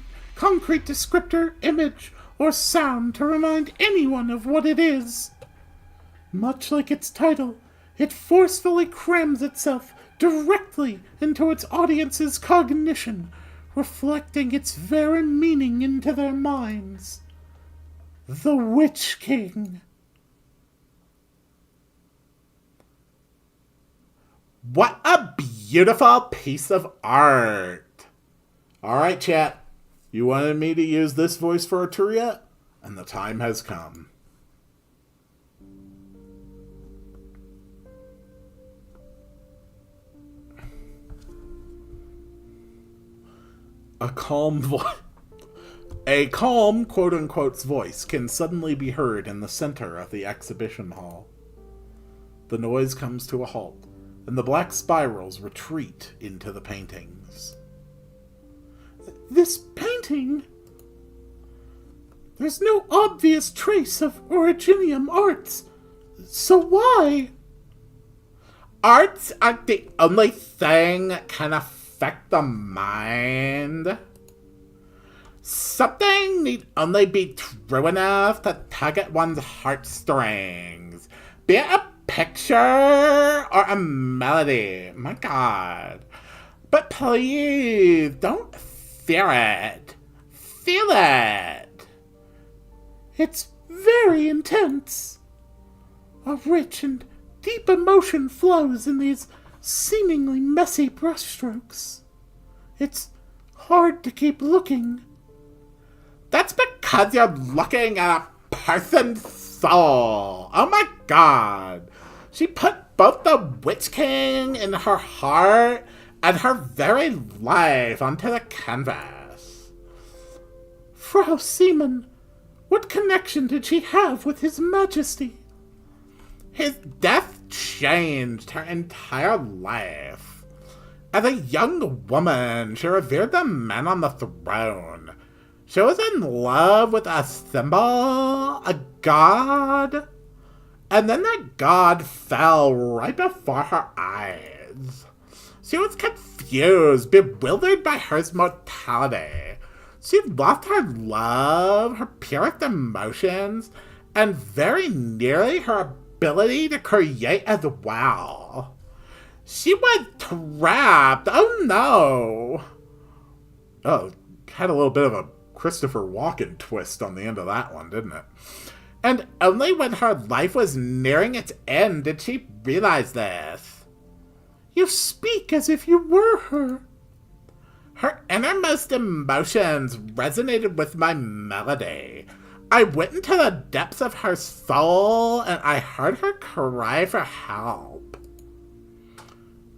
descriptor, image, or sound to remind anyone of what it is. Much like its title, it forcefully crams itself directly into its audience's cognition, reflecting its very meaning into their minds. The Witch King. What a beautiful piece of art! Alright, chat. You wanted me to use this voice for Arturia, and the time has come. A calm quote-unquote's voice can suddenly be heard in the center of the exhibition hall. The noise comes to a halt, and the black spirals retreat into the paintings. This painting? There's no obvious trace of Originium arts. So why? Arts aren't the only thing that can affect the mind. Something need only be true enough to tug at one's heartstrings. Be it a picture or a melody. My God. But please, don't fear it. Feel it. It's very intense. A rich and deep emotion flows in these seemingly messy brushstrokes. It's hard to keep looking. That's because you're looking at a person's soul. Oh my God. She put both the Witch King in her heart and her very life onto the canvas. Frau Seaman, What connection did she have with His Majesty? His death changed her entire life. As a young woman, she revered the man on the throne. She was in love with a symbol, a god. And then that god fell right before her eyes. She was confused, bewildered by her mortality. She lost her love, her purest emotions, and very nearly her ability to create as well. She was trapped. Oh no. Oh, had a little bit of a Christopher Walken twist on the end of that one, didn't it? And only when her life was nearing its end did she realize this. You speak as if you were her. Her innermost emotions resonated with my melody. I went into the depths of her soul and I heard her cry for help.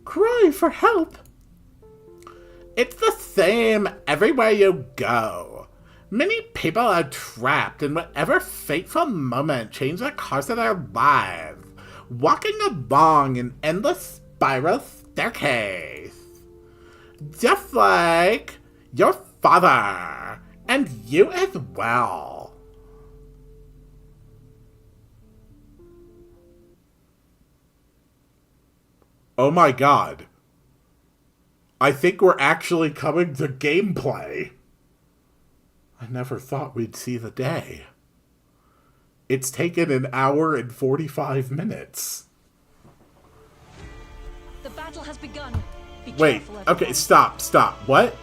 Cry for help? It's the same everywhere you go. Many people are trapped in whatever fateful moment changed the course of their lives, walking along an endless spiral staircase. Just like your father, and you as well. Oh my god. I think we're actually coming to gameplay. I never thought we'd see the day. It's taken an hour and 45 minutes. The battle has begun. Be Wait, careful, okay, everyone. stop. What?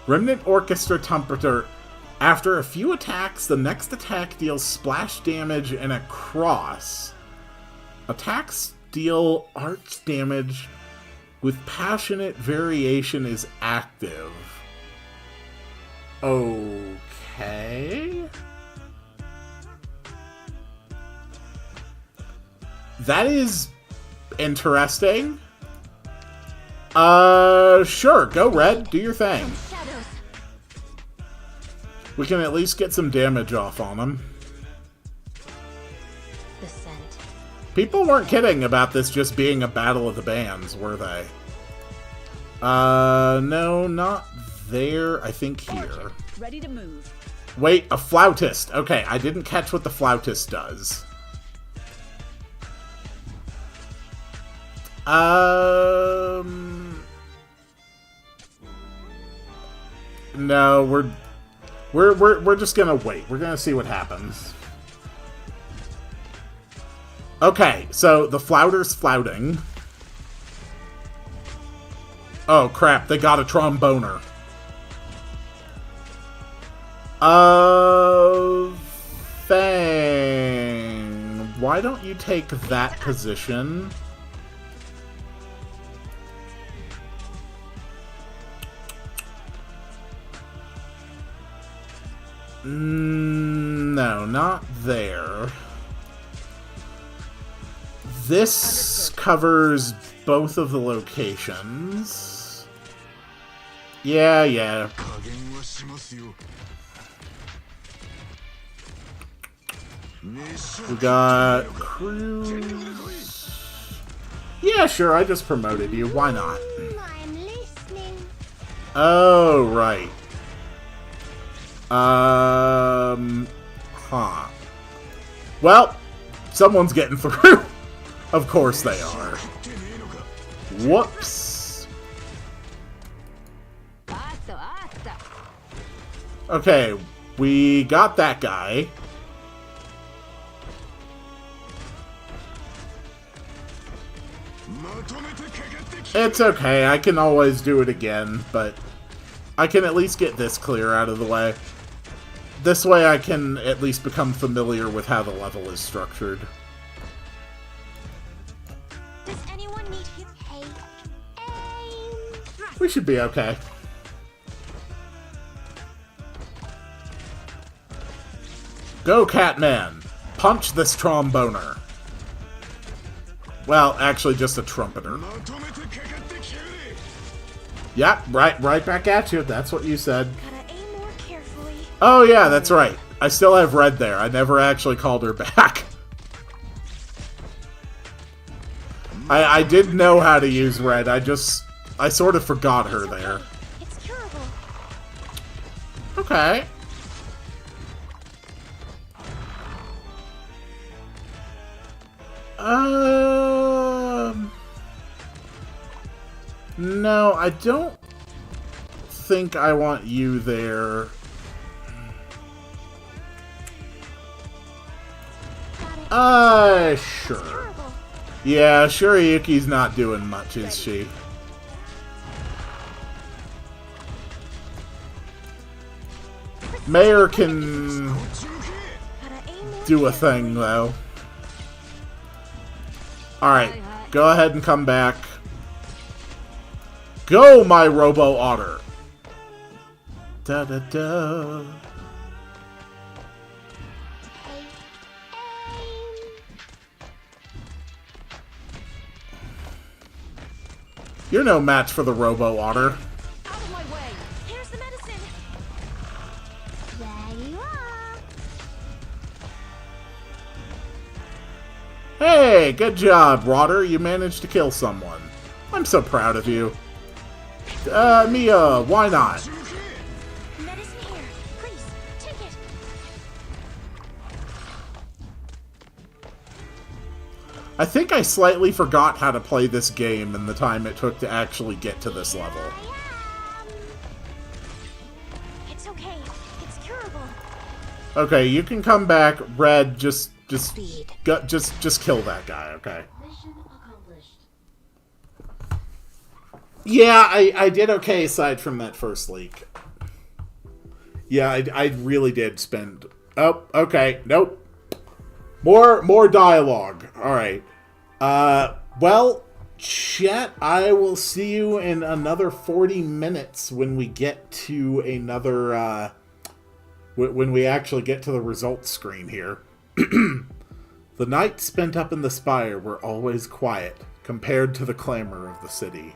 Remnant Orchestra Trumpeter. After a few attacks, the next attack deals splash damage and a cross. Attacks deal arch damage with passionate variation is active. Okay. That is interesting. Sure, go Red, do your thing. We can at least get some damage off on him. The scent. People weren't kidding about this just being a battle of the bands, were they? No, not there. I think here. Ready to move. Wait, a flautist. Okay, I didn't catch what the flautist does. No, we're just gonna wait. We're gonna see what happens. Okay, so the flouter's flouting. Oh crap, they got a tromboner. Fang. Why don't you take that position? No, not there. This covers both of the locations. Yeah. We got Cruz. Yeah, sure, I just promoted you. Why not? I'm listening. Oh, right. Well, someone's getting through. Of course they are. Whoops. Okay, we got that guy. It's okay, I can always do it again, but I can at least get this clear out of the way. This way I can at least become familiar with how the level is structured. Does anyone need his We should be okay. Go, Catman! Punch this tromboner. Well, actually just a trumpeter. Yep, right back at you. That's what you said. Gotta aim more carefully. Oh yeah, that's right. I still have Red there. I never actually called her back. I did know how to use Red. I sort of forgot her there. It's curable. Okay. No, I don't think I want you there. Sure. Yeah, Shuriyuki's not doing much, is she? Mayor can do a thing, though. Alright, go ahead and come back. Go, my Robo-Otter! Da-da-da. You're no match for the Robo-Otter. Out of my way. Here's the medicine. There you are. Hey, good job, Rotter. You managed to kill someone. I'm so proud of you. Mia, why not? Medicine here. Please, take it. I think I slightly forgot how to play this game in the time it took to actually get to this level. It's okay. It's curable. Okay, you can come back. Red, just kill that guy, okay? Mission accomplished. Yeah, I did okay aside from that first leak. Yeah, I really did spend... Oh, okay, nope. More dialogue. Alright. Well, chat, I will see you in another 40 minutes when we get to another, when we actually get to the results screen here. The nights spent up in the spire were always quiet, compared to the clamor of the city.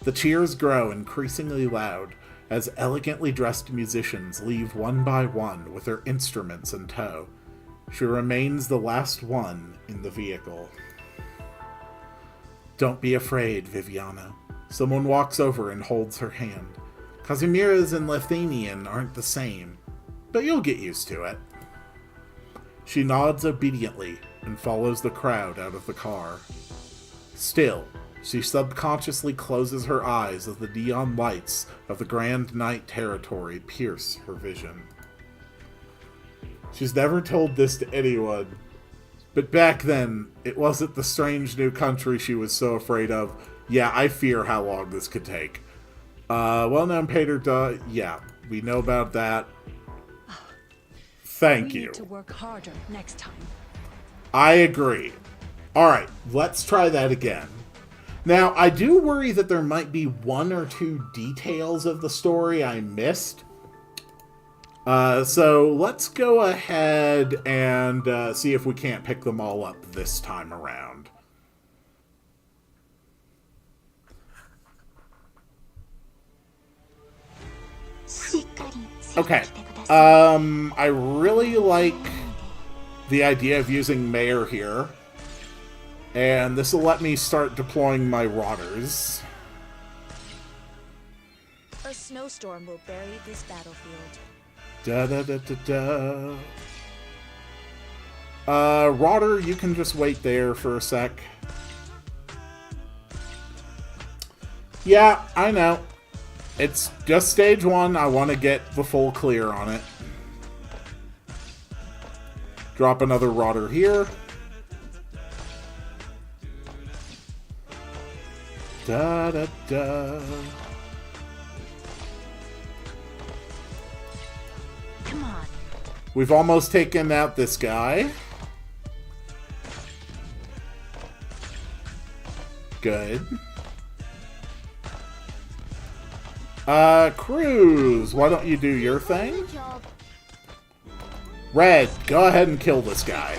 The cheers grow increasingly loud, as elegantly dressed musicians leave one by one with their instruments in tow. She remains the last one in the vehicle. Don't be afraid, Viviana. Someone walks over and holds her hand. Kazimira's and Lithuanian aren't the same, but you'll get used to it. She nods obediently and follows the crowd out of the car. Still, she subconsciously closes her eyes as the neon lights of the Grand Night territory pierce her vision. She's never told this to anyone, but back then, it wasn't the strange new country she was so afraid of. Yeah, I fear how long this could take. Well-known pater, yeah, we know about that. Thank you. We need to work harder next time. I agree. Alright, let's try that again. Now, I do worry that there might be one or two details of the story I missed. So let's go ahead and see if we can't pick them all up this time around. Okay. I really like the idea of using Mayor here. And this will let me start deploying my Rotters. A snowstorm will bury this battlefield. Da-da-da-da-da. Rotter, you can just wait there for a sec. Yeah, I know. It's just stage 1. I want to get the full clear on it. Drop another Rotter here. Da-da-da. Come on. We've almost taken out this guy. Good. Cruz, why don't you do your thing? Red, go ahead and kill this guy.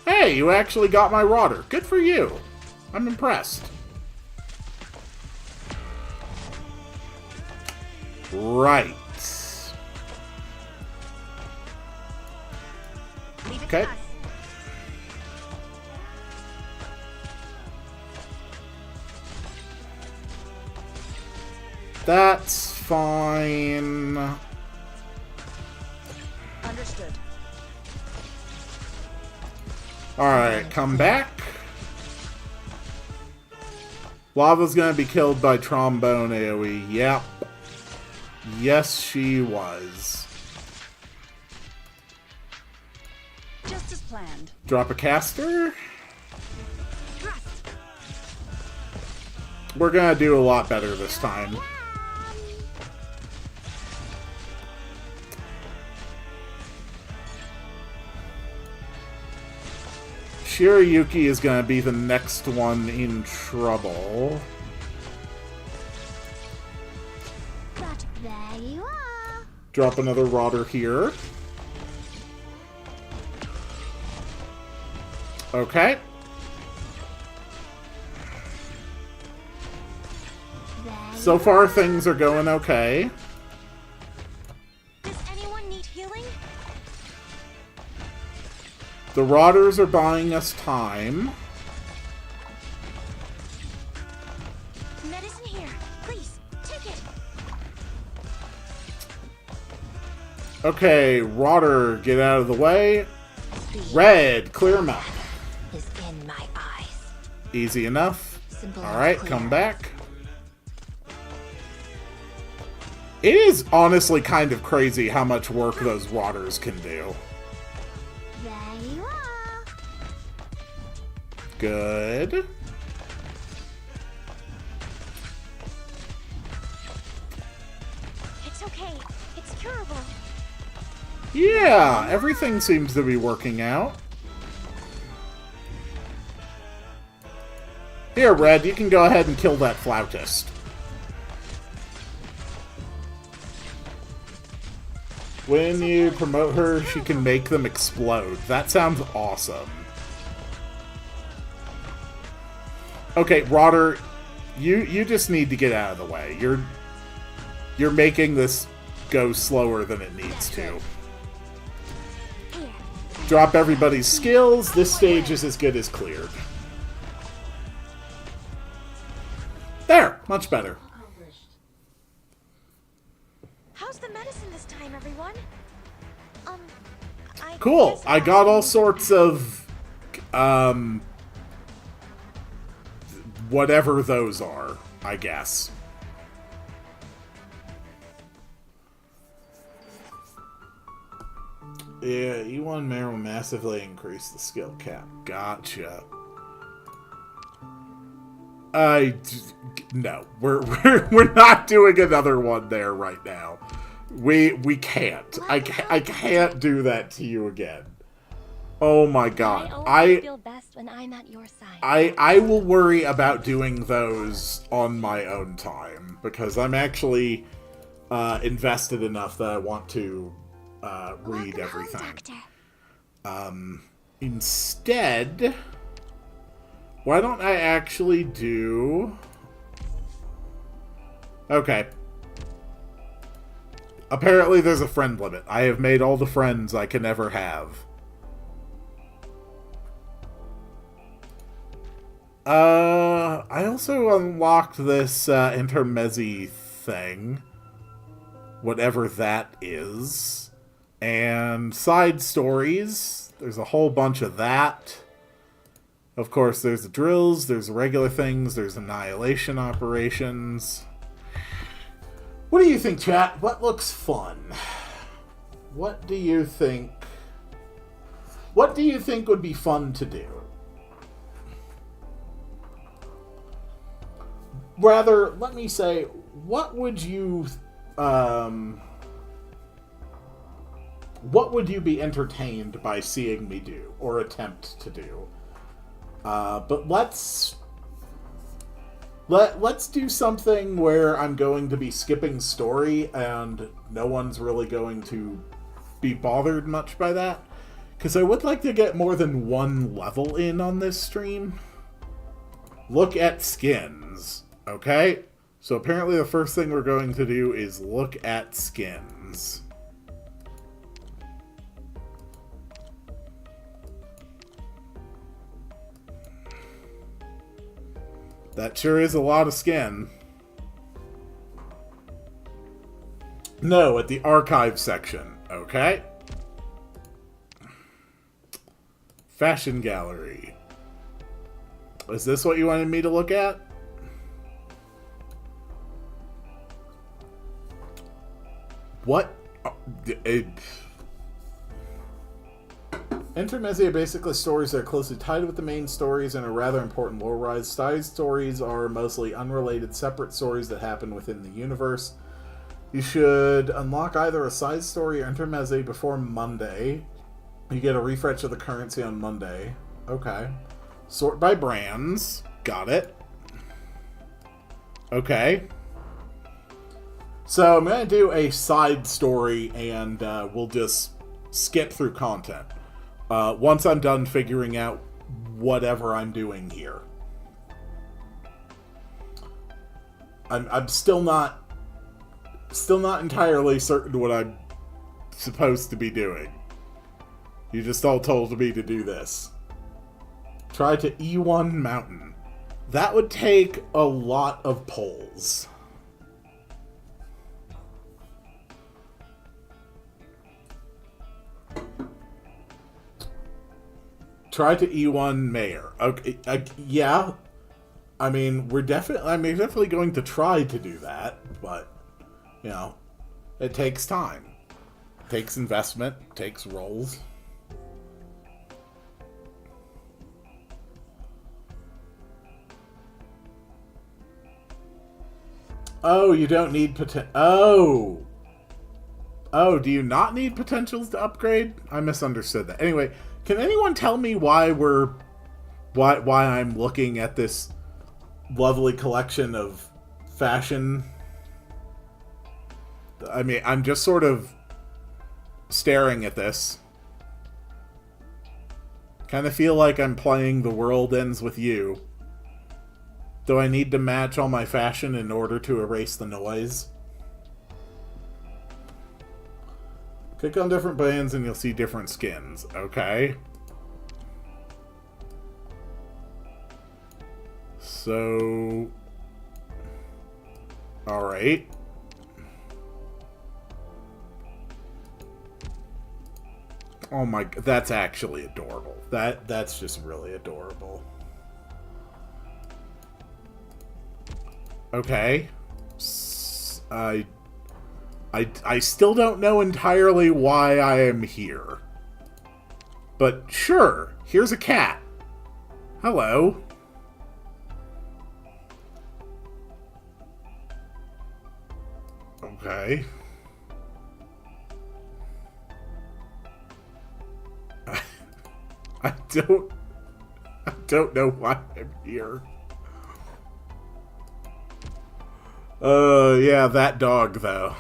Hey, you actually got my Rotter. Good for you. I'm impressed. Right. Okay. That's fine. Understood. Alright, come back. Lava's gonna be killed by trombone AoE. Yep. Yes, she was. Just as planned. Drop a caster. We're gonna do a lot better this time. Shirayuki is gonna be the next one in trouble. But there you are. Drop another Rotter here. Okay. So far, things are going okay. Does anyone need healing? The Rotters are buying us time. Medicine here. Please, take it. Okay, Rotter, get out of the way. Red, clear him out. Is in my eyes. Easy enough. Simple Alright, and come clear. back. It is honestly kind of crazy how much work those Rotters can do. There you are. Good. It's okay. It's curable. Yeah, everything seems to be working out. Here, Red, you can go ahead and kill that flautist. When you promote her, she can make them explode. That sounds awesome. Okay, Rotter, you just need to get out of the way. You're making this go slower than it needs to. Here. Drop everybody's skills. This stage is as good as cleared. There! Much better. How's the medicine this time, everyone? Cool. guess I got all sorts of whatever those are, I guess. Yeah, E1 Mare will massively increase the skill cap. Gotcha. No, we're not doing another one there right now. We can't. I can't do that to you again. Oh my god. I feel best when I'm at your side. I will worry about doing those on my own time because I'm actually invested enough that I want to read everything. Instead, why don't I actually do... Okay. Apparently there's a friend limit. I have made all the friends I can ever have. I also unlocked this intermezzi thing. Whatever that is. And side stories. There's a whole bunch of that. Of course, there's the drills, there's regular things, there's annihilation operations. What do you think, chat? What looks fun? What do you think? What do you think would be fun to do? Rather, let me say, what would you be entertained by seeing me do or attempt to do? But let's do something where I'm going to be skipping story and no one's really going to be bothered much by that. Because I would like to get more than one level in on this stream. Look at skins, okay? So apparently the first thing we're going to do is look at skins. That sure is a lot of skin. No, at the archive section. Okay. Fashion gallery. Is this what you wanted me to look at? What? Intermezzi are basically stories that are closely tied with the main stories and are rather important lore-wise. Side stories are mostly unrelated, separate stories that happen within the universe. You should unlock either a side story or intermezzi before Monday. You get a refresh of the currency on Monday. Okay. Sort by brands. Got it. Okay. So I'm going to do a side story and we'll just skip through content. Once I'm done figuring out whatever I'm doing here. I'm still not entirely certain what I'm supposed to be doing. You just all told me to do this. Try to E1 Mountain. That would take a lot of polls. Try to E1 Mayor. Okay, yeah. I mean, we're definitely going to try to do that, but you know, it takes time. It takes investment, it takes rolls. Oh, you don't need Oh, do you not need potentials to upgrade? I misunderstood that. Anyway, can anyone tell me why I'm looking at this lovely collection of fashion? I mean, I'm just sort of staring at this. Kind of feel like I'm playing The World Ends With You. Do I need to match all my fashion in order to erase the noise? Click on different bands and you'll see different skins. Okay. So... Alright. Oh my... That's actually adorable. That's just really adorable. Okay. I still don't know entirely why I am here. But sure, here's a cat. Hello. Okay. I don't know why I'm here. Yeah, that dog, though.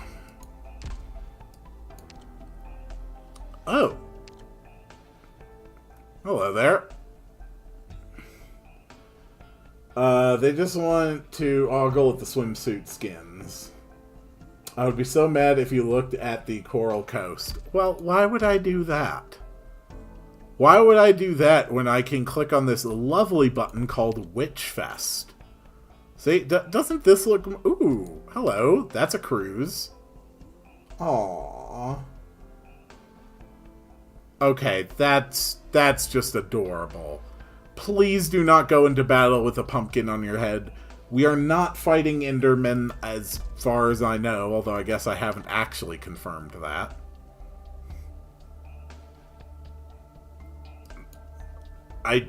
Oh. Hello there. They just want to ogle at the swimsuit skins. I would be so mad if you looked at the Coral Coast. Well, why would I do that? Why would I do that when I can click on this lovely button called Witch Fest? See, doesn't this look... Ooh, hello. That's a cruise. Aww. Okay, that's just adorable. Please do not go into battle with a pumpkin on your head. We are not fighting Endermen as far as I know, although I guess I haven't actually confirmed that. I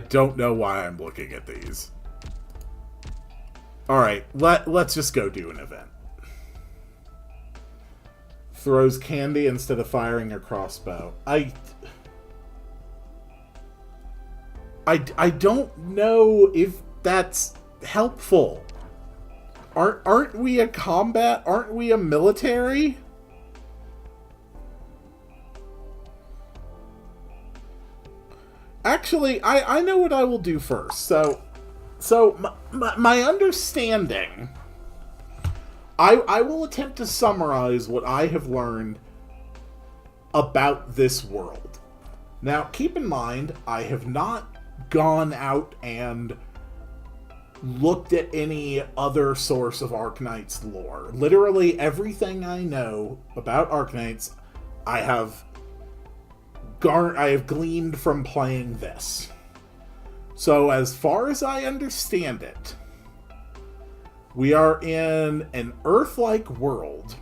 don't know why I'm looking at these. Alright, let's just go do an event. Throws candy instead of firing a crossbow. I don't know if that's helpful. Aren't we a combat? Aren't we a military? actually, I know what I will do first. So my understanding, I will attempt to summarize what I have learned about this world. Now, keep in mind, I have not gone out and looked at any other source of Arknights lore. Literally everything I know about Arknights, I have gleaned from playing this. So as far as I understand it, we are in an Earth-like world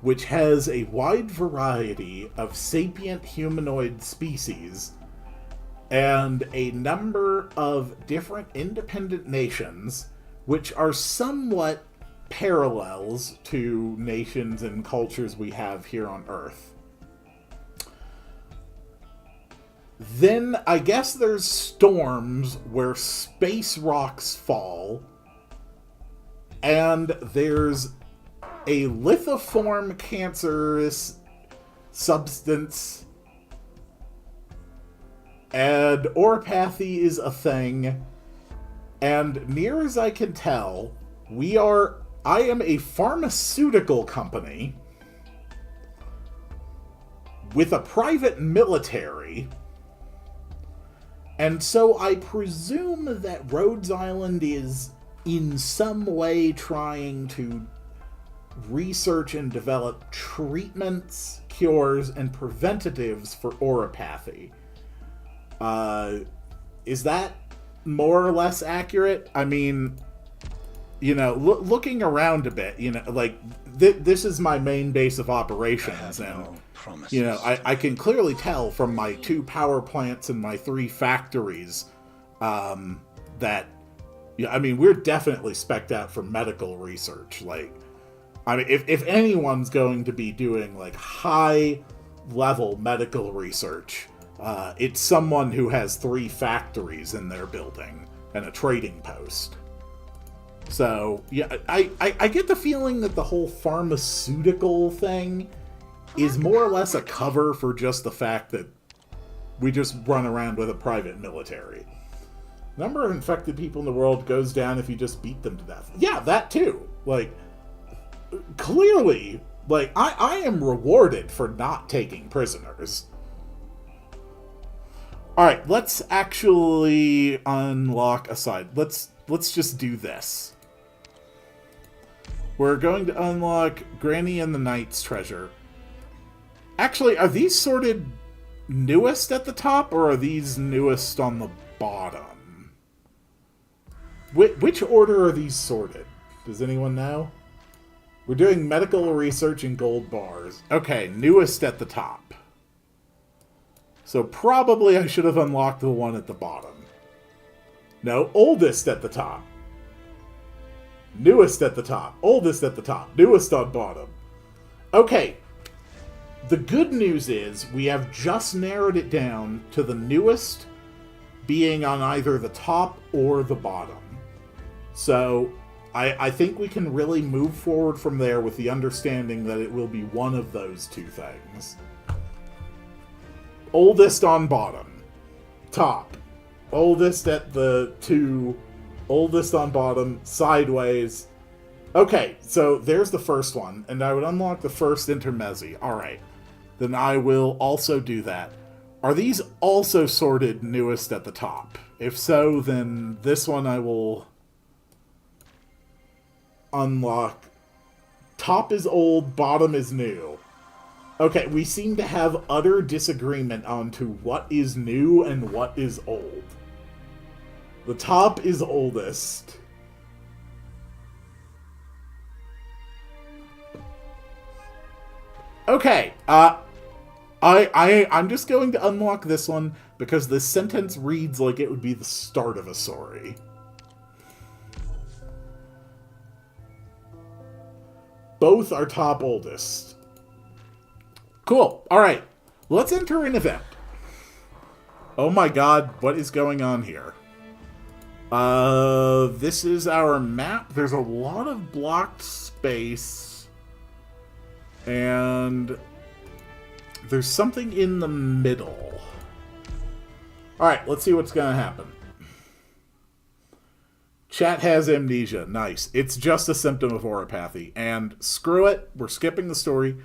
which has a wide variety of sapient humanoid species and a number of different independent nations which are somewhat parallels to nations and cultures we have here on Earth. Then I guess there's storms where space rocks fall, and there's a lithiform cancerous substance, and oropathy is a thing, and near as I can tell, I am a pharmaceutical company with a private military, and so I presume that Rhodes Island is in some way trying to research and develop treatments, cures, and preventatives for oropathy. Is that more or less accurate? I mean, you know, looking around a bit, you know, like, this is my main base of operations, and, you know, I can clearly tell from my 2 power plants and my 3 factories, that, yeah, I mean, we're definitely spec'd out for medical research. Like, I mean, if anyone's going to be doing, like, high-level medical research, it's someone who has 3 factories in their building and a trading post. So, yeah, I get the feeling that the whole pharmaceutical thing is more or less a cover for just the fact that we just run around with a private military. Number of infected people in the world goes down if you just beat them to death. Yeah, that too. Like, clearly, like, I am rewarded for not taking prisoners. Alright, let's actually unlock a side. Let's just do this. We're going to unlock Granny and the Knight's treasure. Actually, are these sorted newest at the top, or are these newest on the bottom? Which order are these sorted? Does anyone know? We're doing medical research in gold bars. Okay, newest at the top. So probably I should have unlocked the one at the bottom. No, oldest at the top. Newest at the top. Oldest at the top. Newest on bottom. Okay. The good news is we have just narrowed it down to the newest being on either the top or the bottom. So I think we can really move forward from there with the understanding that it will be one of those 2 things. Oldest on bottom. Top. Oldest at the 2. Oldest on bottom. Sideways. Okay, so there's the first one, and I would unlock the first intermezzi. Alright. Then I will also do that. Are these also sorted newest at the top? If so, then this one I will unlock. Top is old, bottom is new. Okay, we seem to have utter disagreement on to what is new and what is old. The top is oldest. Okay, I'm just going to unlock this one because this sentence reads like it would be the start of a story. Both are top oldest. Cool. Alright. Let's enter an event. Oh my god, what is going on here? This is our map. There's a lot of blocked space. And there's something in the middle. Alright, let's see what's gonna happen. Chat has amnesia. Nice. It's just a symptom of oropathy. And screw it, we're skipping the story.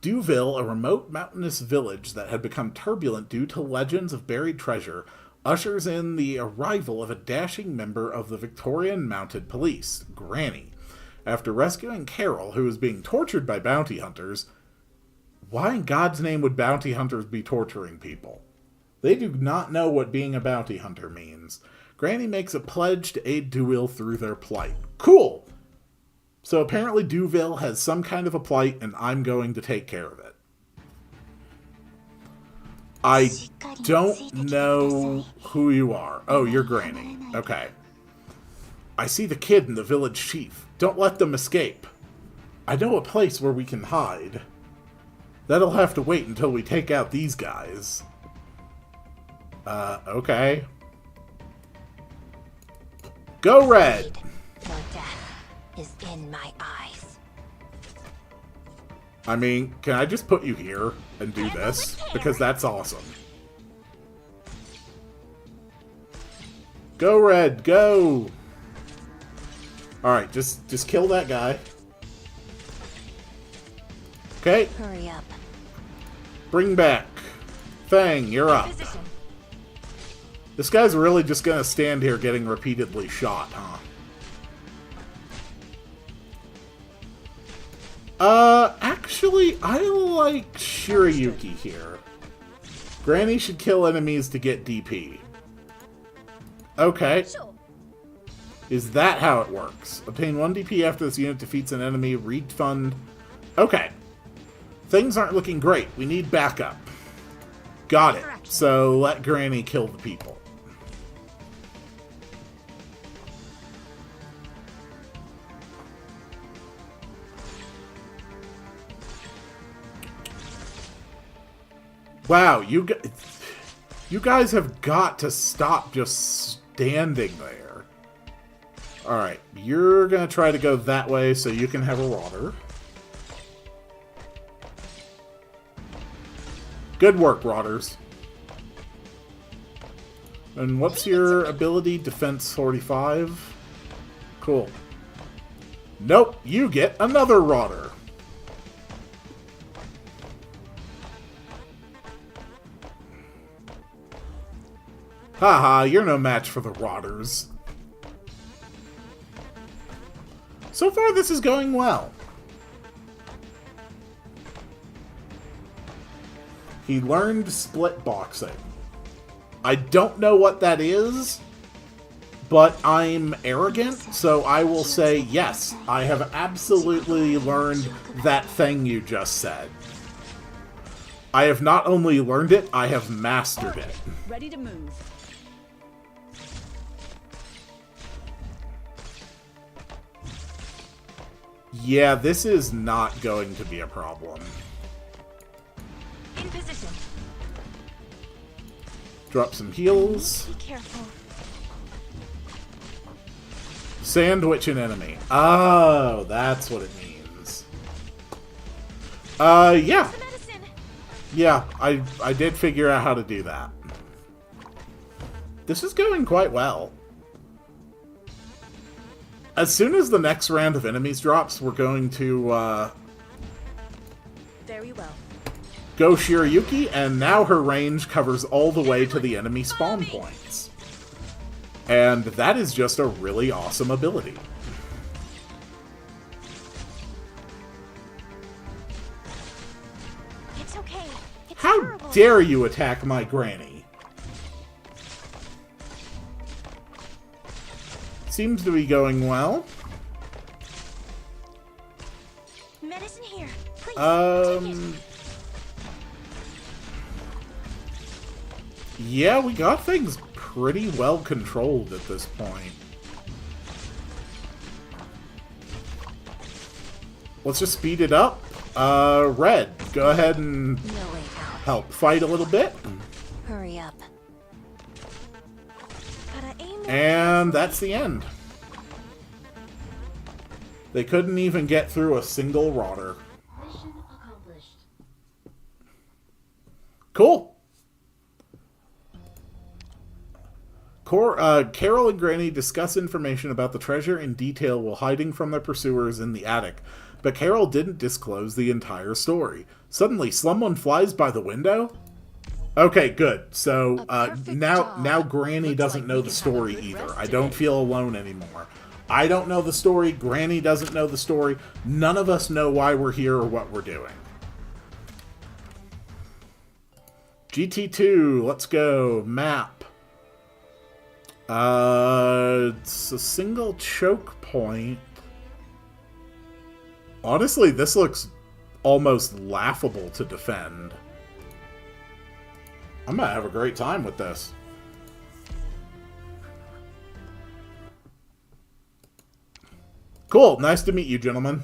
Duville, a remote mountainous village that had become turbulent due to legends of buried treasure, ushers in the arrival of a dashing member of the Victorian Mounted Police, Granny. After rescuing Carol, who was being tortured by bounty hunters... Why in God's name would bounty hunters be torturing people? They do not know what being a bounty hunter means. Granny makes a pledge to aid Duville through their plight. Cool! So apparently Duville has some kind of a plight, and I'm going to take care of it. I don't know who you are. Oh, you're Granny. Okay. I see the kid and the village chief. Don't let them escape. I know a place where we can hide. That'll have to wait until we take out these guys. Okay. Go Red! Your death is in my eyes. I mean, can I just put you here and do this? Because that's awesome. Go Red, go! Alright, just kill that guy. Okay. Hurry up. Bring back. Fang, you're up. This guy's really just gonna stand here getting repeatedly shot, huh? Actually, I like Shirayuki here. Granny should kill enemies to get DP. Okay. Is that how it works? Obtain 1 DP after this unit defeats an enemy. Refund. Okay. Things aren't looking great. We need backup. Got it. So let Granny kill the people. Wow, you guys have got to stop just standing there. Alright, you're gonna try to go that way so you can have a Rauder. Good work, Rauders. And what's your ability? Defense 45? Cool. Nope, you get another Rauder. Haha, you're no match for the Rauders. So far, this is going well. He learned split boxing. I don't know what that is, but I'm arrogant, so I will say yes, I have absolutely learned that thing you just said. I have not only learned it, I have mastered it. Ready to move. Yeah, this is not going to be a problem. In position. Drop some heals. Be careful. Sandwich an enemy. Oh, that's what it means. Yeah. Yeah, I did figure out how to do that. This is going quite well. As soon as the next round of enemies drops, we're going to, Very well. go Shirayuki, and now her range covers all the way to the enemy spawn points. And that is just a really awesome ability. It's okay. It's How terrible. dare you attack my granny? Seems to be going well. Medicine here. Please, take it. Yeah, we got things pretty well controlled at this point. Let's just speed it up. Red, go ahead and No way out. help fight a little bit. Hurry up. Gotta aim. And that's the end. They couldn't even get through a single Rauder. Mission accomplished. Cool. Carol and Granny discuss information about the treasure in detail while hiding from their pursuers in the attic, but Carol didn't disclose the entire story. Suddenly, someone flies by the window? Okay, good. So, now Granny doesn't know the story either. I don't feel alone anymore. I don't know the story, Granny doesn't know the story, none of us know why we're here or what we're doing. GT2, let's go. Map. It's a single choke point. Honestly, this looks almost laughable to defend. I'm gonna have a great time with this. Cool. Nice to meet you, gentlemen.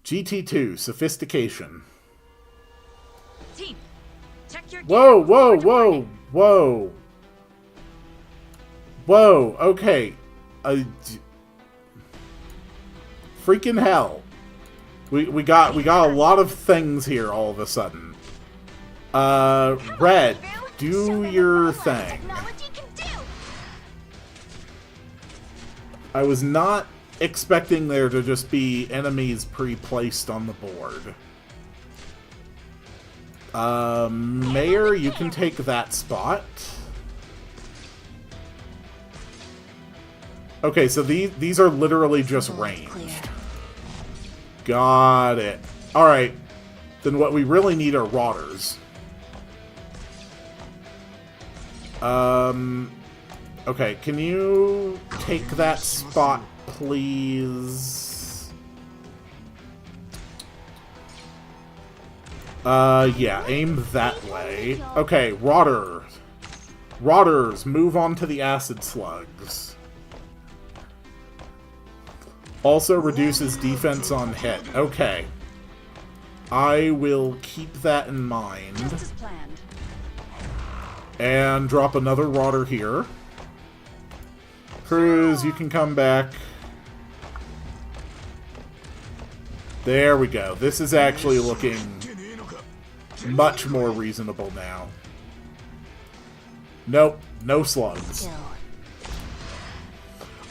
GT2, Sophistication. Team, check your Whoa, whoa, whoa, whoa. Whoa, okay. Freaking hell. We got a lot of things here all of a sudden. Red, do your thing. I was not expecting there to just be enemies pre-placed on the board. Mayor, you can take that spot. Okay, so these are literally just ranged. Got it. Alright. Then what we really need are rotters. Okay, can you take that spot, please? Yeah, aim that way. Okay, rotters. Rotters, move on to the acid slugs. Also reduces defense on hit. Okay. I will keep that in mind. Just as planned. And drop another rotter here. Cruz, you can come back. There we go. This is actually looking much more reasonable now. Nope, no slugs.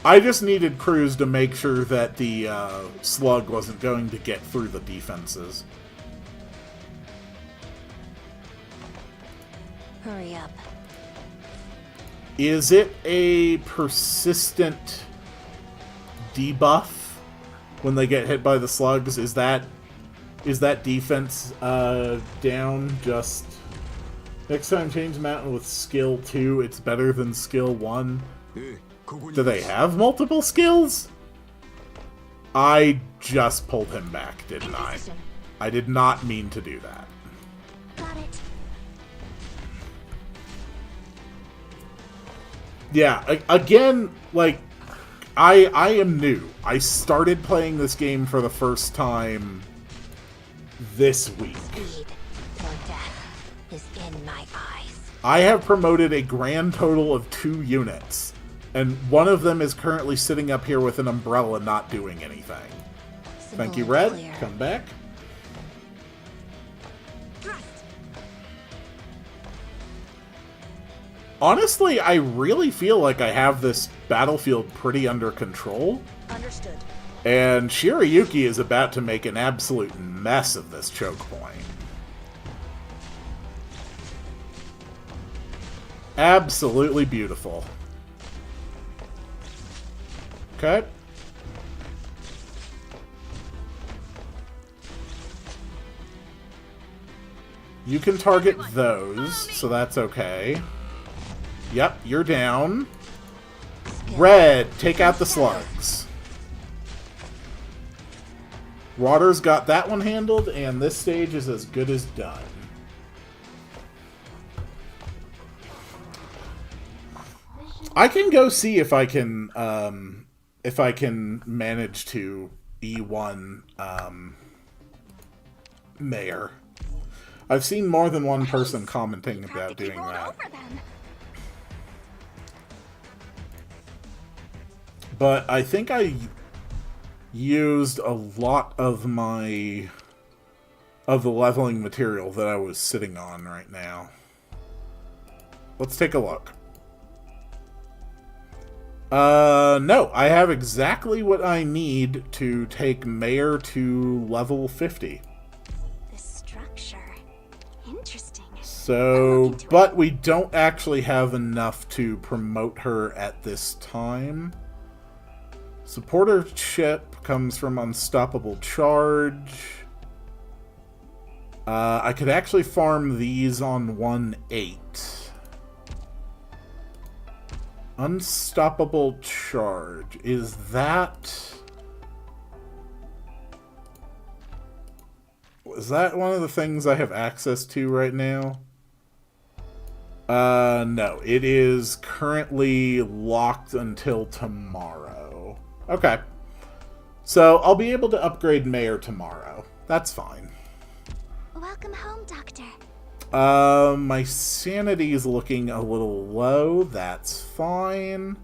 I just needed Cruz to make sure that the slug wasn't going to get through the defenses. Hurry up. Is it a persistent debuff when they get hit by the slugs? Is that defense down? Just next time change mountain with skill 2. It's better than skill 1. Do they have multiple skills? I just pulled him back, didn't I? I did not mean to do that. Got it. Yeah, again, like, I am new. I started playing this game for the first time this week. Speed or death is in my eyes. I have promoted a grand total of 2 units, and one of them is currently sitting up here with an umbrella not doing anything. Thank you, Red. Clear. Come back. Honestly, I really feel like I have this battlefield pretty under control. Understood. And Shirayuki is about to make an absolute mess of this choke point. Absolutely beautiful. Okay. You can target those, so that's okay. Yep, you're down. Red, take out the slugs. Water's got that one handled, and this stage is as good as done. I can go see if I can manage to E1 Mayor. I've seen more than one person commenting about doing that. But I think I used a lot of the leveling material that I was sitting on right now. let's take a look. No, I have exactly what I need to take Mayor to level 50. This structure. Interesting. So, but we don't actually have enough to promote her at this time. Supportership comes from Unstoppable Charge. I could actually farm these on 1-8. Unstoppable Charge. Is that... is that one of the things I have access to right now? No. It is currently locked until tomorrow. Okay. So, I'll be able to upgrade Mayor tomorrow. That's fine. Welcome home, Doctor. My sanity is looking a little low. That's fine.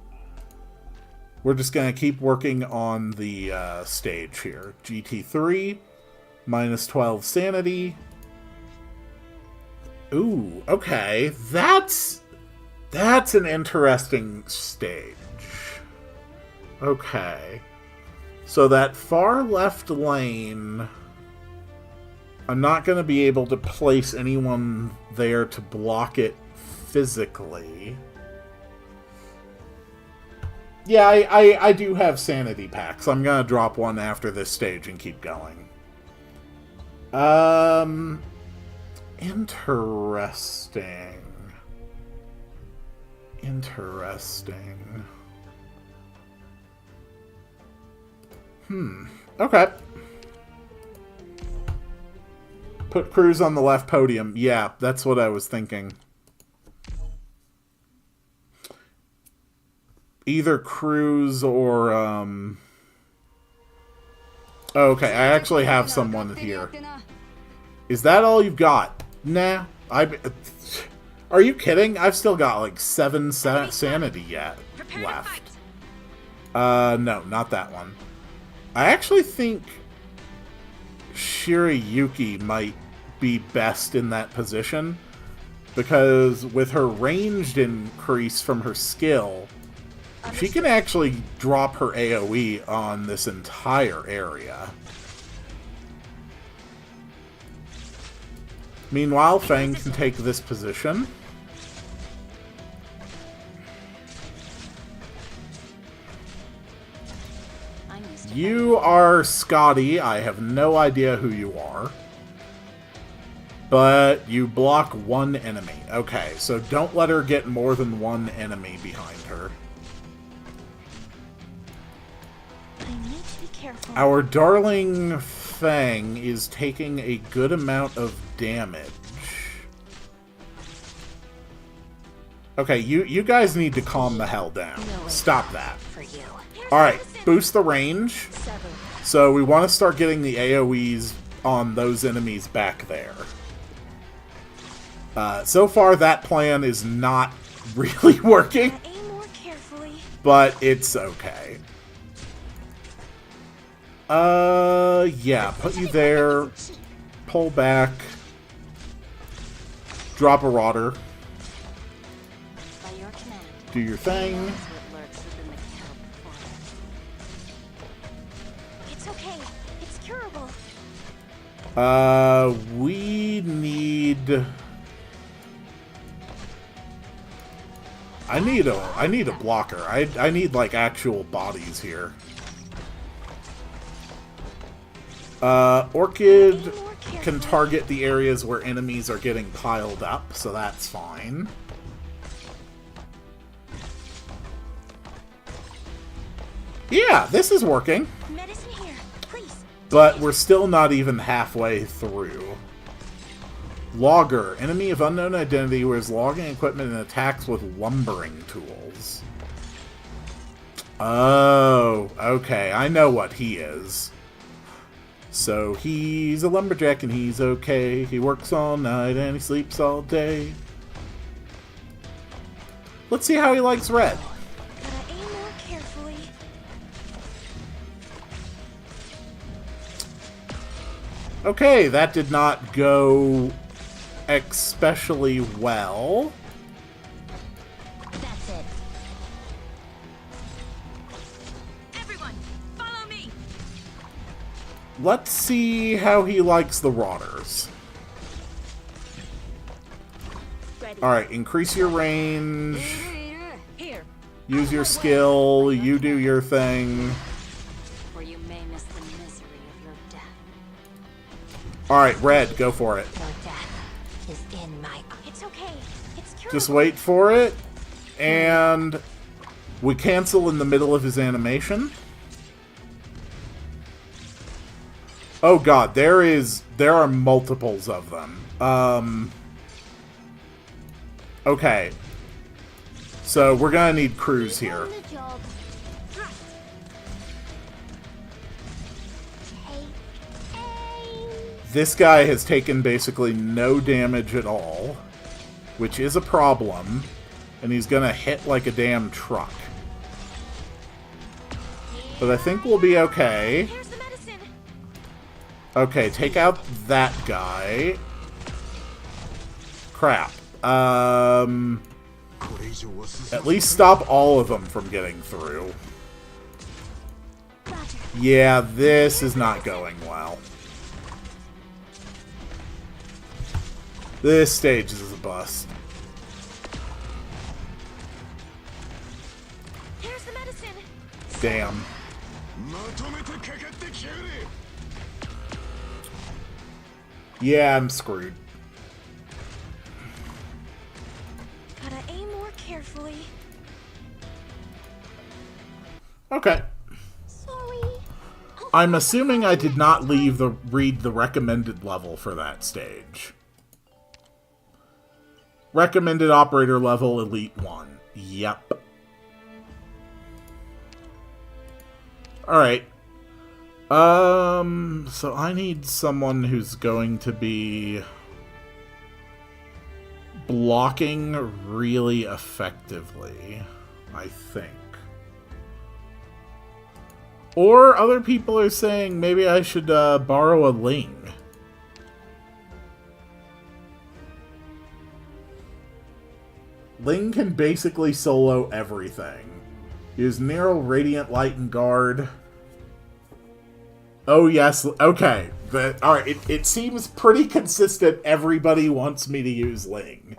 We're just gonna keep working on the stage here. GT3, minus 12 sanity. Ooh, okay. That's an interesting stage. Okay. So that far left lane... I'm not going to be able to place anyone there to block it physically. Yeah, I do have sanity packs. I'm going to drop one after this stage and keep going. Interesting. Interesting. Okay. Put Cruz on the left podium. Yeah, that's what I was thinking. Either Cruz or, okay, I actually have someone here. Is that all you've got? Nah. Are you kidding? I've still got like 7 sanity yet left. No, not that one. I actually think Shirayuki might be best in that position, because with her ranged increase from her skill, she can actually drop her AoE on this entire area. Meanwhile, Fang can take this position. You are Scotty. I have no idea who you are. But you block one enemy. Okay, so don't let her get more than one enemy behind her. I need to be careful. Our darling Fang is taking a good amount of damage. Okay, you guys need to calm the hell down. Stop that. Alright, boost the range. So we want to start getting the AoEs on those enemies back there. So far, that plan is not really working. Aim more carefully. But it's okay. Yeah, put you there. Pull back. Drop a rotter. By your command. Do your thing. It's okay. It's curable. We need... I need a blocker. I need, like, actual bodies here. Orchid can target the areas where enemies are getting piled up, so that's fine. Yeah, this is working. Medicine here, please. But we're still not even halfway through. Logger. Enemy of unknown identity wears logging equipment and attacks with lumbering tools. Oh, okay. I know what he is. So he's a lumberjack and he's okay. He works all night and he sleeps all day. Let's see how he likes red. Gotta aim more carefully. Okay, that did not go especially well. let's see how he likes the Rotters. Alright, increase your range. Here. Use your skill. You do your thing. Or you may miss the misery of your death. Alright, Red, go for it. Your death is in my... It's okay. It's curable. Just wait for it. And we cancel in the middle of his animation. Oh god, there are multiples of them. Okay. So we're gonna need crews here. On the job. Thrust. Take aim. This guy has taken basically no damage at all, which is a problem, and he's gonna hit like a damn truck. But I think we'll be okay. Here's the medicine. Okay, take out that guy. Crap. At least stop all of them from getting through. Roger. Yeah, this is not going well. This stage is a bust. Here's the medicine. Damn. Yeah, I'm screwed. Gotta aim more carefully. Okay. Sorry. I'm assuming I did not read the recommended level for that stage. Recommended operator level Elite 1. Yep. Alright. So I need someone who's going to be blocking really effectively, I think. Or other people are saying maybe I should borrow a Ling. Ling can basically solo everything. Use Nero, Radiant Light, and Guard. Oh yes, okay. Alright, it seems pretty consistent. Everybody wants me to use Ling.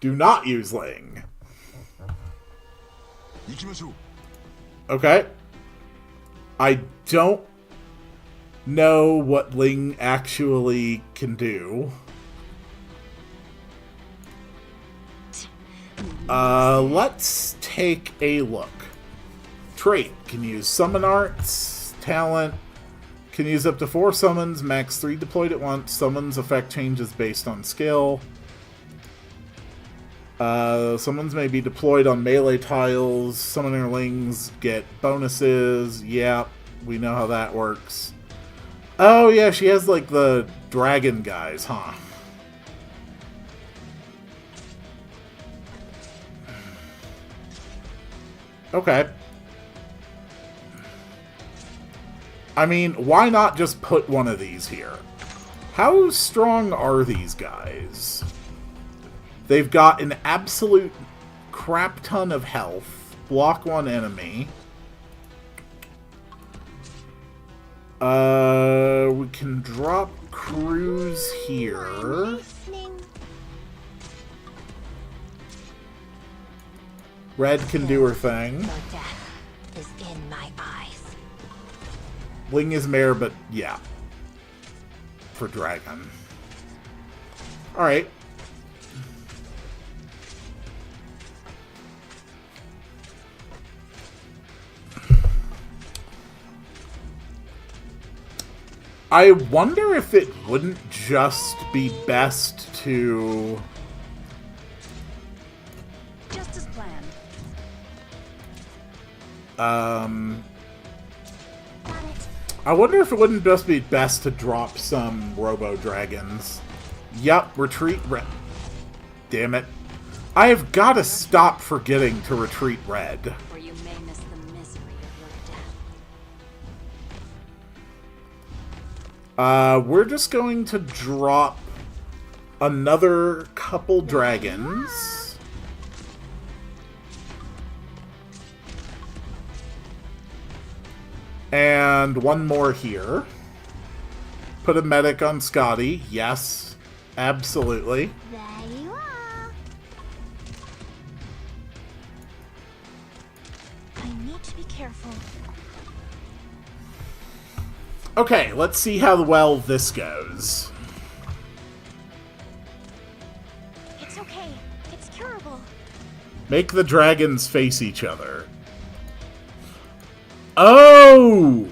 Do not use Ling. Okay. I don't know what Ling actually can do. Let's take a look. Trait. Can use Summon Arts. Talent. Can use up to 4 summons. Max 3 deployed at once. Summons effect changes based on skill. Summons may be deployed on melee tiles. Summonerlings get bonuses. Yeah, we know how that works. Oh yeah, she has like the dragon guys, huh? Okay. I mean, why not just put one of these here? How strong are these guys? They've got an absolute crap ton of health. Block one enemy. We can drop crews here. Listening. Red can do her thing. Your death is in my eyes. Ling is mare, but yeah. For dragon. Alright. I wonder if it wouldn't just be best to... Just as planned. I wonder if it wouldn't just be best to drop some robo-dragons. Yup, retreat damn it. I have got to stop forgetting to retreat red. Or you may miss the misery of your death. We're just going to drop another couple dragons. And one more here. Put a medic on Scotty. Yes, absolutely. There you are. I need to be careful. Okay, let's see how well this goes. It's okay. It's curable. Make the dragons face each other. Oh!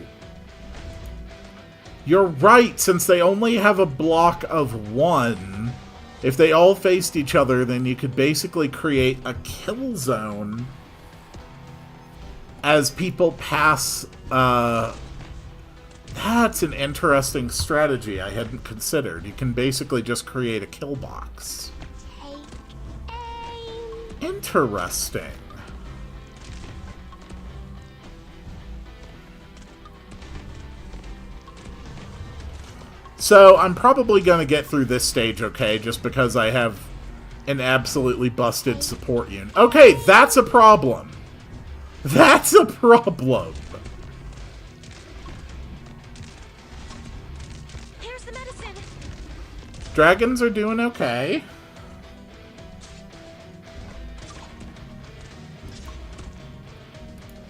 You're right, since they only have a block of 1. If they all faced each other, then you could basically create a kill zone as people pass. That's an interesting strategy I hadn't considered. You can basically just create a kill box. Take aim. Interesting. So, I'm probably going to get through this stage okay, just because I have an absolutely busted support unit. Okay, that's a problem. That's a problem. Here's the medicine. Dragons are doing okay.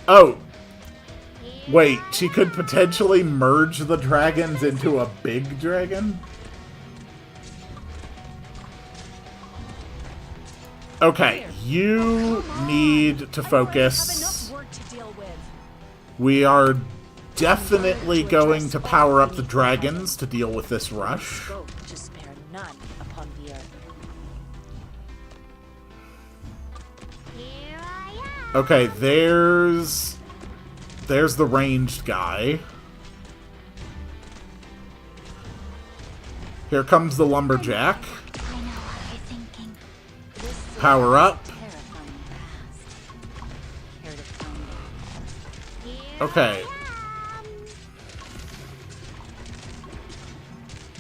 Oh. Wait, she could potentially merge the dragons into a big dragon? Okay, you need to focus. We are definitely going to power up the dragons to deal with this rush. To spare none upon the earth. Here I am. Okay, there's the ranged guy. Here comes the lumberjack. I know what you're thinking. Power up. Terrifying past. Care to find it? Okay.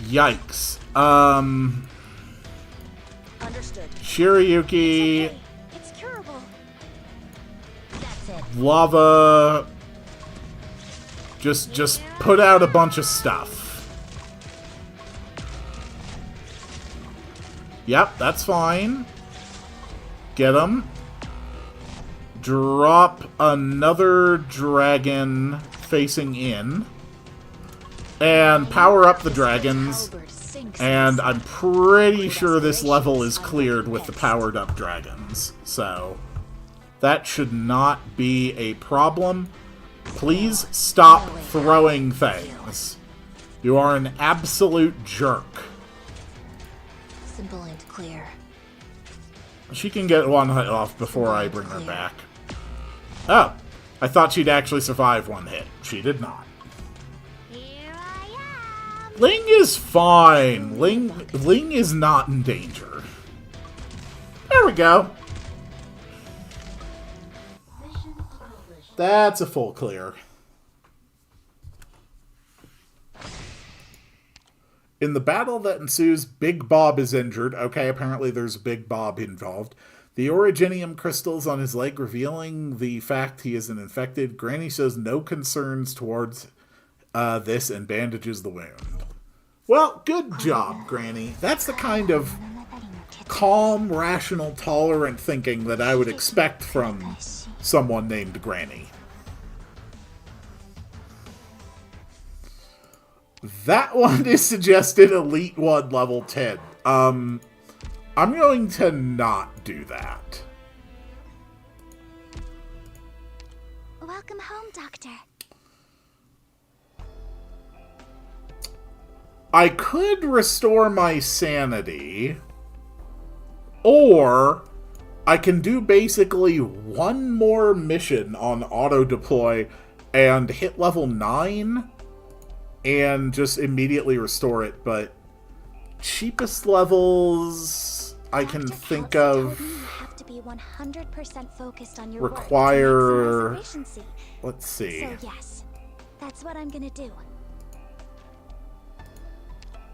Yikes. Understood. Shirayuki, Okay. It's curable. That's it. lava. Just put out a bunch of stuff. Yep, that's fine. Get him. Drop another dragon facing in. And power up the dragons. And I'm pretty sure this level is cleared with the powered up dragons. So, that should not be a problem. Please stop throwing things. You are an absolute jerk. Simple and clear. She can get one hit off before I bring her back. Oh, I thought she'd actually survive one hit. She did not. Here I am. Ling is fine. Ling is not in danger. There we go. Mission accomplished. That's a full clear. In the battle that ensues, Big Bob is injured. Okay, apparently there's Big Bob involved. The originium crystals on his leg revealing the fact he is an infected. Granny shows no concerns towards this and bandages the wound. Well, good job, Granny. That's the kind of calm, rational, tolerant thinking that I would expect from someone named Granny. That one is suggested Elite 1 level 10. I'm going to not do that. Welcome home, Doctor. I could restore my sanity, or I can do basically one more mission on auto-deploy and hit level 9 and just immediately restore it, but cheapest levels I can Dr. think Kelsey told of me you have to be 100% focused on your require... work to maximize efficiency. Let's see. So yes, that's what I'm gonna do.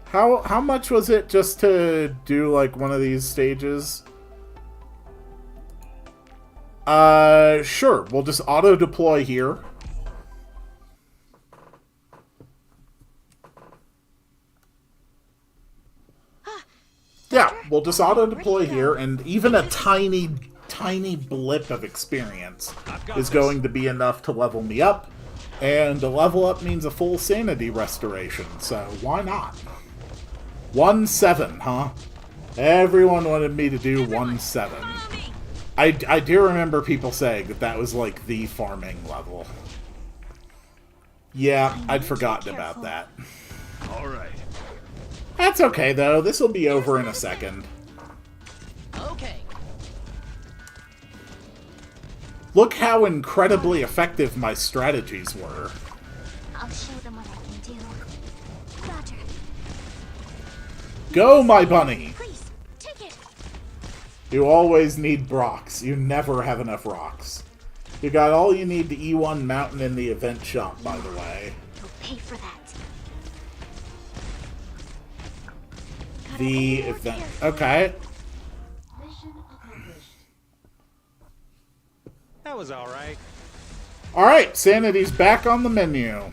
How much was it just to do like one of these stages? Sure. We'll just auto deploy here. Yeah, we'll just auto-deploy here, and even a tiny, tiny blip of experience is going to be enough to level me up, and a level up means a full sanity restoration, so why not? 1-7, huh? Everyone wanted me to do 1-7. I do remember people saying that that was like the farming level. Yeah, I'd forgotten about that. All right. That's okay, though. This will be over in a second. Okay. Look how incredibly effective my strategies were. I'll show them what I can do. Roger. Go, my bunny! Please, take it. You always need rocks. You never have enough rocks. You got all you need to E1 Mountain in the event shop, by the way. You'll pay for that. The event. Okay. Mission accomplished. That was alright. Alright, Sanity's back on the menu.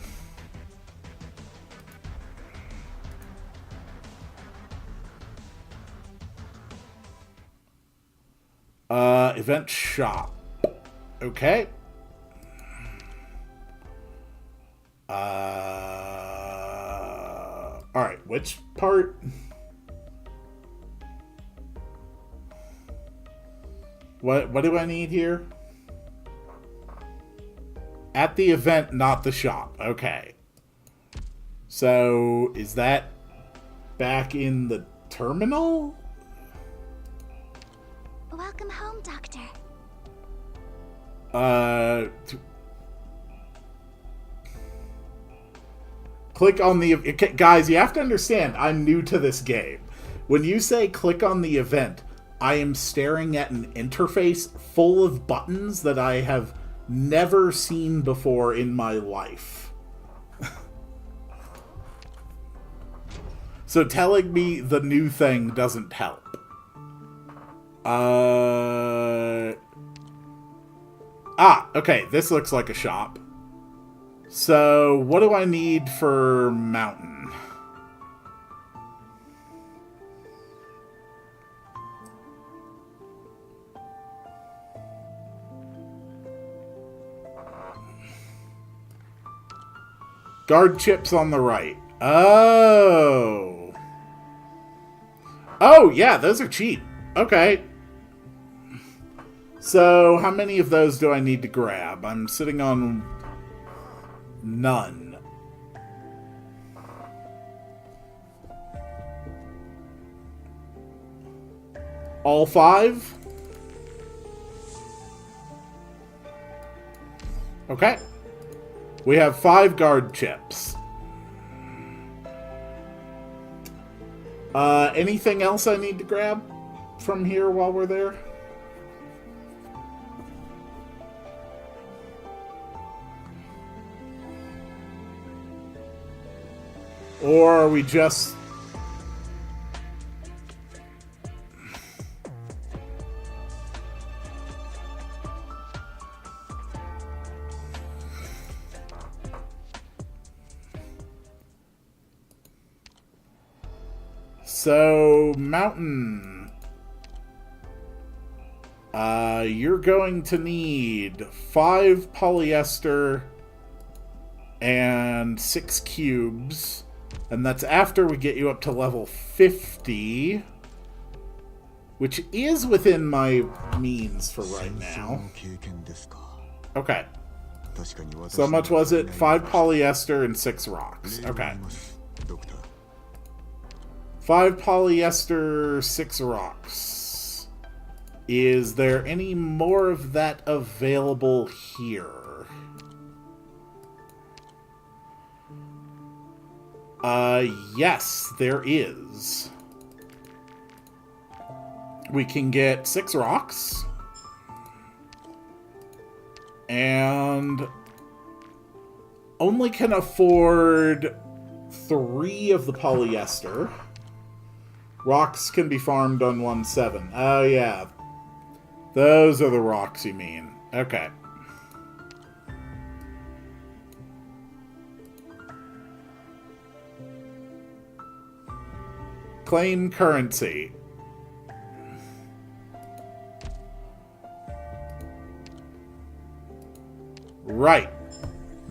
Event shop. Okay. Alright, which part? What do I need here? At the event, not the shop. Okay. So, is that back in the terminal? Welcome home, Doctor. Click on the... Guys, you have to understand, I'm new to this game. When you say click on the event, I am staring at an interface full of buttons that I have never seen before in my life. So telling me the new thing doesn't help. Okay, this looks like a shop. So, what do I need for Mountain? Guard chips on the right. Oh. Oh, yeah, those are cheap. Okay. So, how many of those do I need to grab? I'm sitting on none. All 5? Okay. We have 5 guard chips. Anything else I need to grab from here while we're there? Or are we just... So, Mountain. You're going to need 5 polyester and 6 cubes. And that's after we get you up to level 50. Which is within my means for right now. Okay. So how much was it? 5 polyester and 6 rocks. Okay. 5 polyester, 6 rocks. Is there any more of that available here? Yes, there is. We can get 6 rocks. And only can afford 3 of the polyester. Rocks can be farmed on 1-7. Oh, yeah. Those are the rocks you mean. Okay. Claim currency. Right.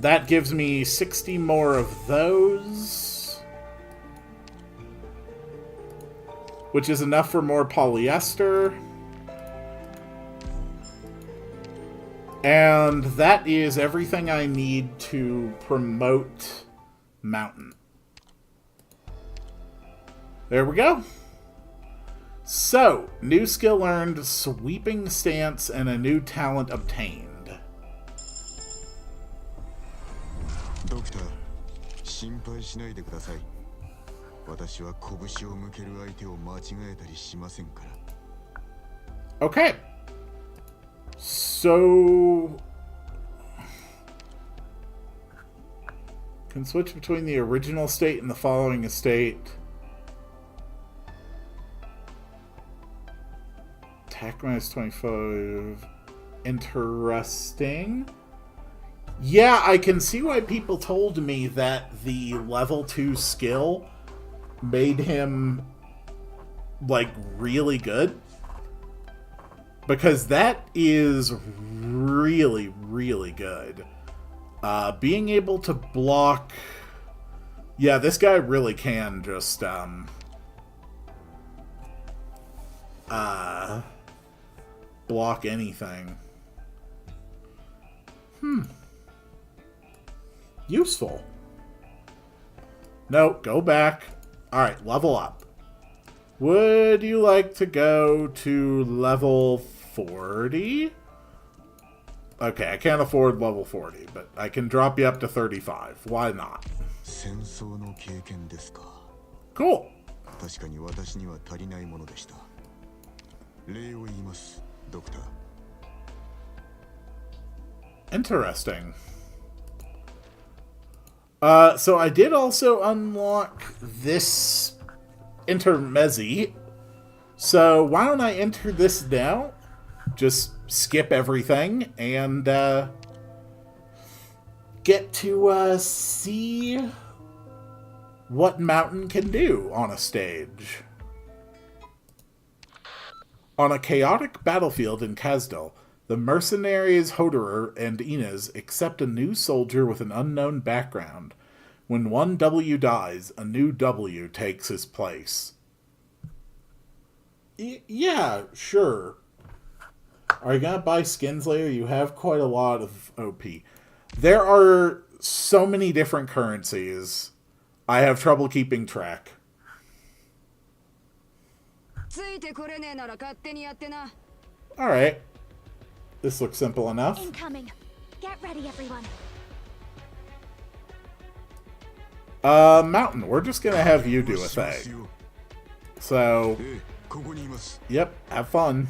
That gives me 60 more of those. Which is enough for more polyester. And that is everything I need to promote Mountain. There we go. So, new skill earned, sweeping stance, and a new talent obtained. Doctor, 心配しないでください。私は拳を向ける相手を間違えたりしませんから。Okay. So... Can switch between the original state and the following estate. Attack minus 25. Interesting. Yeah, I can see why people told me that the level 2 skill made him, like, really good. Because that is really, really good. Being able to block... Yeah, this guy really can just, block anything. Useful. No, go back. Alright, level up. Would you like to go to level 40? Okay, I can't afford level 40, but I can drop you up to 35. Why not? Cool. Interesting. So I did also unlock this intermezzi. So why don't I enter this now? Just skip everything and get to see what Mountain can do on a stage. On a chaotic battlefield in Kazdal, the mercenaries Hoderer and Inez accept a new soldier with an unknown background. When one W dies, a new W takes his place. Yeah, sure. Are you gonna buy skins later? You have quite a lot of OP. There are so many different currencies. I have trouble keeping track. Alright. This looks simple enough. Incoming. Get ready, everyone. Mountain, we're just gonna have you do a thing. So, yep, have fun.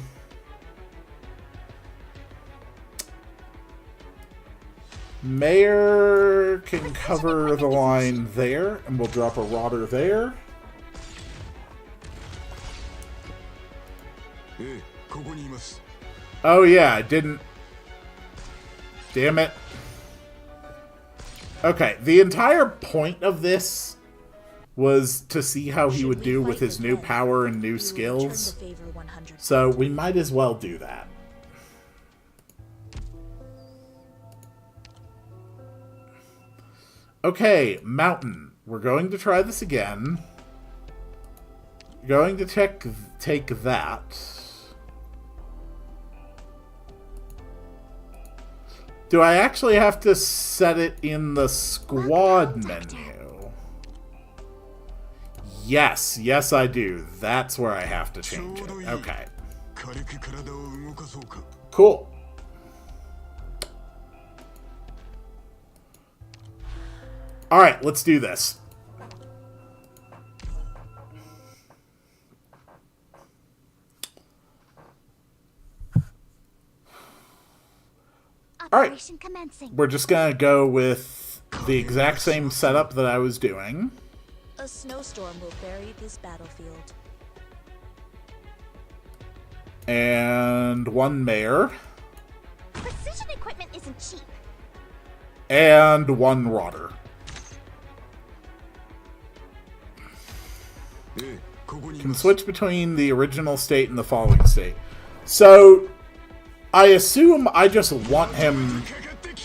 Mayor can cover the line there, and we'll drop a Rotter there. Oh yeah, I didn't... Damn it. Okay, the entire point of this was to see how he would do with his new power and new skills. So we might as well do that. Okay, Mountain. We're going to try this again. Going to take that. Do I actually have to set it in the squad menu? Yes, yes I do. That's where I have to change it. Okay. Cool. Alright, let's do this. Alright, we're just gonna go with the exact same setup that I was doing. A snowstorm will bury this battlefield. And one mayor. Precision equipment isn't cheap. And one Rotter. Can switch between the original state and the following state. So, I assume I just want him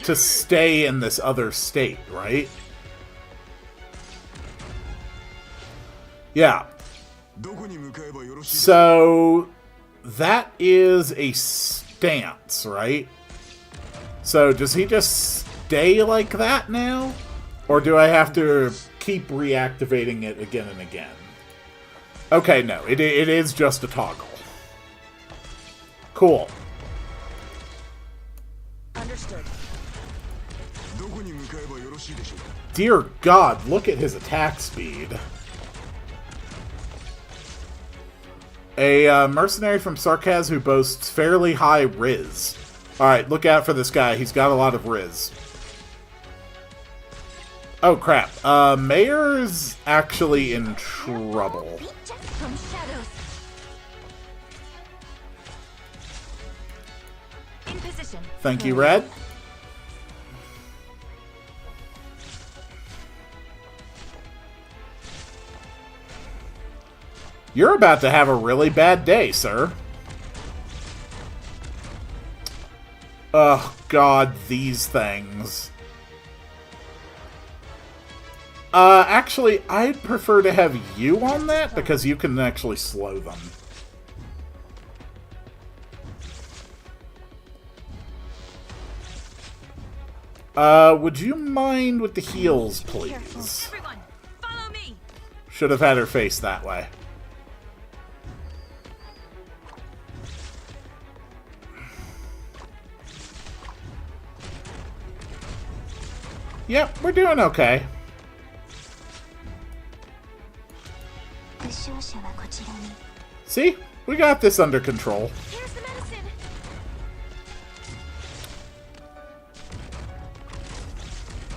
to stay in this other state, right? Yeah. So that is a stance, right? So does he just stay like that now? Or do I have to keep reactivating it again and again? Okay, no. It is just a toggle. Cool. Understood. Dear God, look at his attack speed. A mercenary from Sarkaz who boasts fairly high Riz. Alright, look out for this guy. He's got a lot of Riz. Oh, crap. Mayor's actually in trouble. Thank you, Red. You're about to have a really bad day, sir. Oh, God, these things. Actually, I'd prefer to have you on that, because you can actually slow them. Would you mind with the heals, please? Everyone, follow me. Should have had her face that way. Yep, we're doing okay. See? We got this under control. Here's the medicine.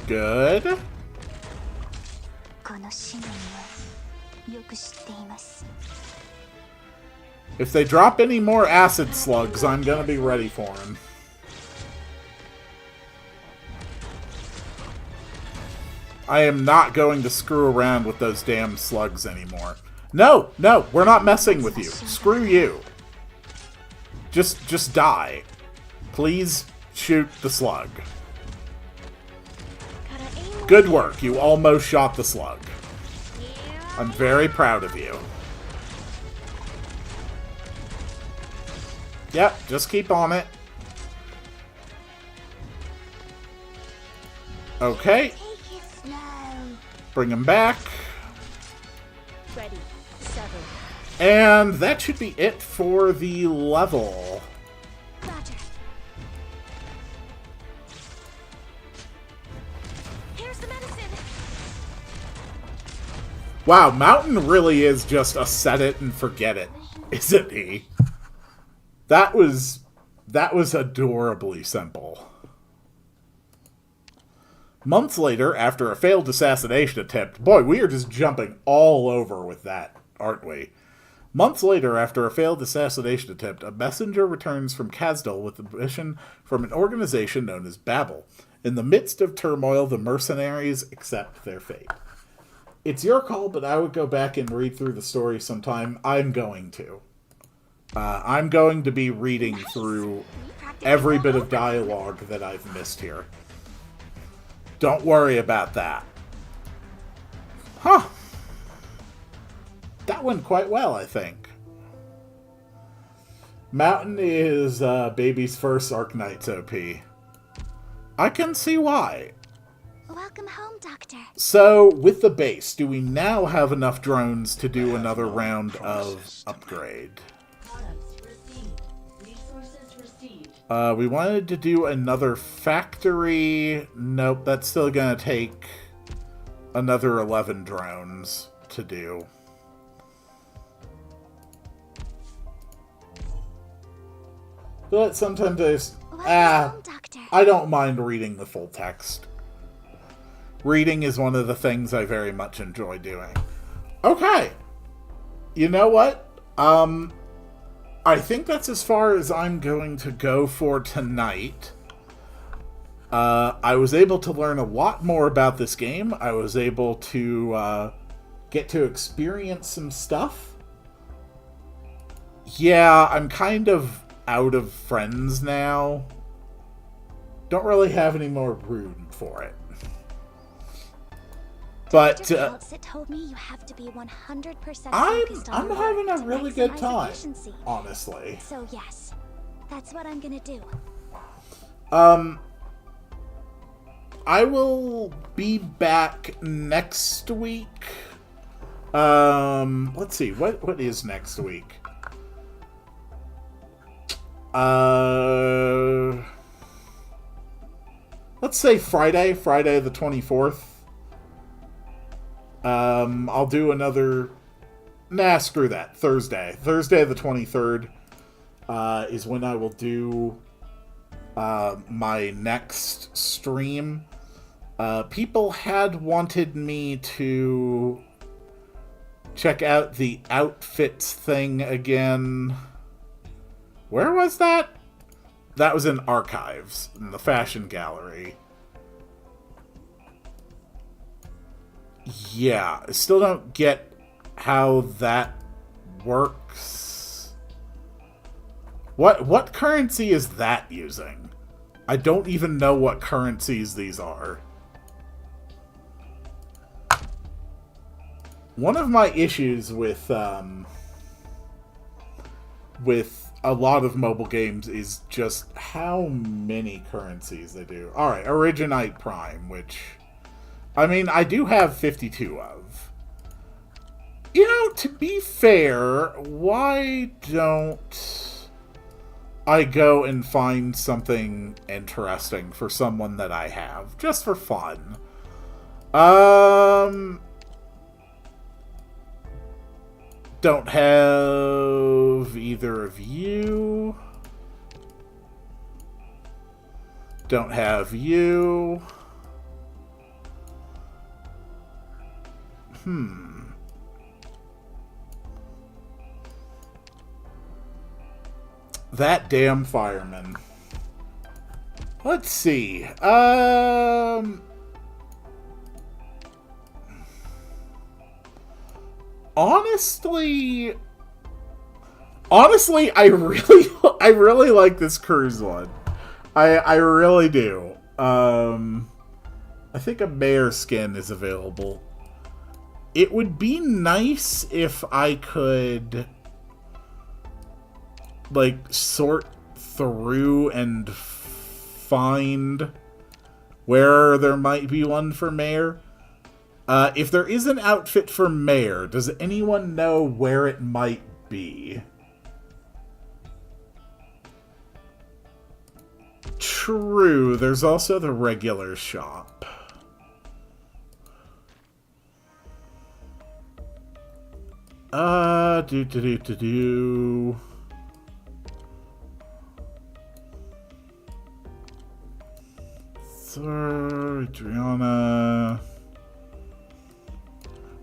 Good. If they drop any more acid slugs, I'm gonna be ready for them. I am not going to screw around with those damn slugs anymore. No, no, we're not messing with you. Screw you. Just die. Please shoot the slug. Good work. You almost shot the slug. I'm very proud of you. Yep, just keep on it. Okay. Bring him back. Ready. 7. And that should be it for the level. Roger. Here's the medicine. Wow, Mountain really is just a set it and forget it, isn't he? That was adorably simple. Months later, after a failed assassination attempt... Boy, we are just jumping all over with that, aren't we? Months later, after a failed assassination attempt, a messenger returns from Kazdal with a mission from an organization known as Babel. In the midst of turmoil, the mercenaries accept their fate. It's your call, but I would go back and read through the story sometime. I'm going to. I'm going to be reading through every bit of dialogue that I've missed here. Don't worry about that. Huh. That went quite well, I think. Mountain is baby's first Arknights OP. I can see why. Welcome home, Doctor. So, with the base, do we now have enough drones to do another round of upgrade? We wanted to do another factory. Nope, that's still going to take another 11 drones to do. But sometimes I don't mind reading the full text. Reading is one of the things I very much enjoy doing. Okay. You know what? I think that's as far as I'm going to go for tonight. I was able to learn a lot more about this game. I was able to get to experience some stuff. Yeah, I'm kind of out of friends now. don't really have any more room for it. But Dr. Feltz told me you have to be 100% focused on I'm your having work a to really good maximize time, efficiency. honestly. So yes, that's what I'm gonna do. I will be back next week. Let's see, what is next week? Let's say Friday the 24th. I'll do another... Nah, screw that. Thursday the 23rd, is when I will do, my next stream. People had wanted me to check out the outfits thing again. Where was that? That was in Archives, in the fashion gallery. Yeah, I still don't get how that works. What currency is that using? I don't even know what currencies these are. One of my issues with a lot of mobile games is just how many currencies they do. Alright, Originite Prime, which... I mean, I do have 52 of. You know, to be fair, why don't I go and find something interesting for someone that I have? Just for fun. Don't have either of you. Don't have you. That damn fireman. Let's see. Honestly, I really like this cruise one. I really do. I think a mayor skin is available. It would be nice if I could, like, sort through and find where there might be one for mayor. If there is an outfit for mayor, does anyone know where it might be? True, there's also the regular shop. Sir, Adriana.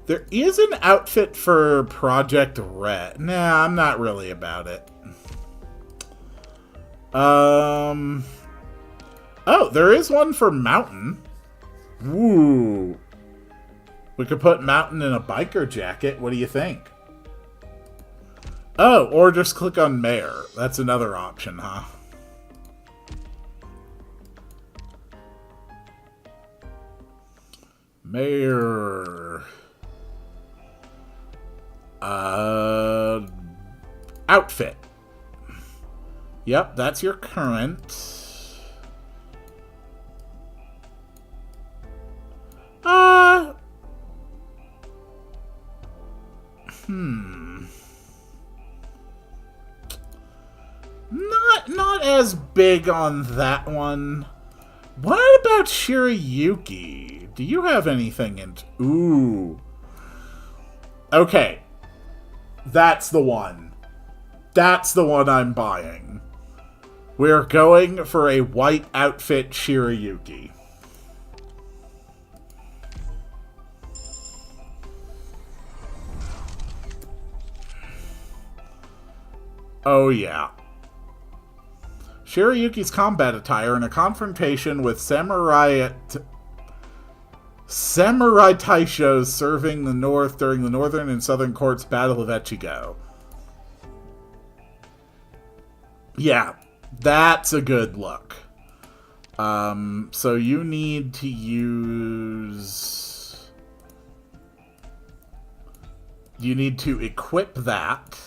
There is an outfit for Project Red. Nah, I'm not really about it. Oh, there is one for Mountain. Ooh. We could put Mountain in a biker jacket. What do you think? Oh, or just click on Mayor. That's another option, huh? Mayor. Outfit. Yep, that's your current. Not as big on that one. What about Shirayuki? Do you have anything in... Ooh. Okay. That's the one. That's the one I'm buying. We're going for a white outfit Shirayuki. Oh yeah. Shirayuki's combat attire in a confrontation with Samurai Taishos serving the North during the Northern and Southern Courts Battle of Echigo. Yeah, that's a good look. So you need to use... You need to equip that.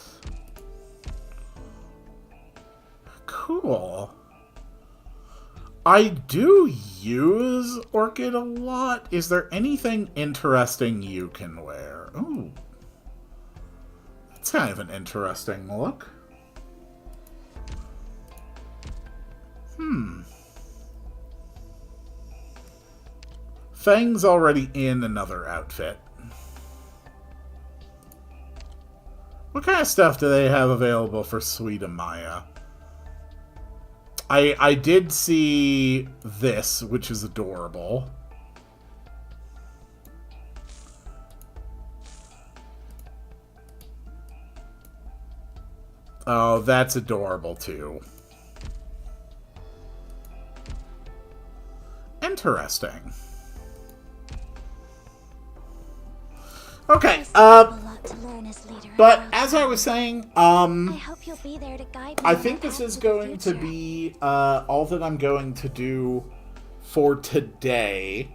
Cool. I do use Orchid a lot. Is there anything interesting you can wear? Ooh. That's kind of an interesting look. Fang's already in another outfit. What kind of stuff do they have available for Sweet Amaya? I did see this, which is adorable. Oh, that's adorable too. Interesting. Okay, but as I was saying, I hope you'll be there to guide me. I think this is going to be all that I'm going to do for today.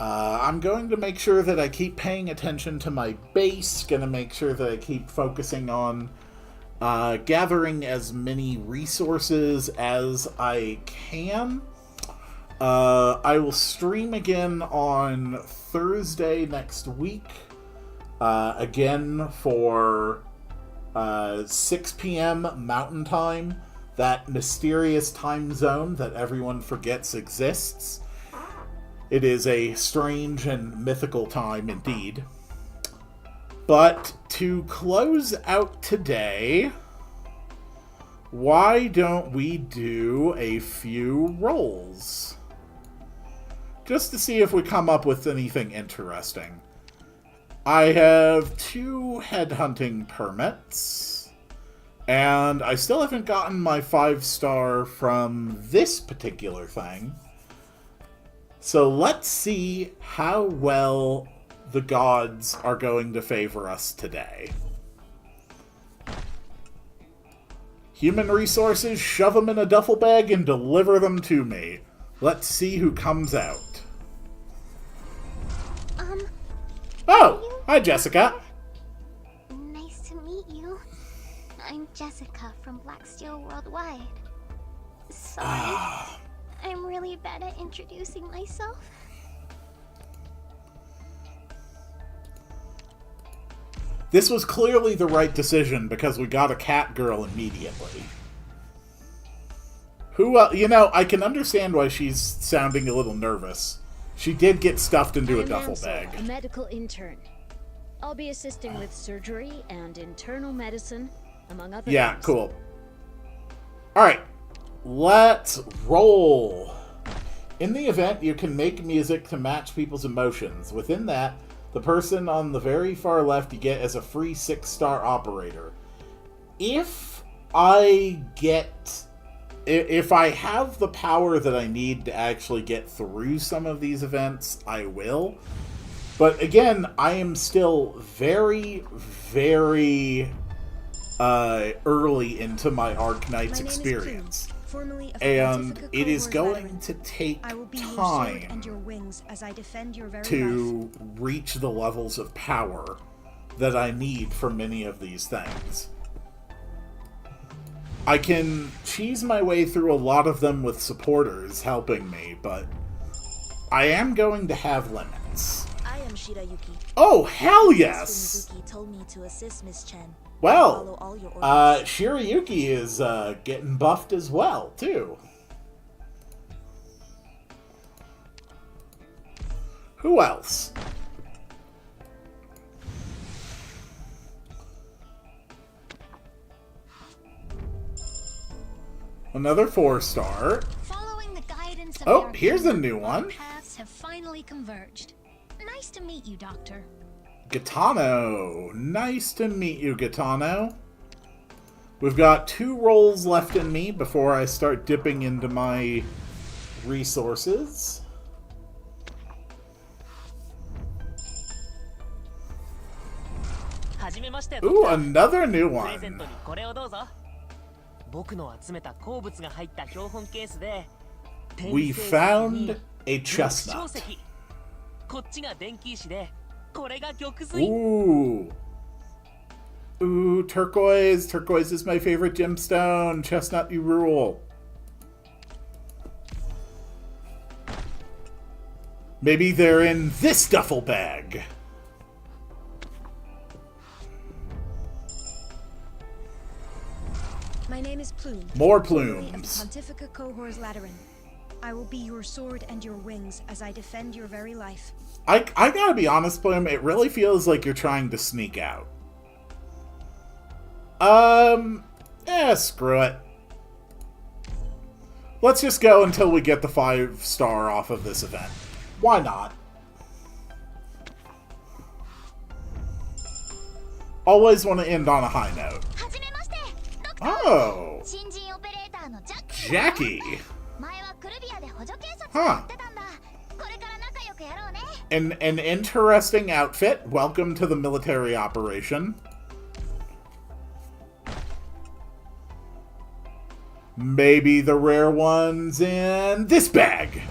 I'm going to make sure that I keep paying attention to my base, going to make sure that I keep focusing on gathering as many resources as I can. I will stream again on Thursday next week. Again for 6 p.m. Mountain Time, that mysterious time zone that everyone forgets exists. It is a strange and mythical time indeed. But to close out today, why don't we do a few rolls? Just to see if we come up with anything interesting. I have 2 headhunting permits, and I still haven't gotten my 5-star from this particular thing. So let's see how well the gods are going to favor us today. Human resources, shove them in a duffel bag and deliver them to me. Let's see who comes out. Oh! Hi, Jessica. Nice to meet you. I'm Jessica from Blacksteel Worldwide. Sorry. I'm really bad at introducing myself. This was clearly the right decision because we got a cat girl immediately. Who, you know, I can understand why she's sounding a little nervous. She did get stuffed into a duffel bag. A medical intern. I'll be assisting with surgery and internal medicine, among other things. Yeah, cool. Alright, let's roll. In the event, you can make music to match people's emotions. Within that, the person on the very far left you get as a free 6-star operator. If I have the power that I need to actually get through some of these events, I will. But again, I am still very, very early into my Arknights experience. And it is going to take time to reach the levels of power that I need for many of these things. I can cheese my way through a lot of them with supporters helping me, but I am going to have limits. I am Shirayuki. Oh, hell yes! Miss told me to assist Miss Chen. Well, Shirayuki is getting buffed as well, too. Who else? Another 4-star. Following the guidance of Oh, here's a new one. Paths have finally converged. Nice to meet you, Doctor. Gitano. Nice to meet you, Gitano. We've got 2 rolls left in me before I start dipping into my resources. Ooh, another new one. We found a chestnut. Ooh. Ooh, turquoise. Turquoise is my favorite gemstone. Chestnut, you rule. Maybe they're in this duffel bag. My name is Plume. More formerly of plumes. Pontifica Cohors Lateran. I will be your sword and your wings as I defend your very life. I gotta be honest, Plume, it really feels like you're trying to sneak out. Screw it. Let's just go until we get the 5-star off of this event. Why not? Always want to end on a high note. Oh! Jackie! Huh. An interesting outfit. Welcome to the military operation. Maybe the rare ones in this bag.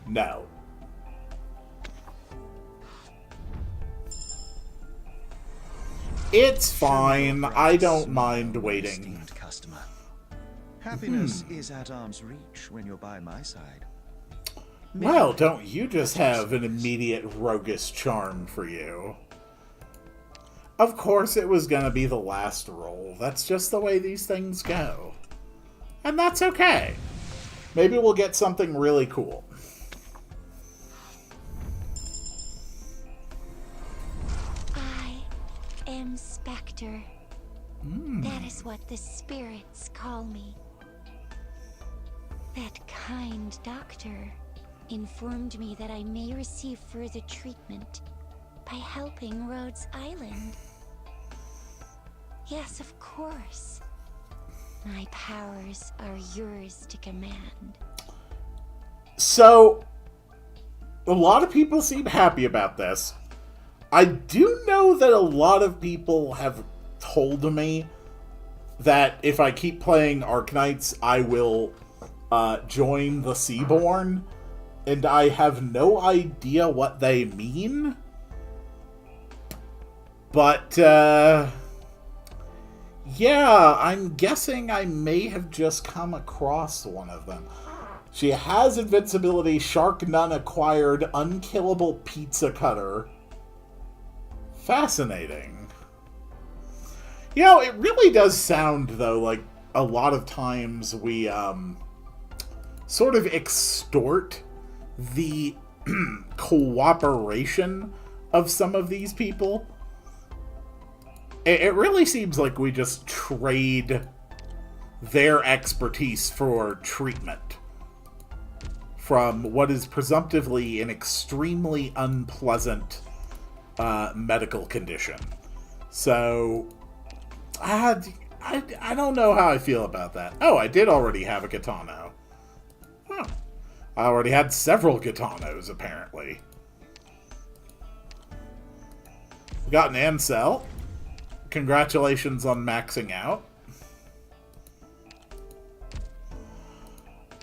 No. It's fine. I don't mind waiting. Customer. Happiness is at arm's reach when you're by my side. Well, don't you just have an immediate roguish charm for you? Of course it was gonna be the last roll. That's just the way these things go. And that's okay. Maybe we'll get something really cool. I am Spectre. That is what the spirits call me. That kind doctor informed me that I may receive further treatment by helping Rhodes Island. Yes, of course. My powers are yours to command. So, a lot of people seem happy about this. I do know that a lot of people have told me that if I keep playing Arknights, I will join the Seaborn, and I have no idea what they mean. But, yeah, I'm guessing I may have just come across one of them. She has invincibility, Shark Nun acquired, unkillable pizza cutter. Fascinating. You know, it really does sound, though, like a lot of times we, sort of extort the cooperation of some of these people. It really seems like we just trade their expertise for treatment from what is presumptively an extremely unpleasant medical condition. So, I don't know how I feel about that. Oh, I did already have a Gitano. Huh. I already had several Gitanos, apparently. We got an Ancel. Congratulations on maxing out.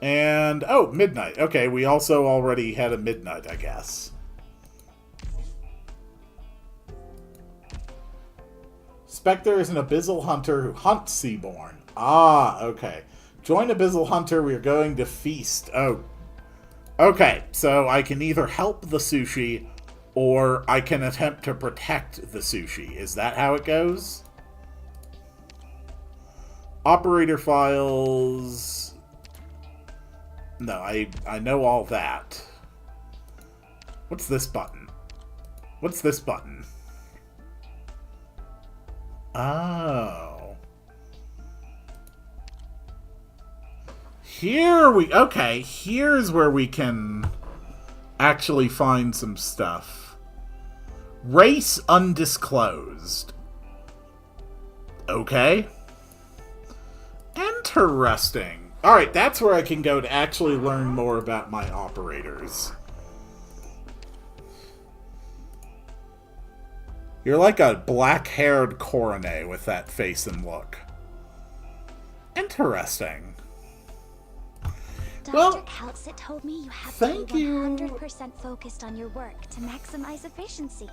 And, oh, Midnight. Okay, we also already had a Midnight, I guess. Spectre is an Abyssal Hunter who hunts Seaborn. Ah, okay. Join Abyssal Hunter, we are going to feast. Oh. Okay, so I can either help the sushi, or I can attempt to protect the sushi. Is that how it goes? Operator files... No, I know all that. What's this button? What's this button? Oh. Okay, here's where we can actually find some stuff. Race undisclosed. Okay. Interesting. Alright, that's where I can go to actually learn more about my operators. You're like a black-haired coronet with that face and look. Interesting. Well, Dr. Kaltsit told me you have thank to be you. 100% focused on your work to maximize efficiency.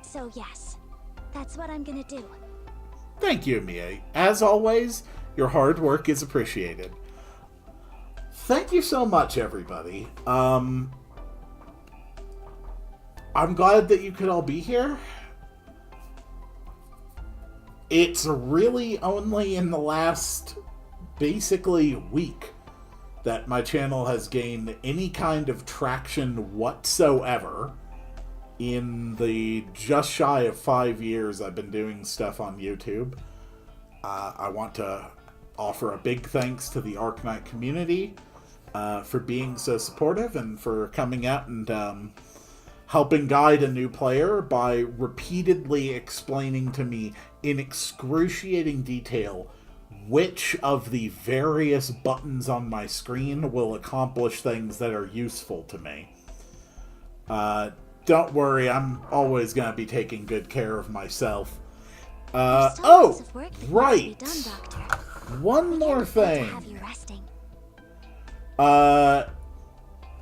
So yes, that's what I'm gonna do. Thank you, Mia. As always, your hard work is appreciated. Thank you so much, everybody. I'm glad that you could all be here. It's really only in the last, basically, week that my channel has gained any kind of traction whatsoever. In the just shy of 5 years I've been doing stuff on YouTube. I want to offer a big thanks to the Arknight community for being so supportive and for coming out and helping guide a new player by repeatedly explaining to me in excruciating detail which of the various buttons on my screen will accomplish things that are useful to me. Don't worry, I'm always going to be taking good care of myself. Oh, right. One more thing.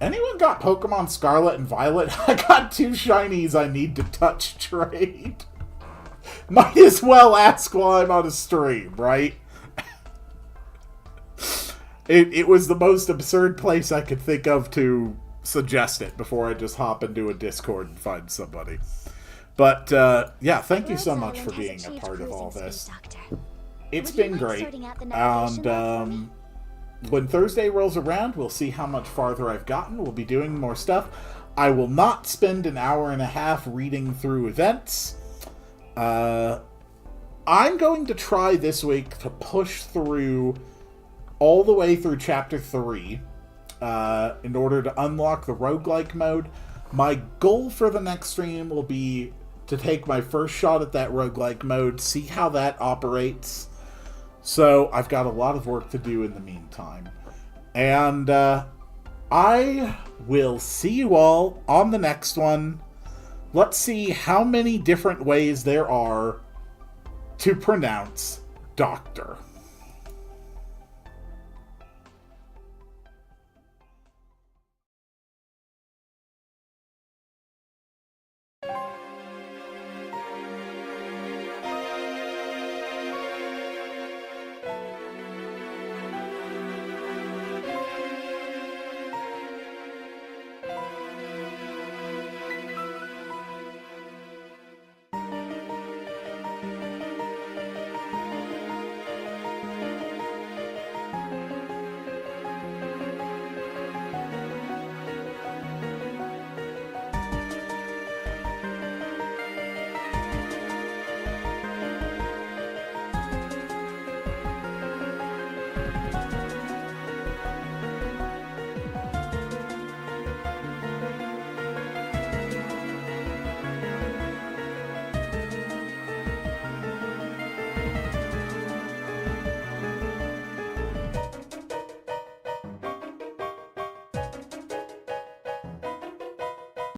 Anyone got Pokemon Scarlet and Violet? I got 2 shinies I need to touch trade. Might as well ask while I'm on a stream, right? It was the most absurd place I could think of to suggest it before I just hop into a Discord and find somebody. But, yeah, thank you so much for being a part of all this. It's been great. And, when Thursday rolls around, we'll see how much farther I've gotten. We'll be doing more stuff. I will not spend an hour and a half reading through events. I'm going to try this week to push through all the way through Chapter 3 in order to unlock the roguelike mode. My goal for the next stream will be to take my first shot at that roguelike mode, see how that operates. So I've got a lot of work to do in the meantime. And I will see you all on the next one. Let's see how many different ways there are to pronounce doctor.